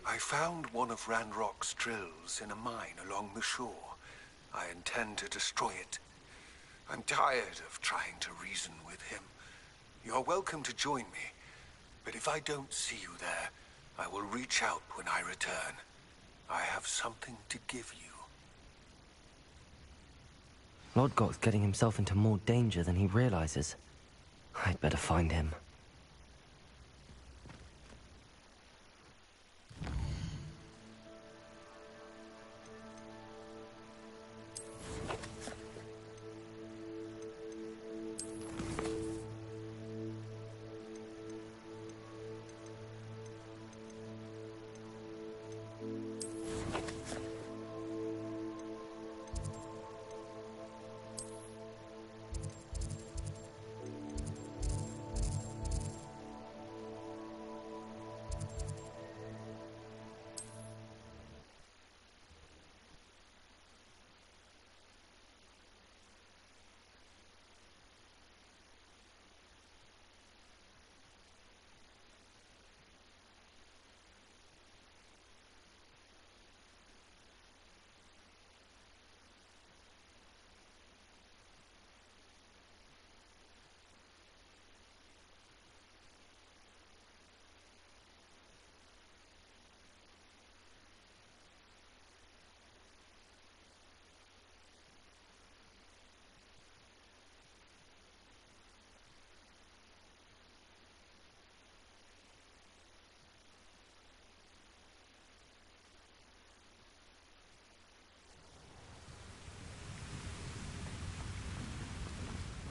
I found one of Ranrock's drills in a mine along the shore. I intend to destroy it. I'm tired of trying to reason with him. You're welcome to join me, but if I don't see you there, I will reach out when I return. I have something to give you. Lodgok's getting himself into more danger than he realizes. I'd better find him.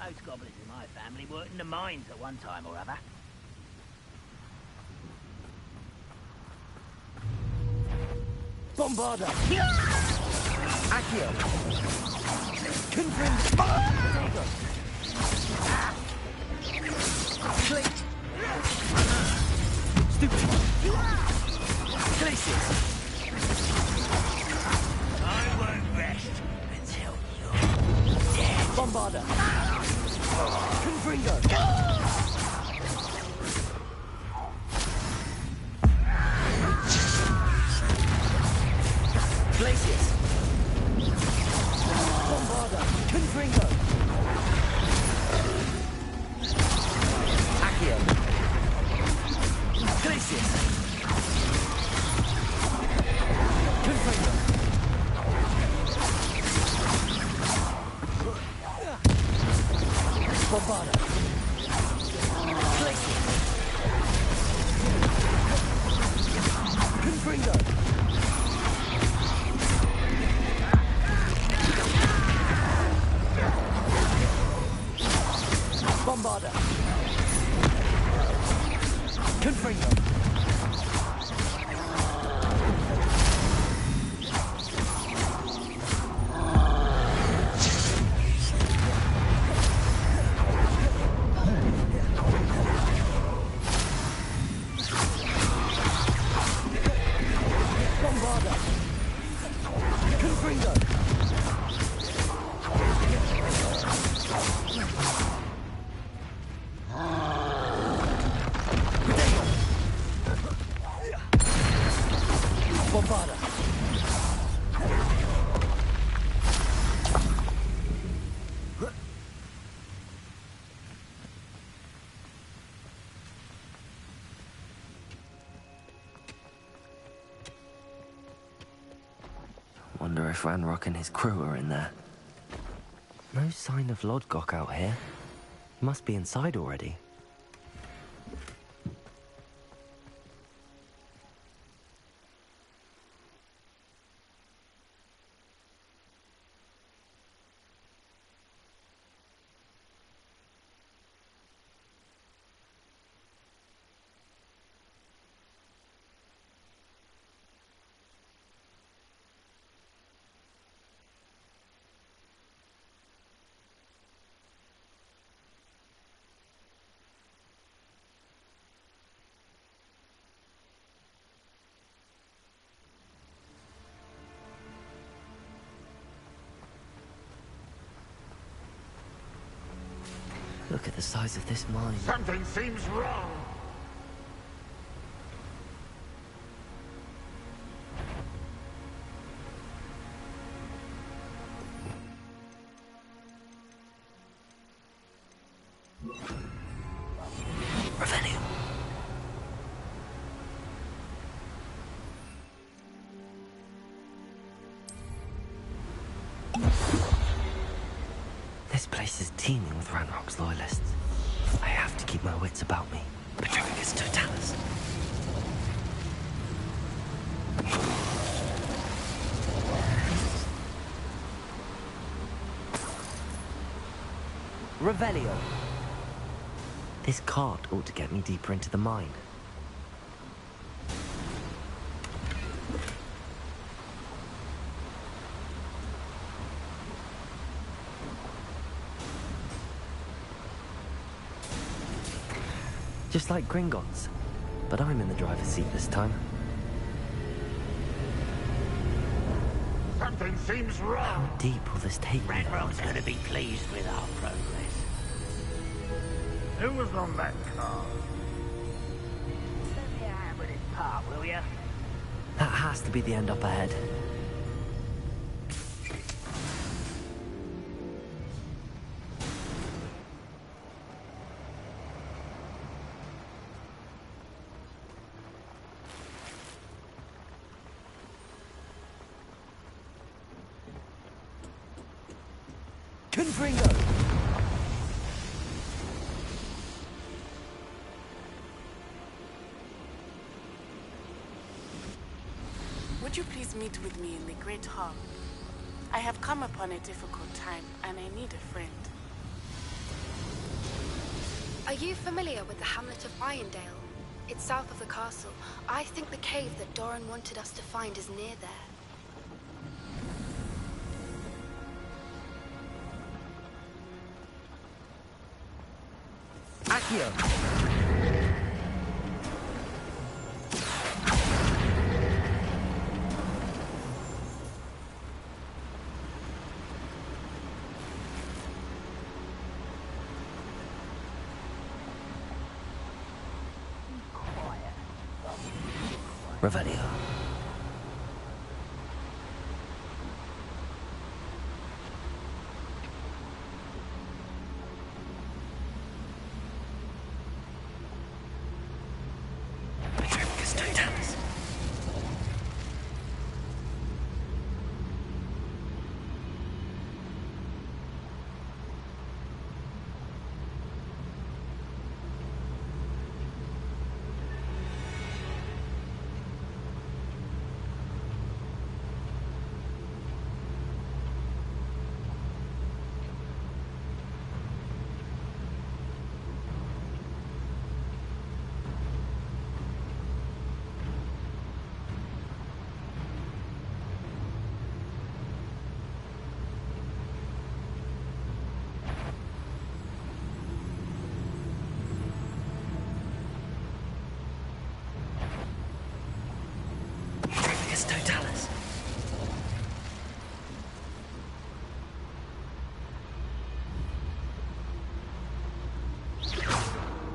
Most goblins in my family worked in the mines at one time or other. Bombarda! Accio! Wonder if Ranrock and his crew are in there. No sign of Lodgok out here. He must be inside already. Look at the size of this mine. Something seems wrong. Revelio. This place is teeming with Ranrock's loyalists. I have to keep my wits about me. Petrificus Totalis. Revelio. This cart ought to get me deeper into the mine. Just like Gringotts, but I'm in the driver's seat this time. Something seems wrong. How deep will this take me? Ranrock's gonna be pleased with our progress. Who was on that car? Let me a hand with this part, will ya? That has to be the end up ahead. Confringo! Would you please meet with me in the Great Hall? I have come upon a difficult time, and I need a friend. Are you familiar with the hamlet of Irondale? It's south of the castle. I think the cave that Doran wanted us to find is near there. Accio! Revelio. Petrificus Totalis. Petrificus Totalis.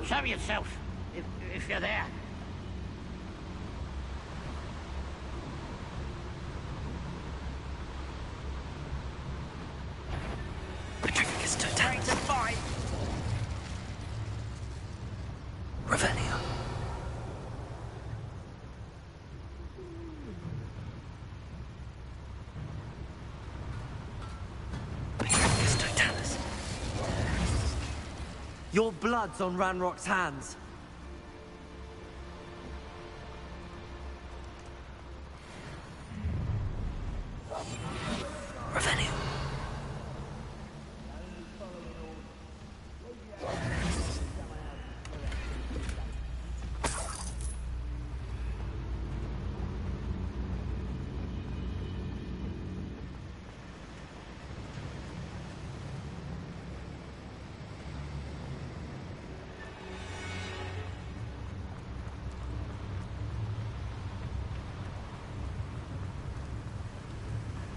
Show yourself, if you're there. Petrificus Totalis. To fight. Revelio. Petrificus Totalis. Your blood's on Ranrock's hands. Revelio.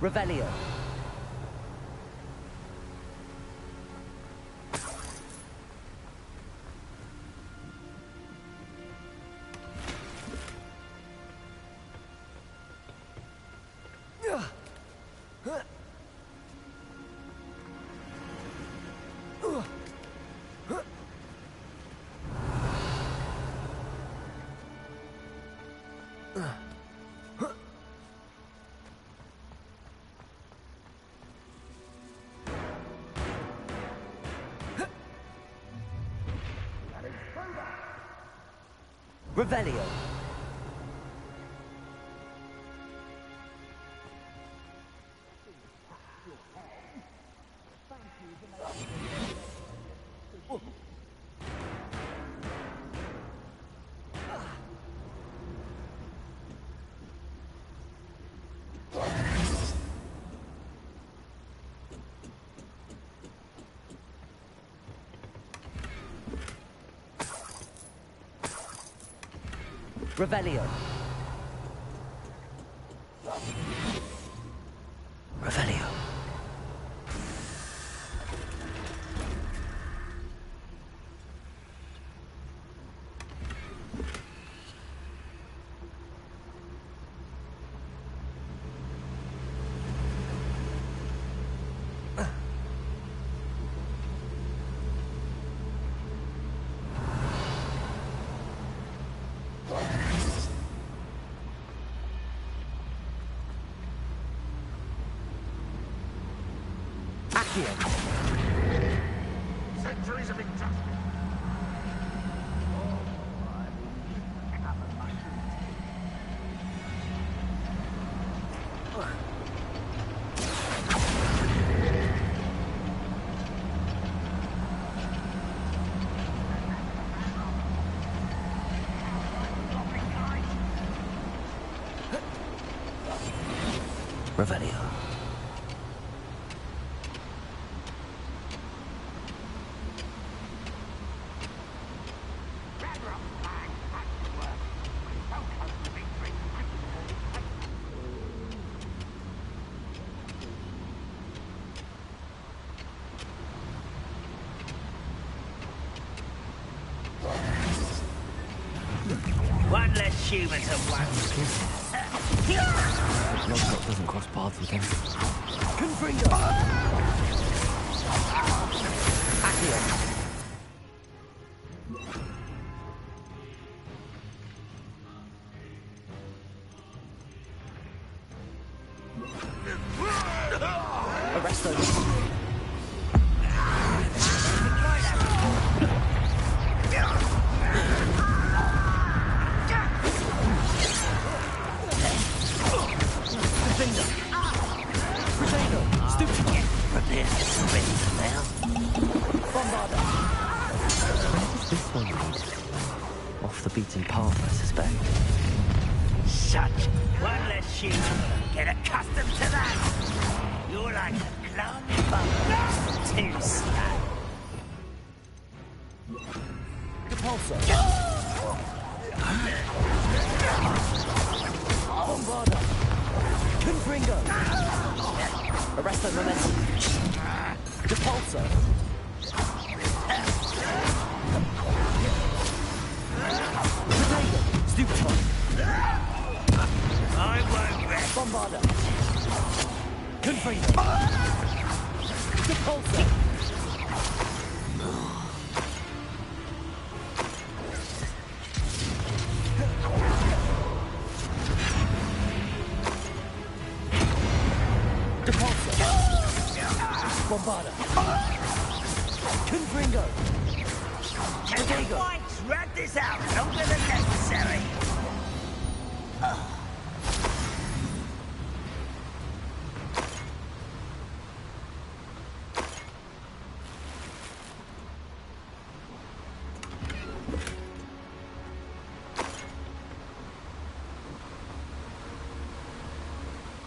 Revelio. Revelio. Revelio. Revelio. Accio. Centuries of injustice. Revelio. humans at once. Lodgok doesn't cross paths with him. Confringo! Accio! Arresto! This one lead? Off the beaten path, I suspect. Such one less human. Get accustomed to that. You're like a clump of too slow. Depulso. Bombarda. Confringo. Arresto momentum. Depulso. Potato. Stupefy. I won't rest. Bombarda. Confringo. Depulso. Bombarda. Confringo. Potato. Drag this out longer than necessary.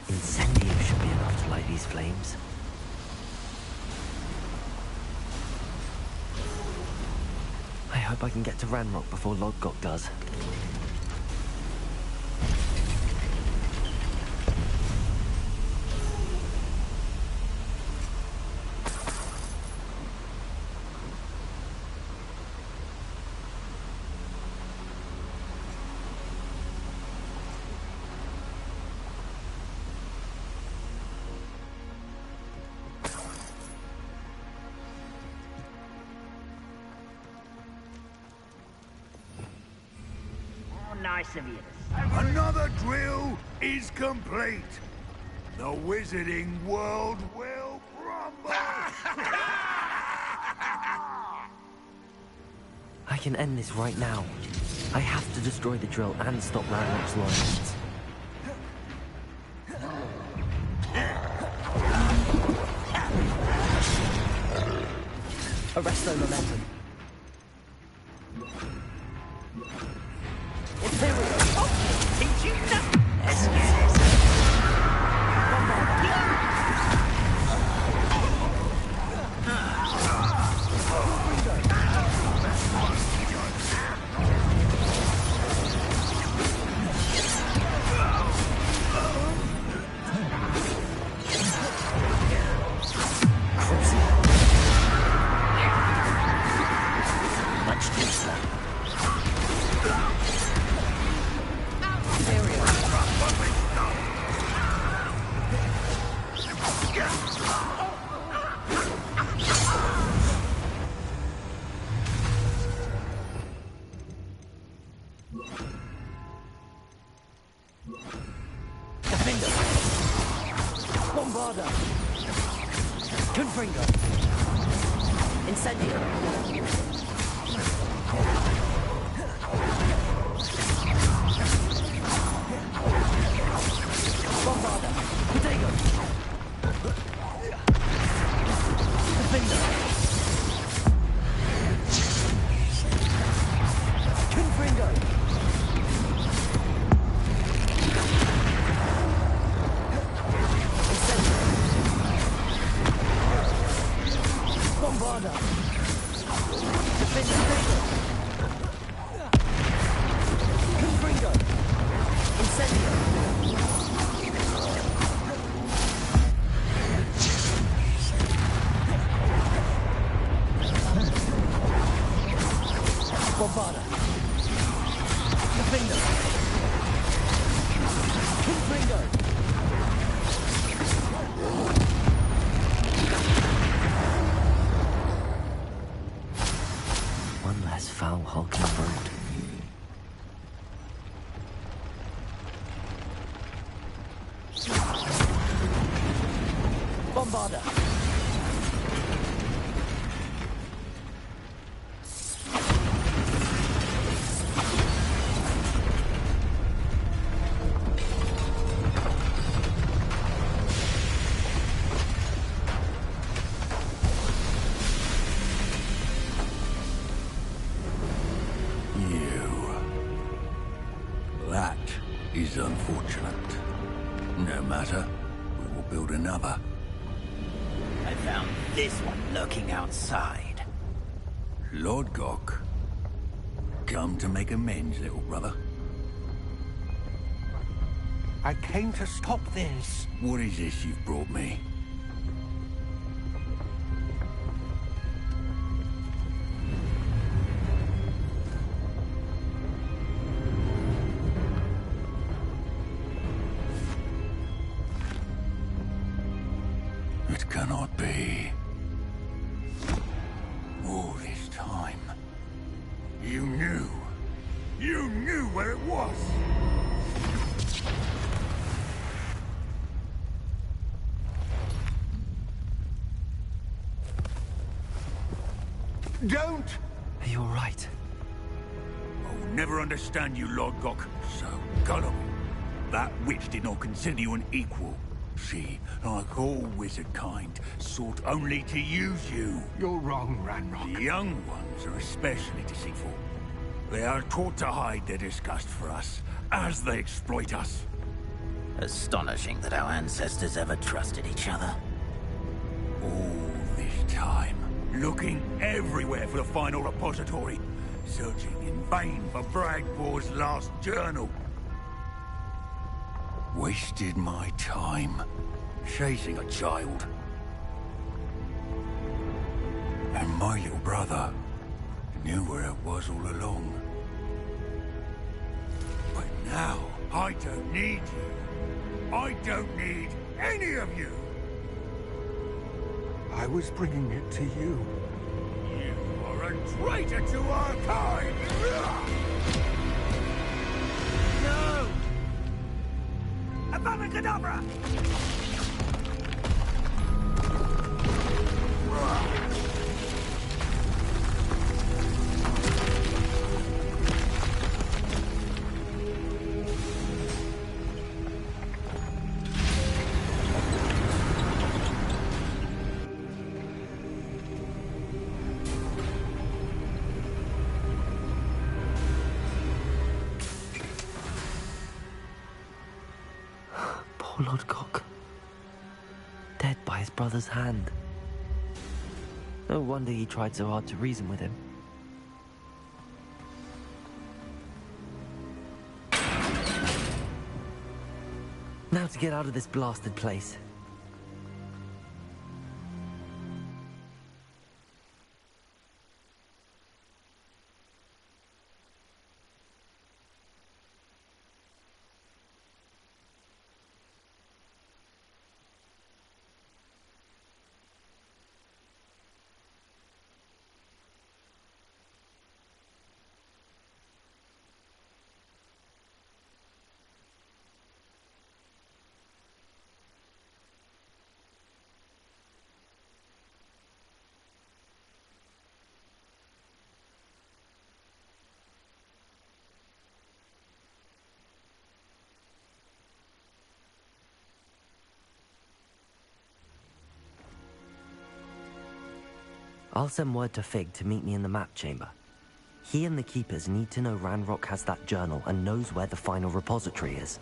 Incendio should be enough to light these flames. I hope I can get to Ranrock before Lodgok does. Nice of you. Another drill is complete. The wizarding world will crumble. I can end this right now. I have to destroy the drill and stop Ranrock's loyalists. Arresto momentum. Teach you nothing. Let's get this. Much too slow. Bombarda. Confringo. Incendio. Bombarda. Potato. Defender. Confringo. Bombarda. Defender. Confringo. Incendio. Bombarda. Defender. One less foul hulking brute. Bombarder! That is unfortunate. No matter. We will build another. I found this one lurking outside. Lord Gok. Come to make amends, little brother. I came to stop this. What is this you've brought me? It cannot be. All this time, you knew. You knew where it was. Don't! Are you alright? I will never understand you, Lord Gok. So gullible. That witch did not consider you an equal. She, like all wizard kind, sought only to use you. You're wrong, Ranrock. The young ones are especially deceitful. They are taught to hide their disgust for us, as they exploit us. Astonishing that our ancestors ever trusted each other. All this time, looking everywhere for the final repository, searching in vain for Bragbor's last journal. Wasted my time, chasing a child. And my little brother knew where it was all along. But now, I don't need you. I don't need any of you. I was bringing it to you. You are a traitor to our kind! No! Avada Kedavra! Poor Lord Gok. Dead by his brother's hand. No wonder he tried so hard to reason with him. Now to get out of this blasted place. I'll send word to Fig to meet me in the map chamber. He and the Keepers need to know Ranrock has that journal and knows where the final repository is.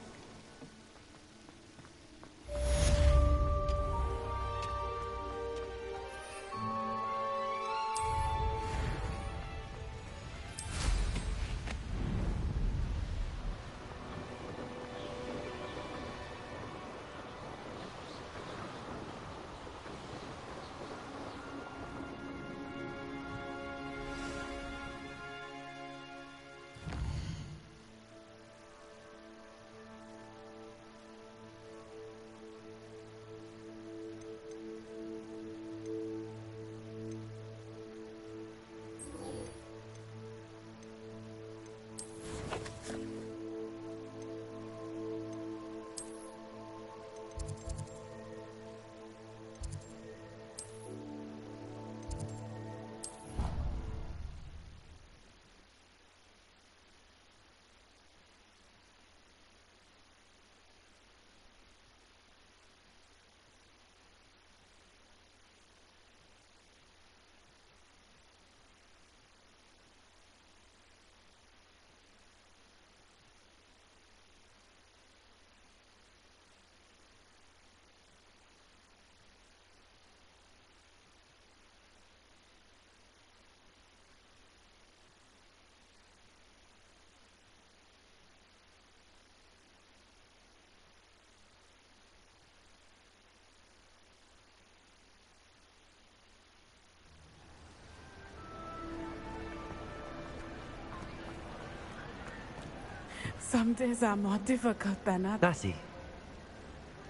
Some days are more difficult than others. Natty,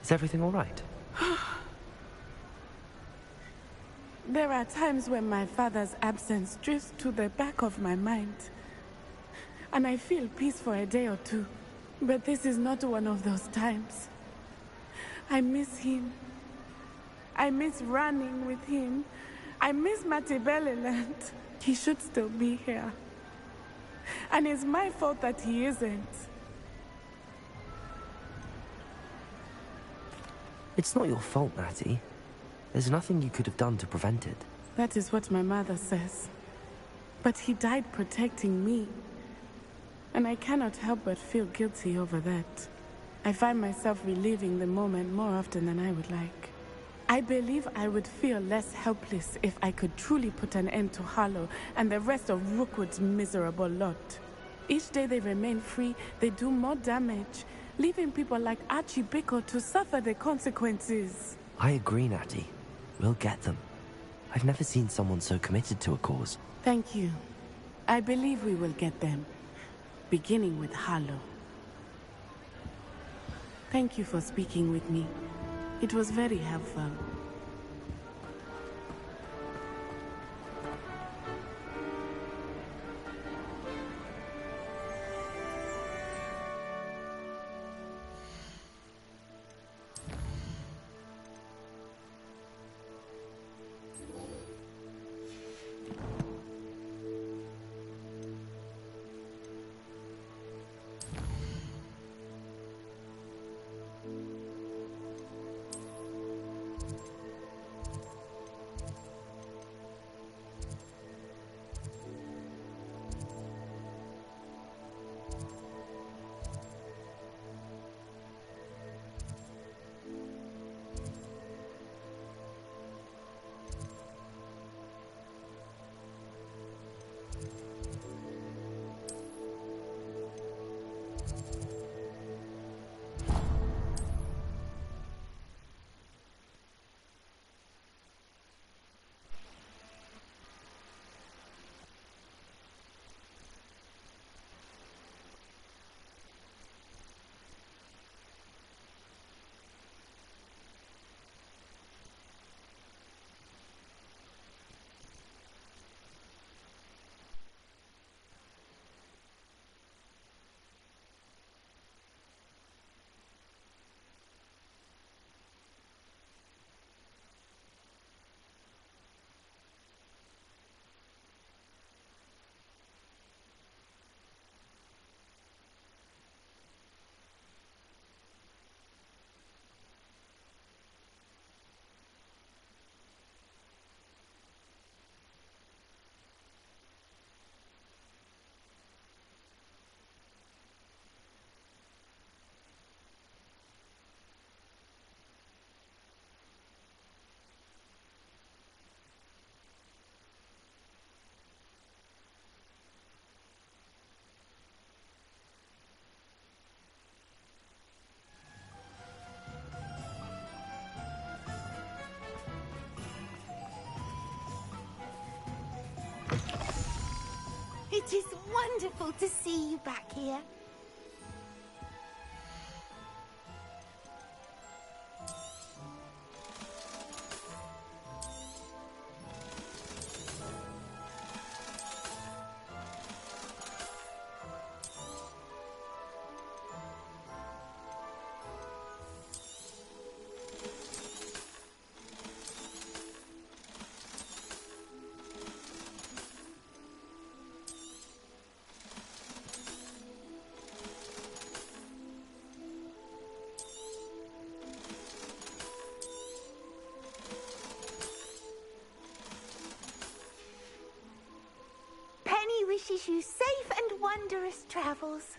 is everything all right? There are times when my father's absence drifts to the back of my mind, and I feel peace for a day or two. But this is not one of those times. I miss him. I miss running with him. I miss Machiavelliland. He should still be here. And it's my fault that he isn't. It's not your fault, Natty. There's nothing you could have done to prevent it. That is what my mother says. But he died protecting me. And I cannot help but feel guilty over that. I find myself reliving the moment more often than I would like. I believe I would feel less helpless if I could truly put an end to Harlow and the rest of Rookwood's miserable lot. Each day they remain free, they do more damage, leaving people like Archie Bickle to suffer the consequences. I agree, Natty. We'll get them. I've never seen someone so committed to a cause. Thank you. I believe we will get them. Beginning with Harlow. Thank you for speaking with me. It was very helpful. It is wonderful to see you back here. Wishes you safe and wondrous travels.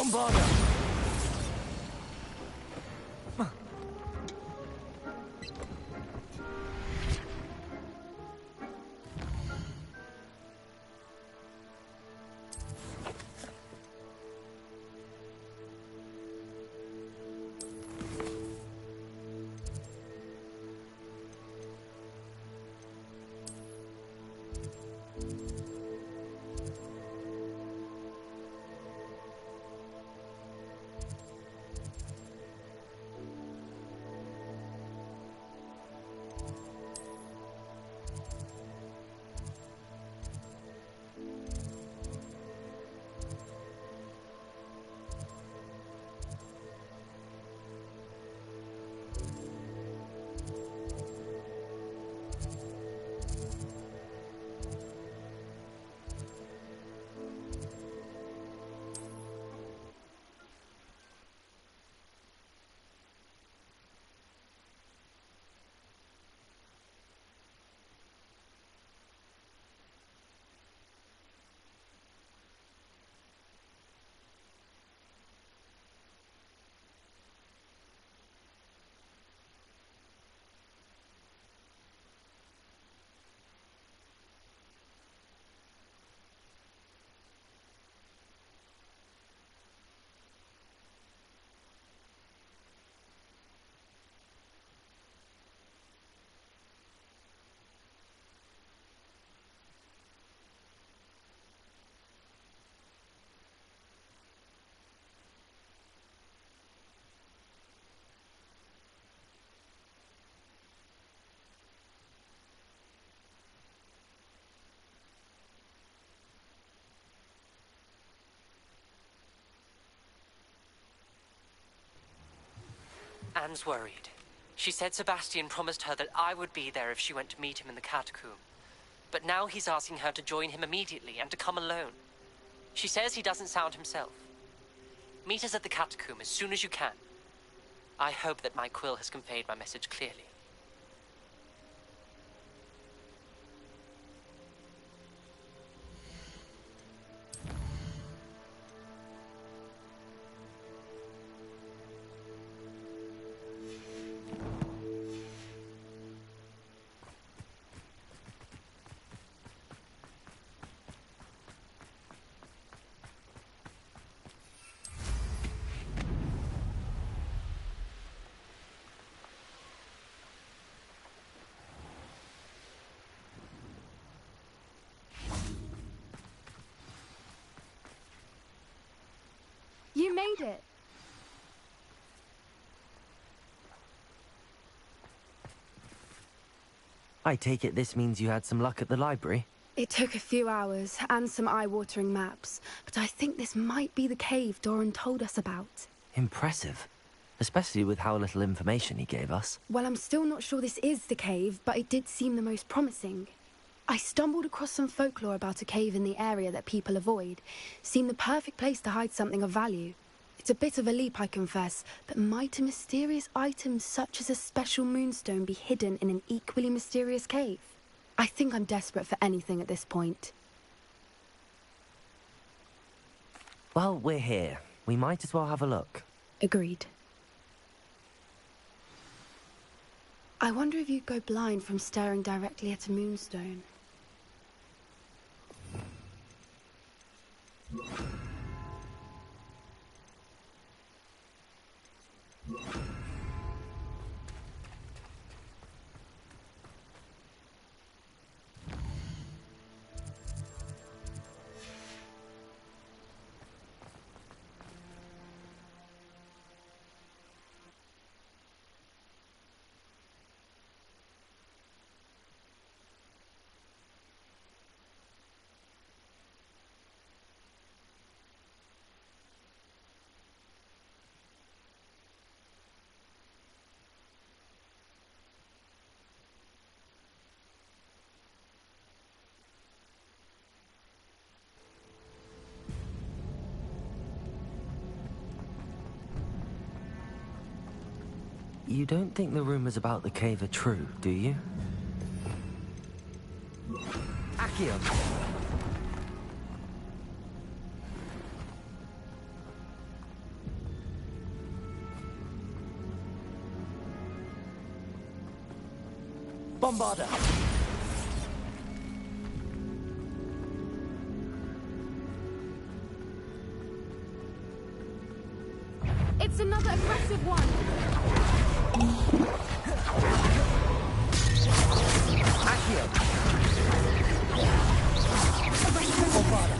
Bombarda! Anne's worried. She said Sebastian promised her that I would be there if she went to meet him in the catacomb. But now he's asking her to join him immediately and to come alone. She says he doesn't sound himself. Meet us at the catacomb as soon as you can. I hope that my quill has conveyed my message clearly. You made it. I take it this means you had some luck at the library? It took a few hours and some eye-watering maps, but I think this might be the cave Doran told us about. Impressive. Especially with how little information he gave us. Well, I'm still not sure this is the cave, but it did seem the most promising. I stumbled across some folklore about a cave in the area that people avoid. Seemed the perfect place to hide something of value. It's a bit of a leap, I confess, but might a mysterious item such as a special moonstone be hidden in an equally mysterious cave? I think I'm desperate for anything at this point. Well, we're here. We might as well have a look. Agreed. I wonder if you'd go blind from staring directly at a moonstone. You don't think the rumors about the cave are true, do you? Accio! Bombarda! It's another aggressive one! Accio! Bombarda!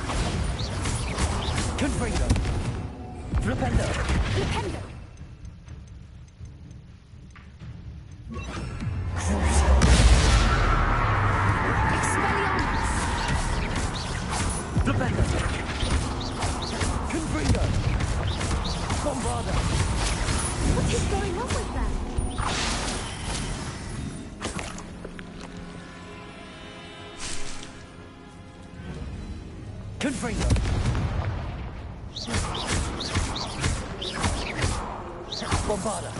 Confringo! Flipendo! Flipendo! Expelliarmus! Flipendo! Confringo! Bombarda! What is going on with them? Confringo! Bombarda!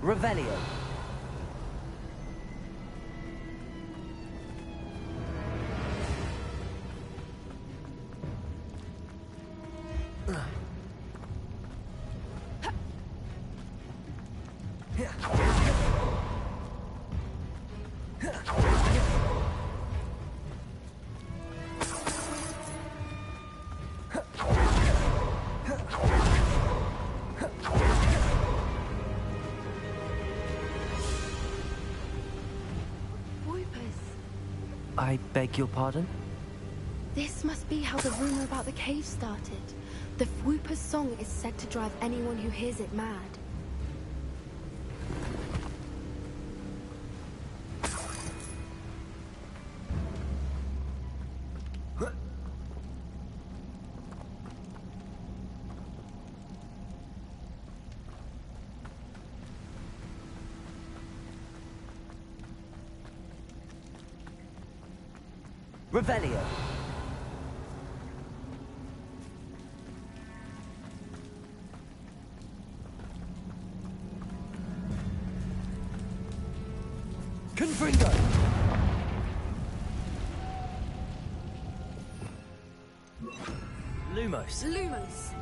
Revelio. I beg your pardon? This must be how the rumor about the cave started. The Fwooper's song is said to drive anyone who hears it mad. Revelio. Confringo. Lumos. Lumos.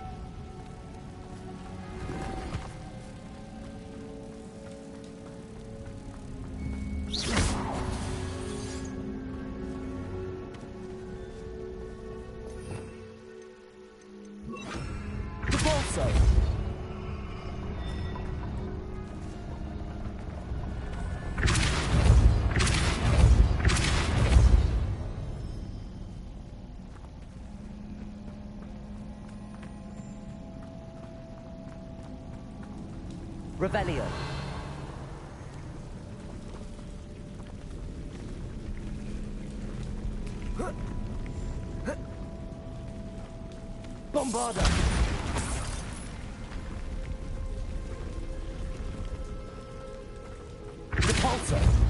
Revelio. Bombarda. Repulsor.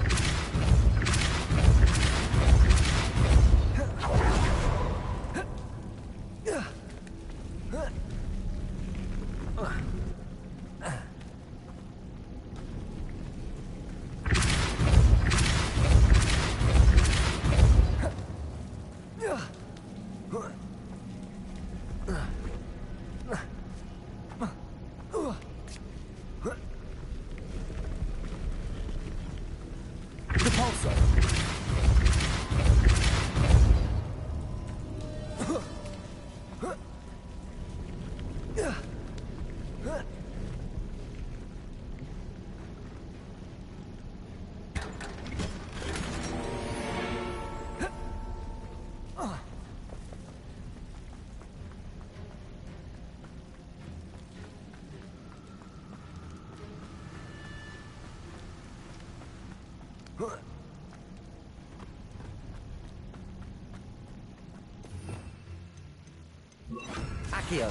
Accio.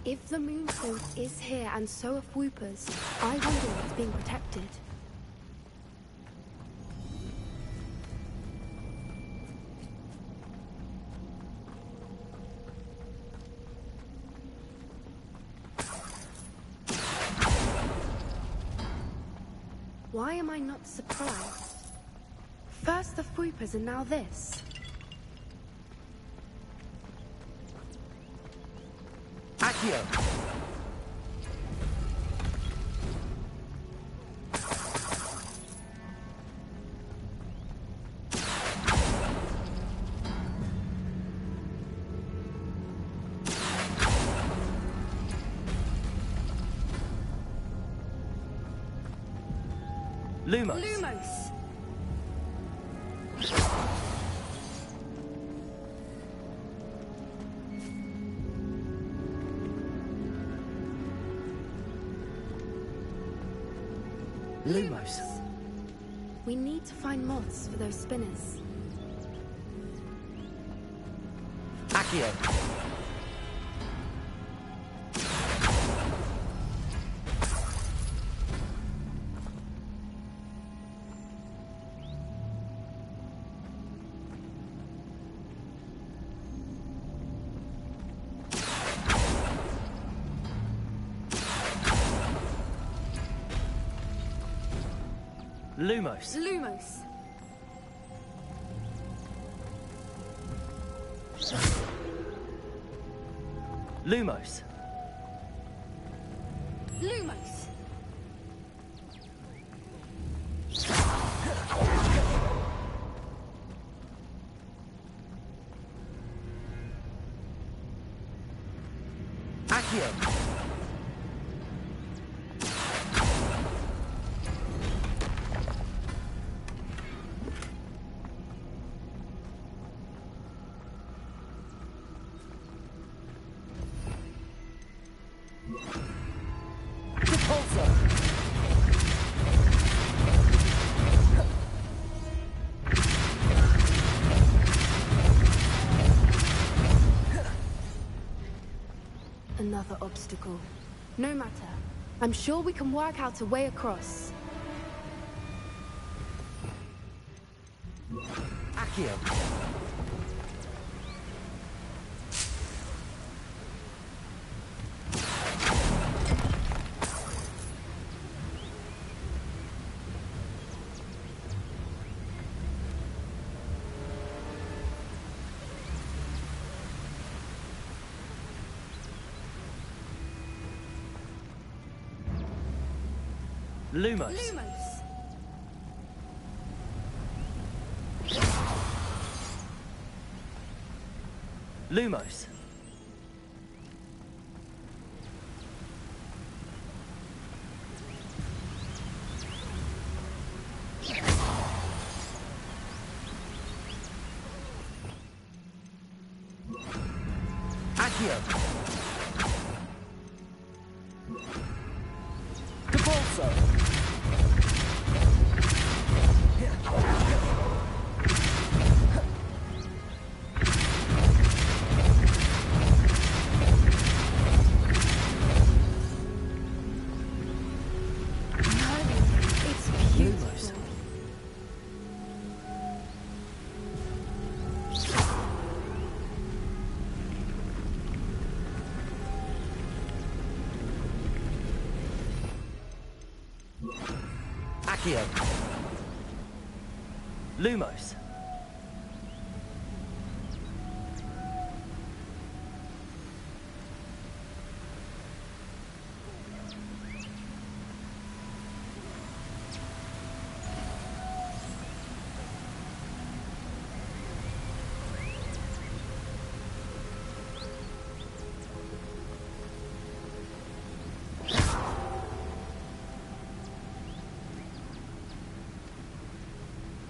If the Moonstone is here and so are Whoopers, I wonder if it's being protected. Why am I not surprised? First the Whoopers and now this. Accio! Lumos. Lumos! Lumos. We need to find moths for those spinners. Accio. Lumos. Lumos. Lumos. Lumos. Accio. Another obstacle. No matter. I'm sure we can work out a way across. Accio. Lumos. Lumos. Lumos. Accio. Depulso. Accio. Lumos.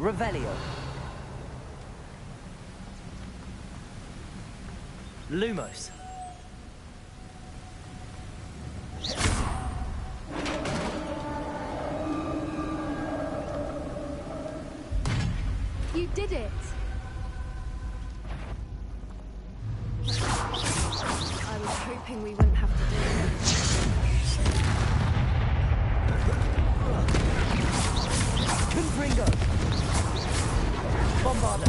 Revelio. Lumos. did it! I was hoping we wouldn't have to do it. Confringo! Bombarda!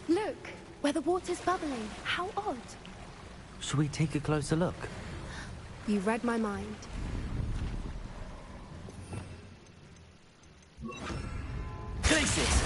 Look, where the water's bubbling. How odd. Should we take a closer look? You read my mind. Glacius!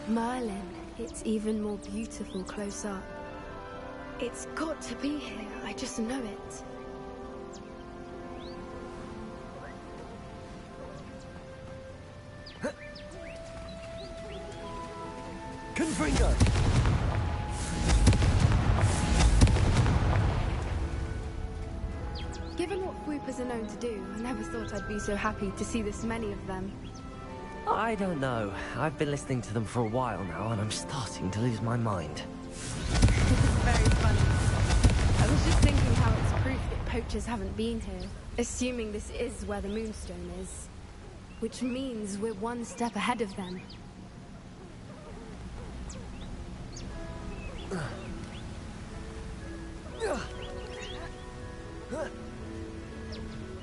Merlin, it's even more beautiful close up. It's got to be here, I just know it. Confringo! Given what Whoopers are known to do, I never thought I'd be so happy to see this many of them. I don't know. I've been listening to them for a while now, and I'm starting to lose my mind. Very funny. I was just thinking how it's proof that poachers haven't been here, assuming this is where the Moonstone is. Which means we're one step ahead of them.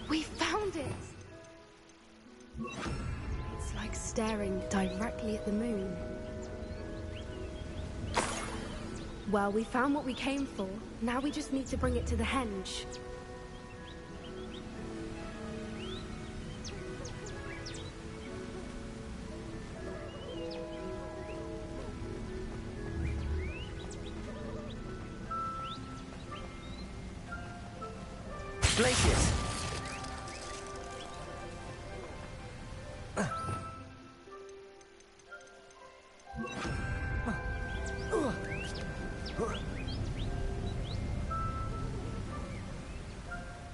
We found it! It's like staring directly at the moon. Well, we found what we came for. Now we just need to bring it to the henge. Glacius!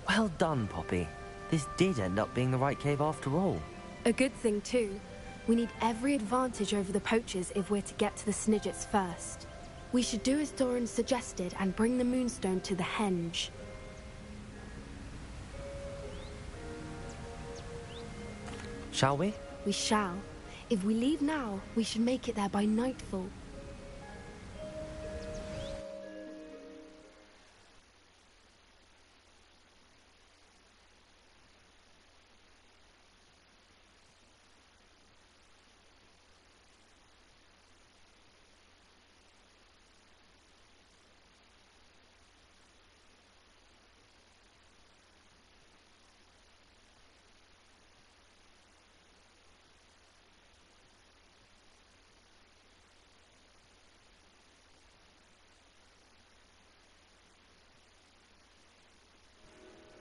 Well done, Poppy. This did end up being the right cave after all. A good thing, too. We need every advantage over the poachers if we're to get to the Snidgets first. We should do as Doran suggested and bring the Moonstone to the henge. Shall we? We shall. If we leave now, we should make it there by nightfall.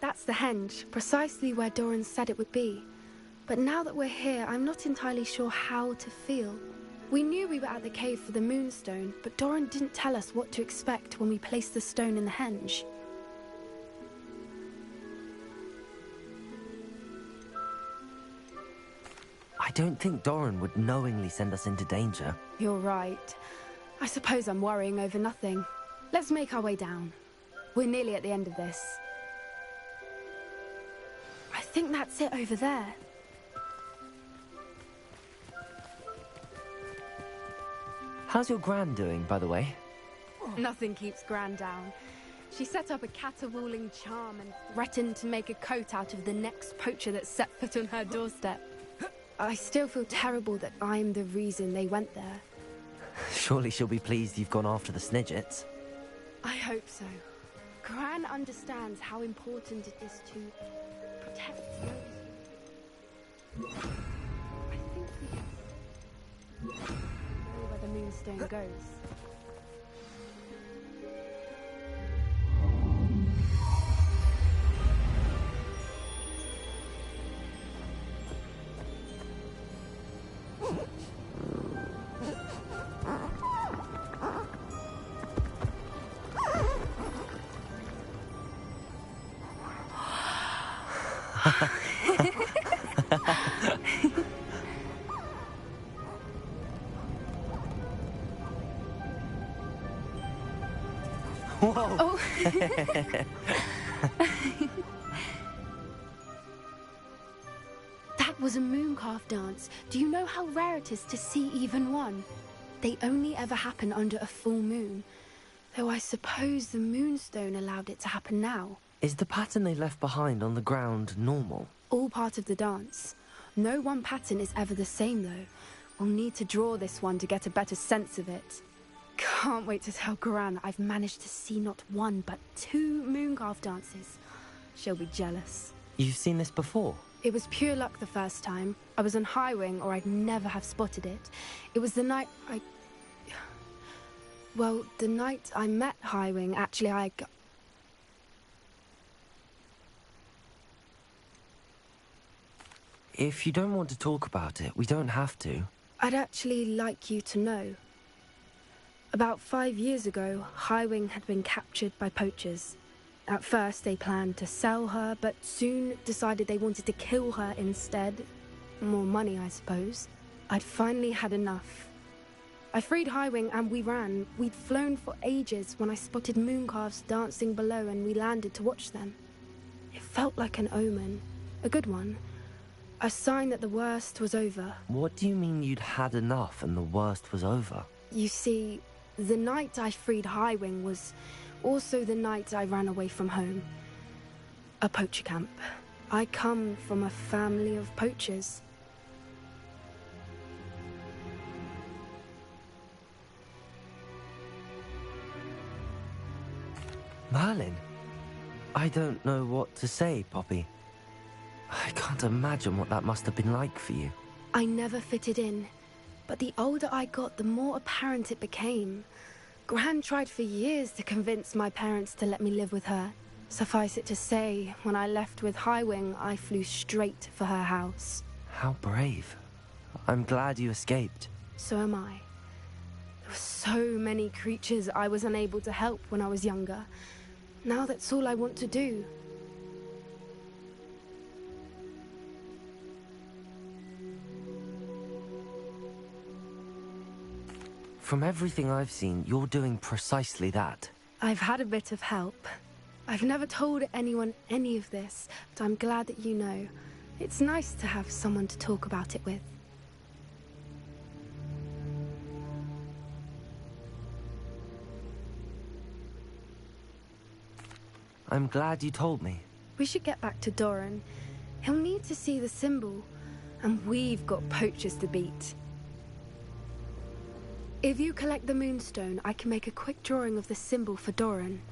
That's the henge, precisely where Doran said it would be. But now that we're here, I'm not entirely sure how to feel. We knew we were at the cave for the Moonstone, but Doran didn't tell us what to expect when we placed the stone in the henge. I don't think Doran would knowingly send us into danger. You're right. I suppose I'm worrying over nothing. Let's make our way down. We're nearly at the end of this. I think that's it over there. How's your gran doing, by the way? Nothing keeps Gran down. She set up a caterwauling charm and threatened to make a coat out of the next poacher that set foot on her doorstep. I still feel terrible that I'm the reason they went there. Surely she'll be pleased you've gone after the Snidgets. I hope so. Gran understands how important it is to protect those. I think we know where the Moonstone goes. Whoa! Oh. That was a mooncalf dance. Do you know how rare it is to see even one? They only ever happen under a full moon. Though I suppose the Moonstone allowed it to happen now. Is the pattern they left behind on the ground normal? All part of the dance. No one pattern is ever the same, though. We'll need to draw this one to get a better sense of it. Can't wait to tell Gran I've managed to see not one, but 2 mooncalf dances. She'll be jealous. You've seen this before? It was pure luck the first time. I was on Highwing, or I'd never have spotted it. It was the night Well, the night I met Highwing, actually, If you don't want to talk about it, we don't have to. I'd actually like you to know. About 5 years ago, Highwing had been captured by poachers. At first, they planned to sell her, but soon decided they wanted to kill her instead. More money, I suppose. I'd finally had enough. I freed Highwing and we ran. We'd flown for ages when I spotted mooncalves dancing below and we landed to watch them. It felt like an omen. A good one. A sign that the worst was over. What do you mean you'd had enough and the worst was over? You see, the night I freed Highwing was also the night I ran away from home. A poacher camp. I come from a family of poachers. Merlin? I don't know what to say, Poppy. I can't imagine what that must have been like for you. I never fitted in, but the older I got, the more apparent it became. Gran tried for years to convince my parents to let me live with her. Suffice it to say, when I left with Highwing, I flew straight for her house. How brave. I'm glad you escaped. So am I. There were so many creatures I was unable to help when I was younger. Now that's all I want to do. From everything I've seen, you're doing precisely that. I've had a bit of help. I've never told anyone any of this, but I'm glad that you know. It's nice to have someone to talk about it with. I'm glad you told me. We should get back to Doran. He'll need to see the symbol, and we've got poachers to beat. If you collect the Moonstone, I can make a quick drawing of the symbol for Doran.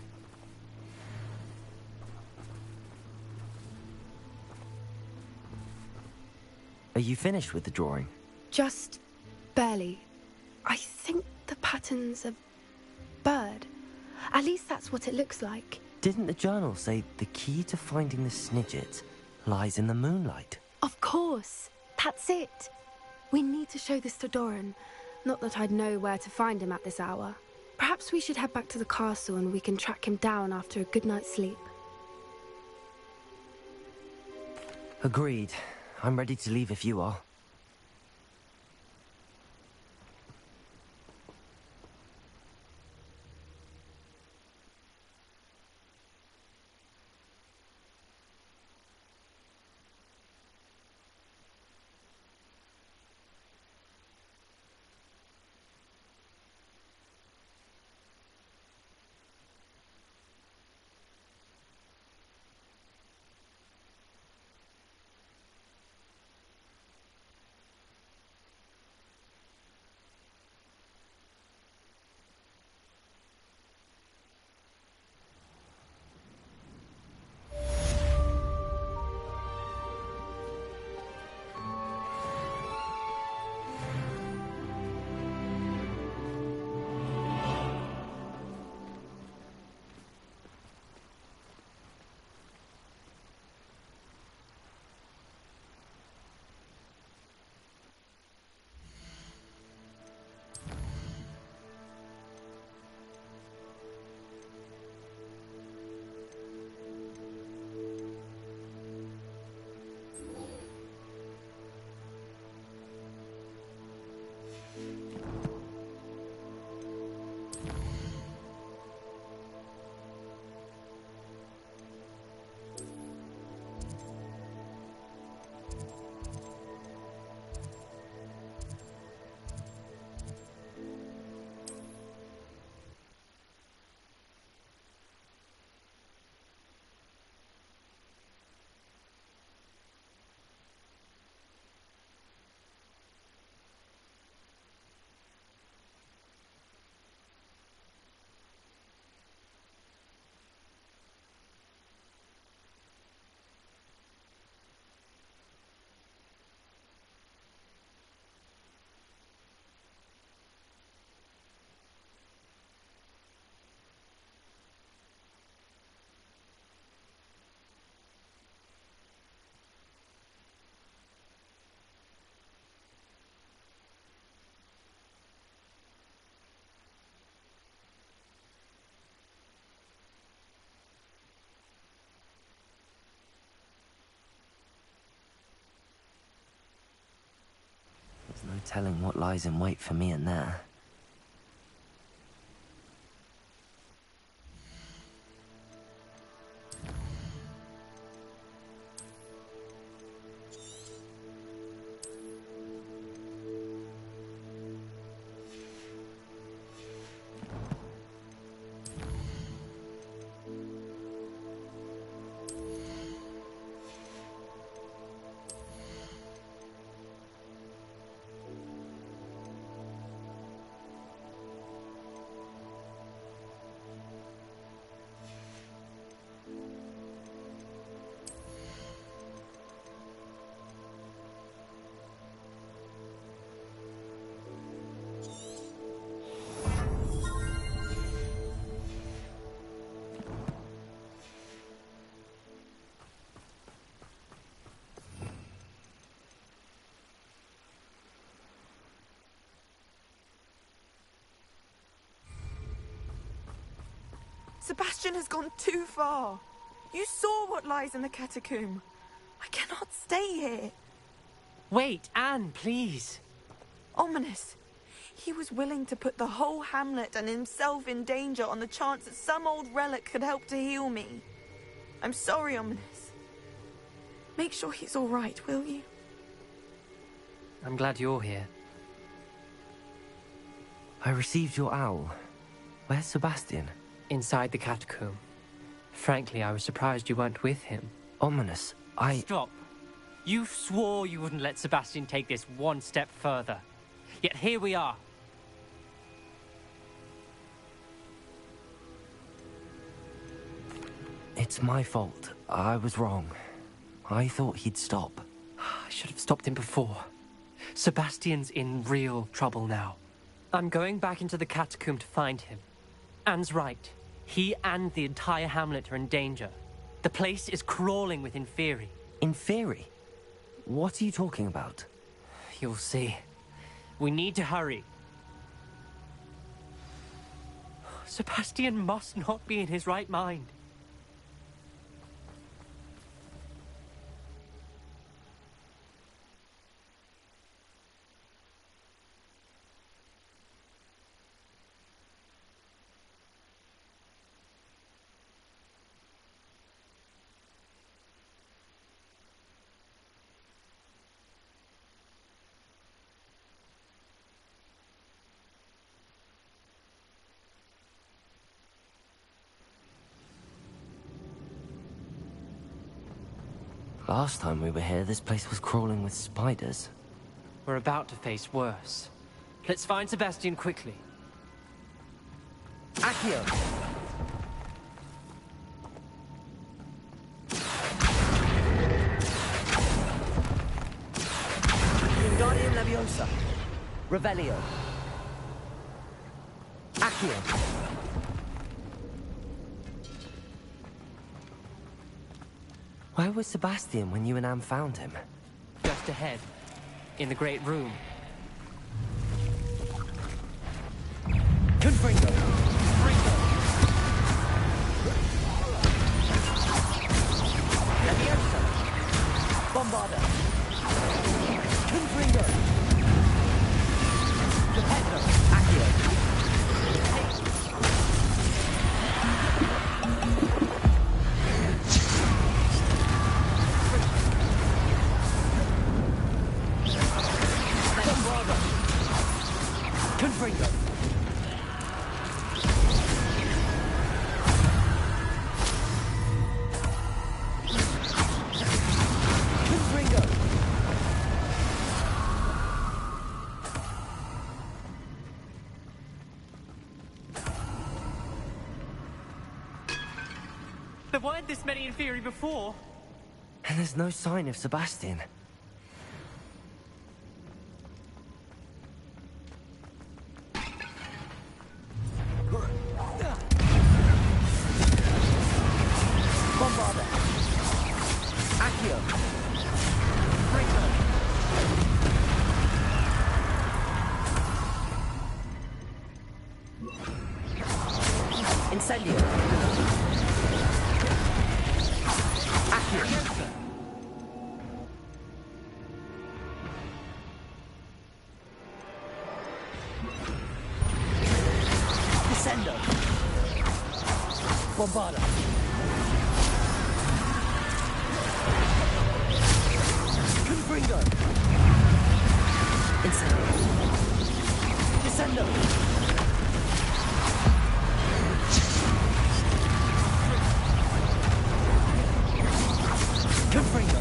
Are you finished with the drawing? Just barely. I think the pattern's a bird. At least that's what it looks like. Didn't the journal say the key to finding the Snidget lies in the moonlight? Of course. That's it. We need to show this to Doran. Not that I'd know where to find him at this hour. Perhaps we should head back to the castle and we can track him down after a good night's sleep. Agreed. I'm ready to leave if you are. telling what lies in wait for me in there. Sebastian has gone too far. You saw what lies in the catacomb. I cannot stay here. Wait, Anne, please. Ominous. He was willing to put the whole hamlet and himself in danger on the chance that some old relic could help to heal me. I'm sorry, Ominous. Make sure he's all right, will you? I'm glad you're here. I received your owl. Where's Sebastian? Inside the catacomb. Frankly, I was surprised you weren't with him. Ominous, Stop. You swore you wouldn't let Sebastian take this one step further. Yet here we are. It's my fault. I was wrong. I thought he'd stop. I should have stopped him before. Sebastian's in real trouble now. I'm going back into the catacomb to find him. Anne's right. He and the entire hamlet are in danger. The place is crawling with Inferi. Inferi? What are you talking about? You'll see. We need to hurry. Sebastian must not be in his right mind. Last time we were here, this place was crawling with spiders. We're about to face worse. Let's find Sebastian quickly. Accio! Wingardium Leviosa. Revelio. Accio. Where was Sebastian when you and Anne found him? Just ahead, in the Great Room. Confringo! Leviosa! Bombarda! Confringo! Dependo! Accio! Confringo! Confringo! There weren't this many Inferi before. And there's no sign of Sebastian. Bombarda! Accio! Fringo! Incendio! Accio! Bombarda. Confringo. Incendio. Descendo. Confringo.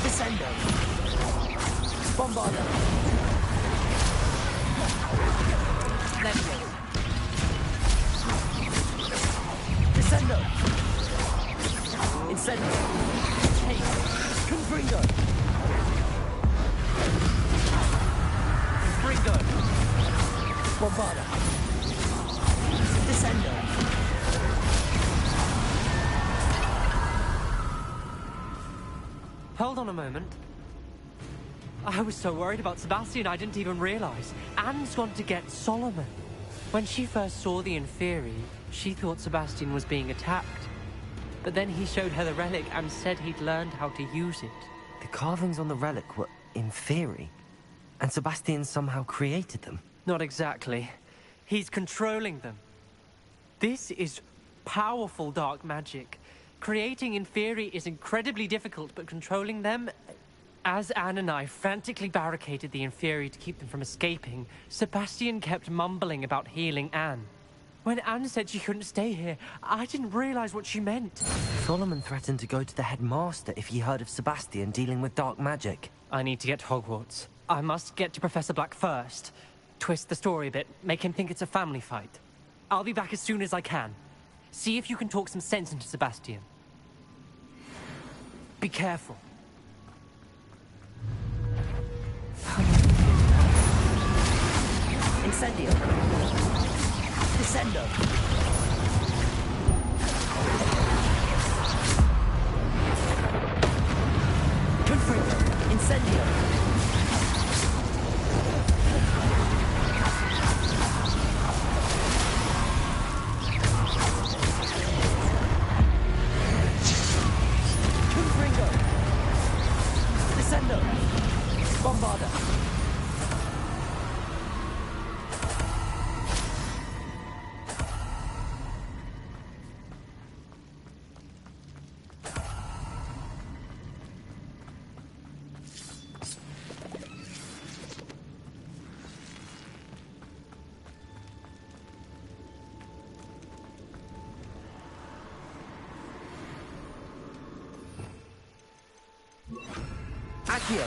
Descendo. Bombarda. Levio. Descendo. Incendio. Haste. Confringo. Confringo. Bombarda. Descendo. Hold on a moment. I was so worried about Sebastian I didn't even realize. Anne's gone to get Solomon. When she first saw the Inferi, she thought Sebastian was being attacked. But then he showed her the relic and said he'd learned how to use it. The carvings on the relic were Inferi, and Sebastian somehow created them. Not exactly. He's controlling them. This is powerful dark magic. Creating Inferi is incredibly difficult, but controlling them... As Anne and I frantically barricaded the Inferi to keep them from escaping, Sebastian kept mumbling about healing Anne. When Anne said she couldn't stay here, I didn't realize what she meant. Solomon threatened to go to the headmaster if he heard of Sebastian dealing with dark magic. I need to get to Hogwarts. I must get to Professor Black first. Twist the story a bit, make him think it's a family fight. I'll be back as soon as I can. See if you can talk some sense into Sebastian. Be careful. Incendio. Descendo. Confringo. Incendio. Confringo. Descendo. Bombarda. Accio.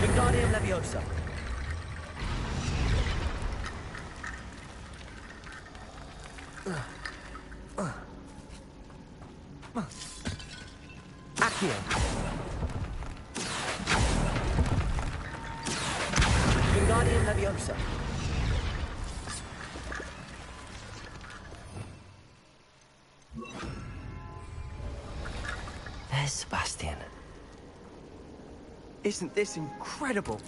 Wingardium Leviosa. Accio. Wingardium Leviosa. There's Sebastian. Isn't this incredible?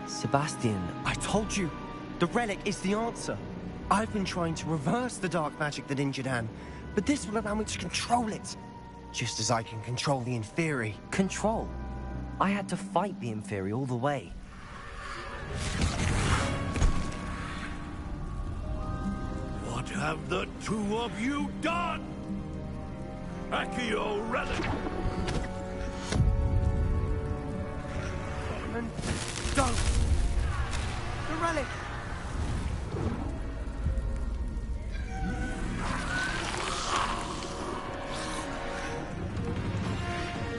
Sebastian, I told you, the relic is the answer. I've been trying to reverse the dark magic that injured Anne, but this will allow me to control it. Just as I can control the Inferi. Control? I had to fight the Inferi all the way. What have the two of you done? Accio relic! Solomon, don't! The relic!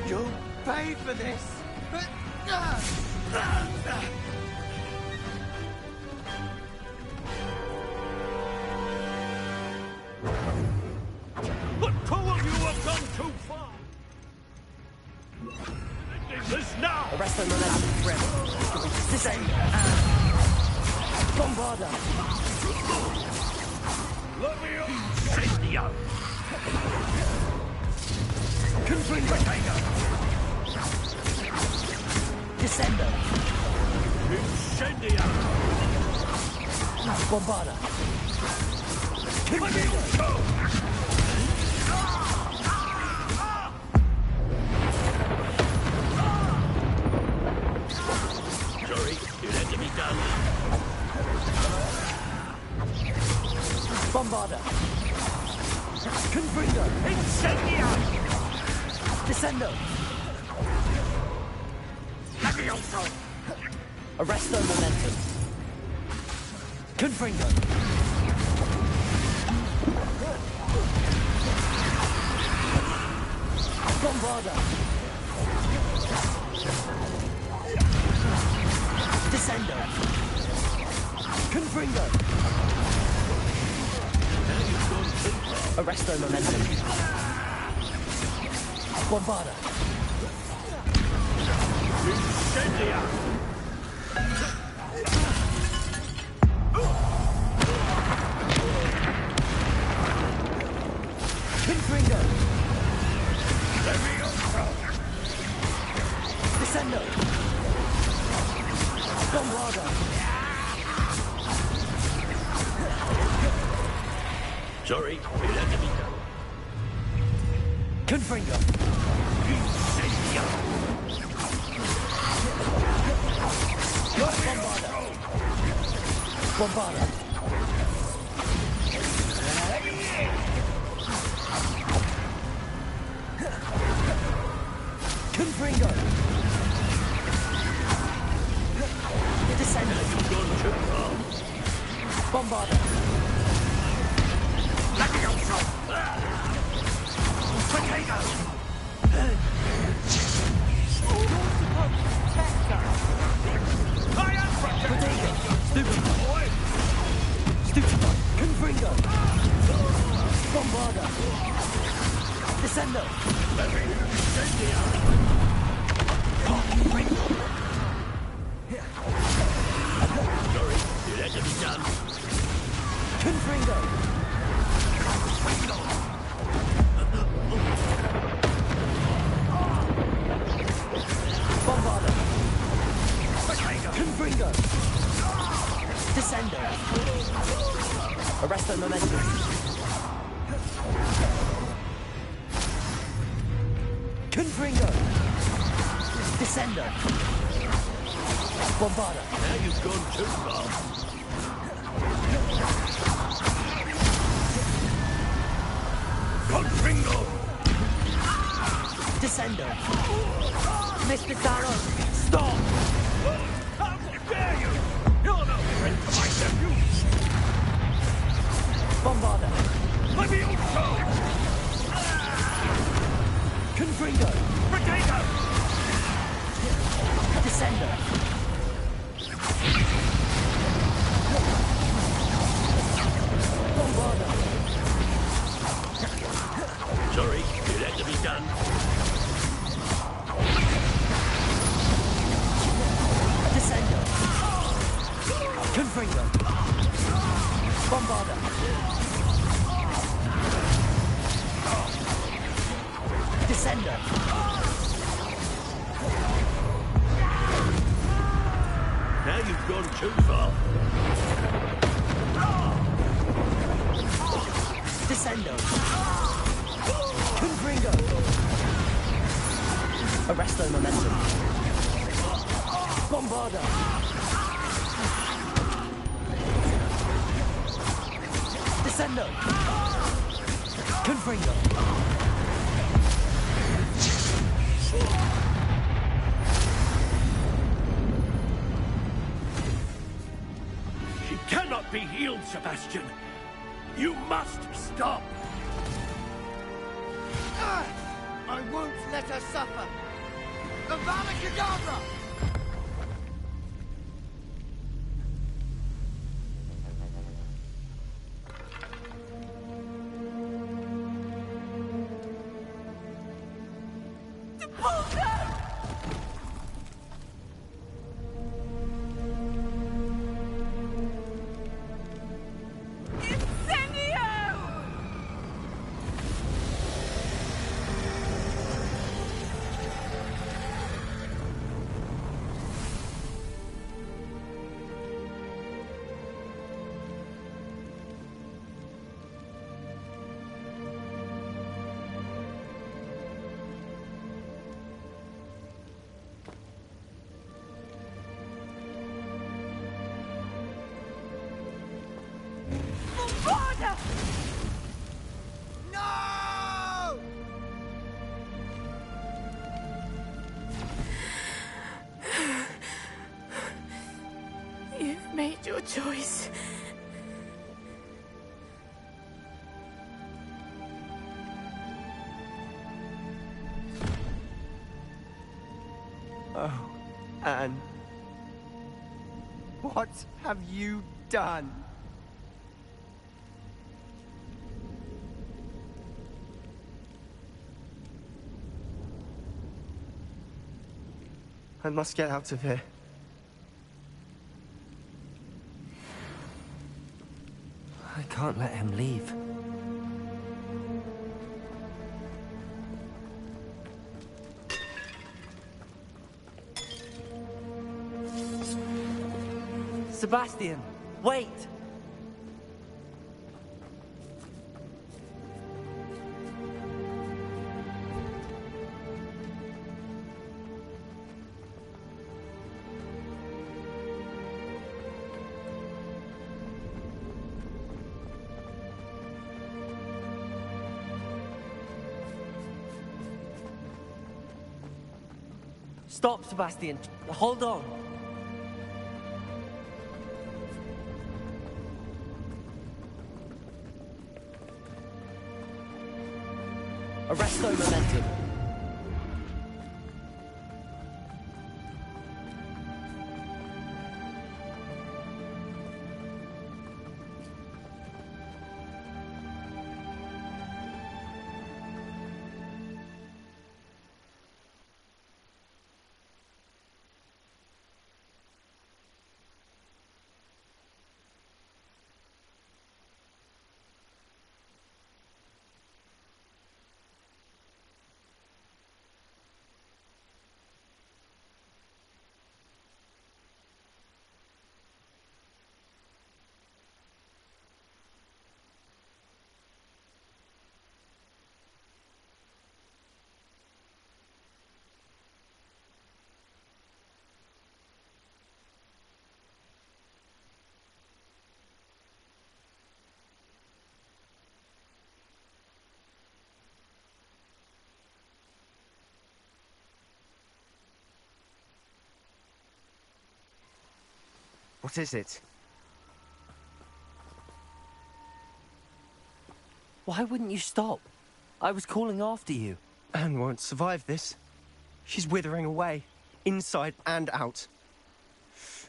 You'll pay for this! The two of you have gone too far! Ending this now! Arrest them and let them forever. Descend. Bombarda. Levio Incendio! Confringo. Descendo. Incendio! Bombarda. Confringo! Bombarda! Confringo! Incendia! Descendo! Levioso! Arresto Momentum! Confringo! Bombarda! Descendo! Confringo! Arresto Momentum! Bombarda! Incendia! Confringo! Levioso! Descendo! Bombarda! Sorry, it had to be done. Confringo! Incendia! Bombarda! Bombarda! Confringo! Descendo! Bombarda! Levioso! Potato! Potato! Stupefy! Stupefy! Confringo! Bombarda! Descendo! Sorry, it had to be done. Confringo! Bombarda! Confringo! Descendo! Arresto Momentum! Confringo! Descendo! Bombarda! Now you've gone too far. Confringo! Descendo! Mr. Saros, stop! How dare you! You're no friend to my nephews! Bombarda! Levioso! Confringo! Potato! Descendo! Bombarda! Sorry, it had to be done. Descendo! Confringo! Bombarda! Descendo! Now you've gone too far. Descendo! Confringo! Arresto Momentum! Bombarda! Descendo! Confringo! She cannot be healed, Sebastian. You must stop. I won't let her suffer! Avada Kedavra! choice. Oh, Anne. What have you done? I must get out of here. I can't let him leave. Sebastian, wait! Stop, Sebastian. Hold on. Arresto momentum. What is it? Why wouldn't you stop? I was calling after you. Anne won't survive this. She's withering away, inside and out.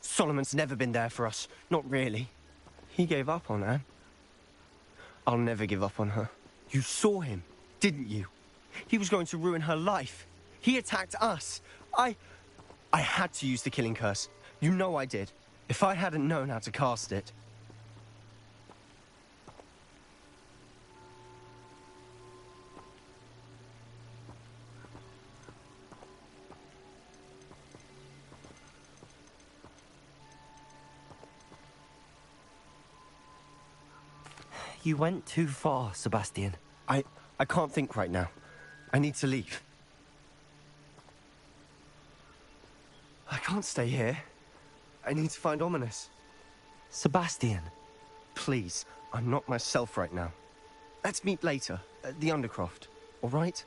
Solomon's never been there for us. Not really. He gave up on Anne. I'll never give up on her. You saw him, didn't you? He was going to ruin her life. He attacked us. I had to use the killing curse. You know I did. If I hadn't known how to cast it... You went too far, Sebastian. I can't think right now. I need to leave. I can't stay here. I need to find Ominis. Sebastian. Please, I'm not myself right now. Let's meet later, at the Undercroft, all right?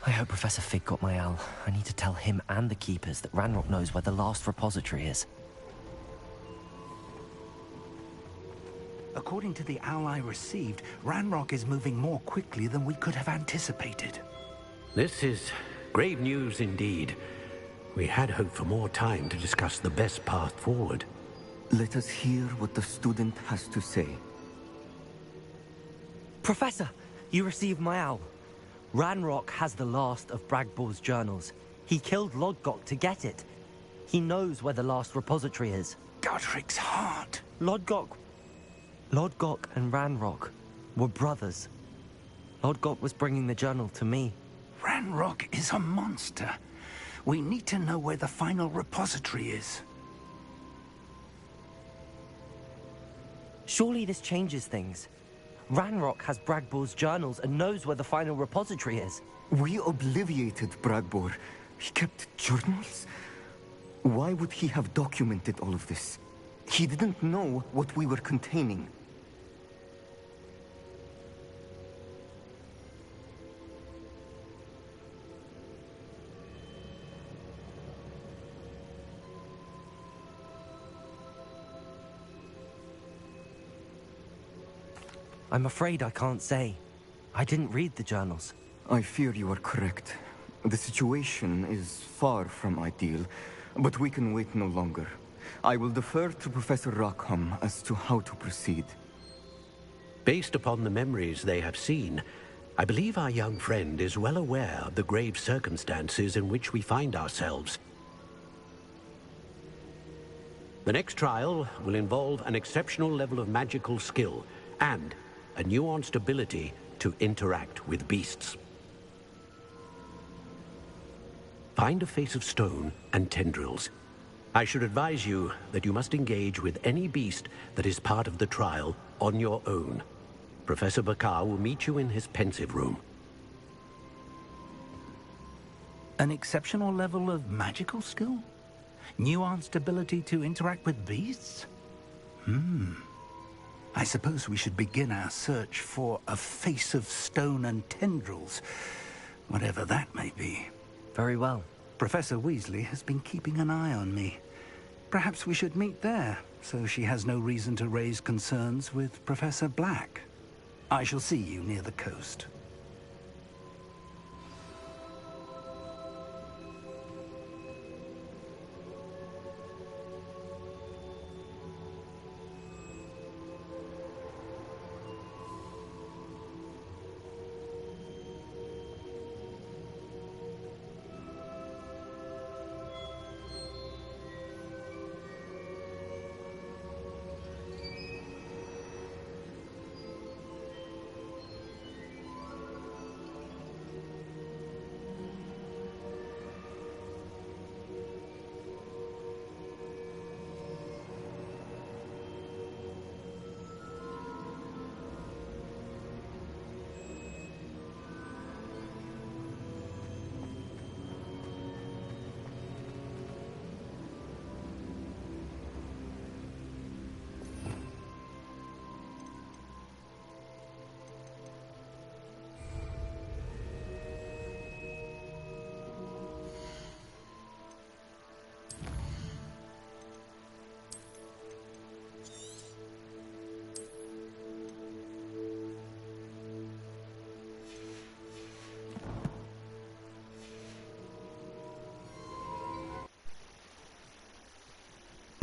I hope Professor Fig got my owl. I need to tell him and the Keepers that Ranrock knows where the last repository is. According to the owl I received, Ranrock is moving more quickly than we could have anticipated. This is grave news indeed. We had hoped for more time to discuss the best path forward. Let us hear what the student has to say. Professor, you received my owl. Ranrock has the last of Bragbor's journals. He killed Lodgok to get it. He knows where the last repository is. Godric's heart. Lodgok and Ranrock were brothers. Lodgok was bringing the journal to me. Ranrock is a monster. We need to know where the final repository is. Surely this changes things. Ranrock has Bragbor's journals and knows where the final repository is. We obliviated Bragbor. He kept journals? Why would he have documented all of this? He didn't know what we were containing. I'm afraid I can't say. I didn't read the journals. I fear you are correct. The situation is far from ideal, but we can wait no longer. I will defer to Professor Rackham as to how to proceed. Based upon the memories they have seen, I believe our young friend is well aware of the grave circumstances in which we find ourselves. The next trial will involve an exceptional level of magical skill and a nuanced ability to interact with beasts. Find a face of stone and tendrils. I should advise you that you must engage with any beast that is part of the trial on your own. Professor Bakar will meet you in his pensive room. An exceptional level of magical skill? Nuanced ability to interact with beasts? I suppose we should begin our search for a face of stone and tendrils, whatever that may be. Very well. Professor Weasley has been keeping an eye on me. Perhaps we should meet there, so she has no reason to raise concerns with Professor Black. I shall see you near the coast.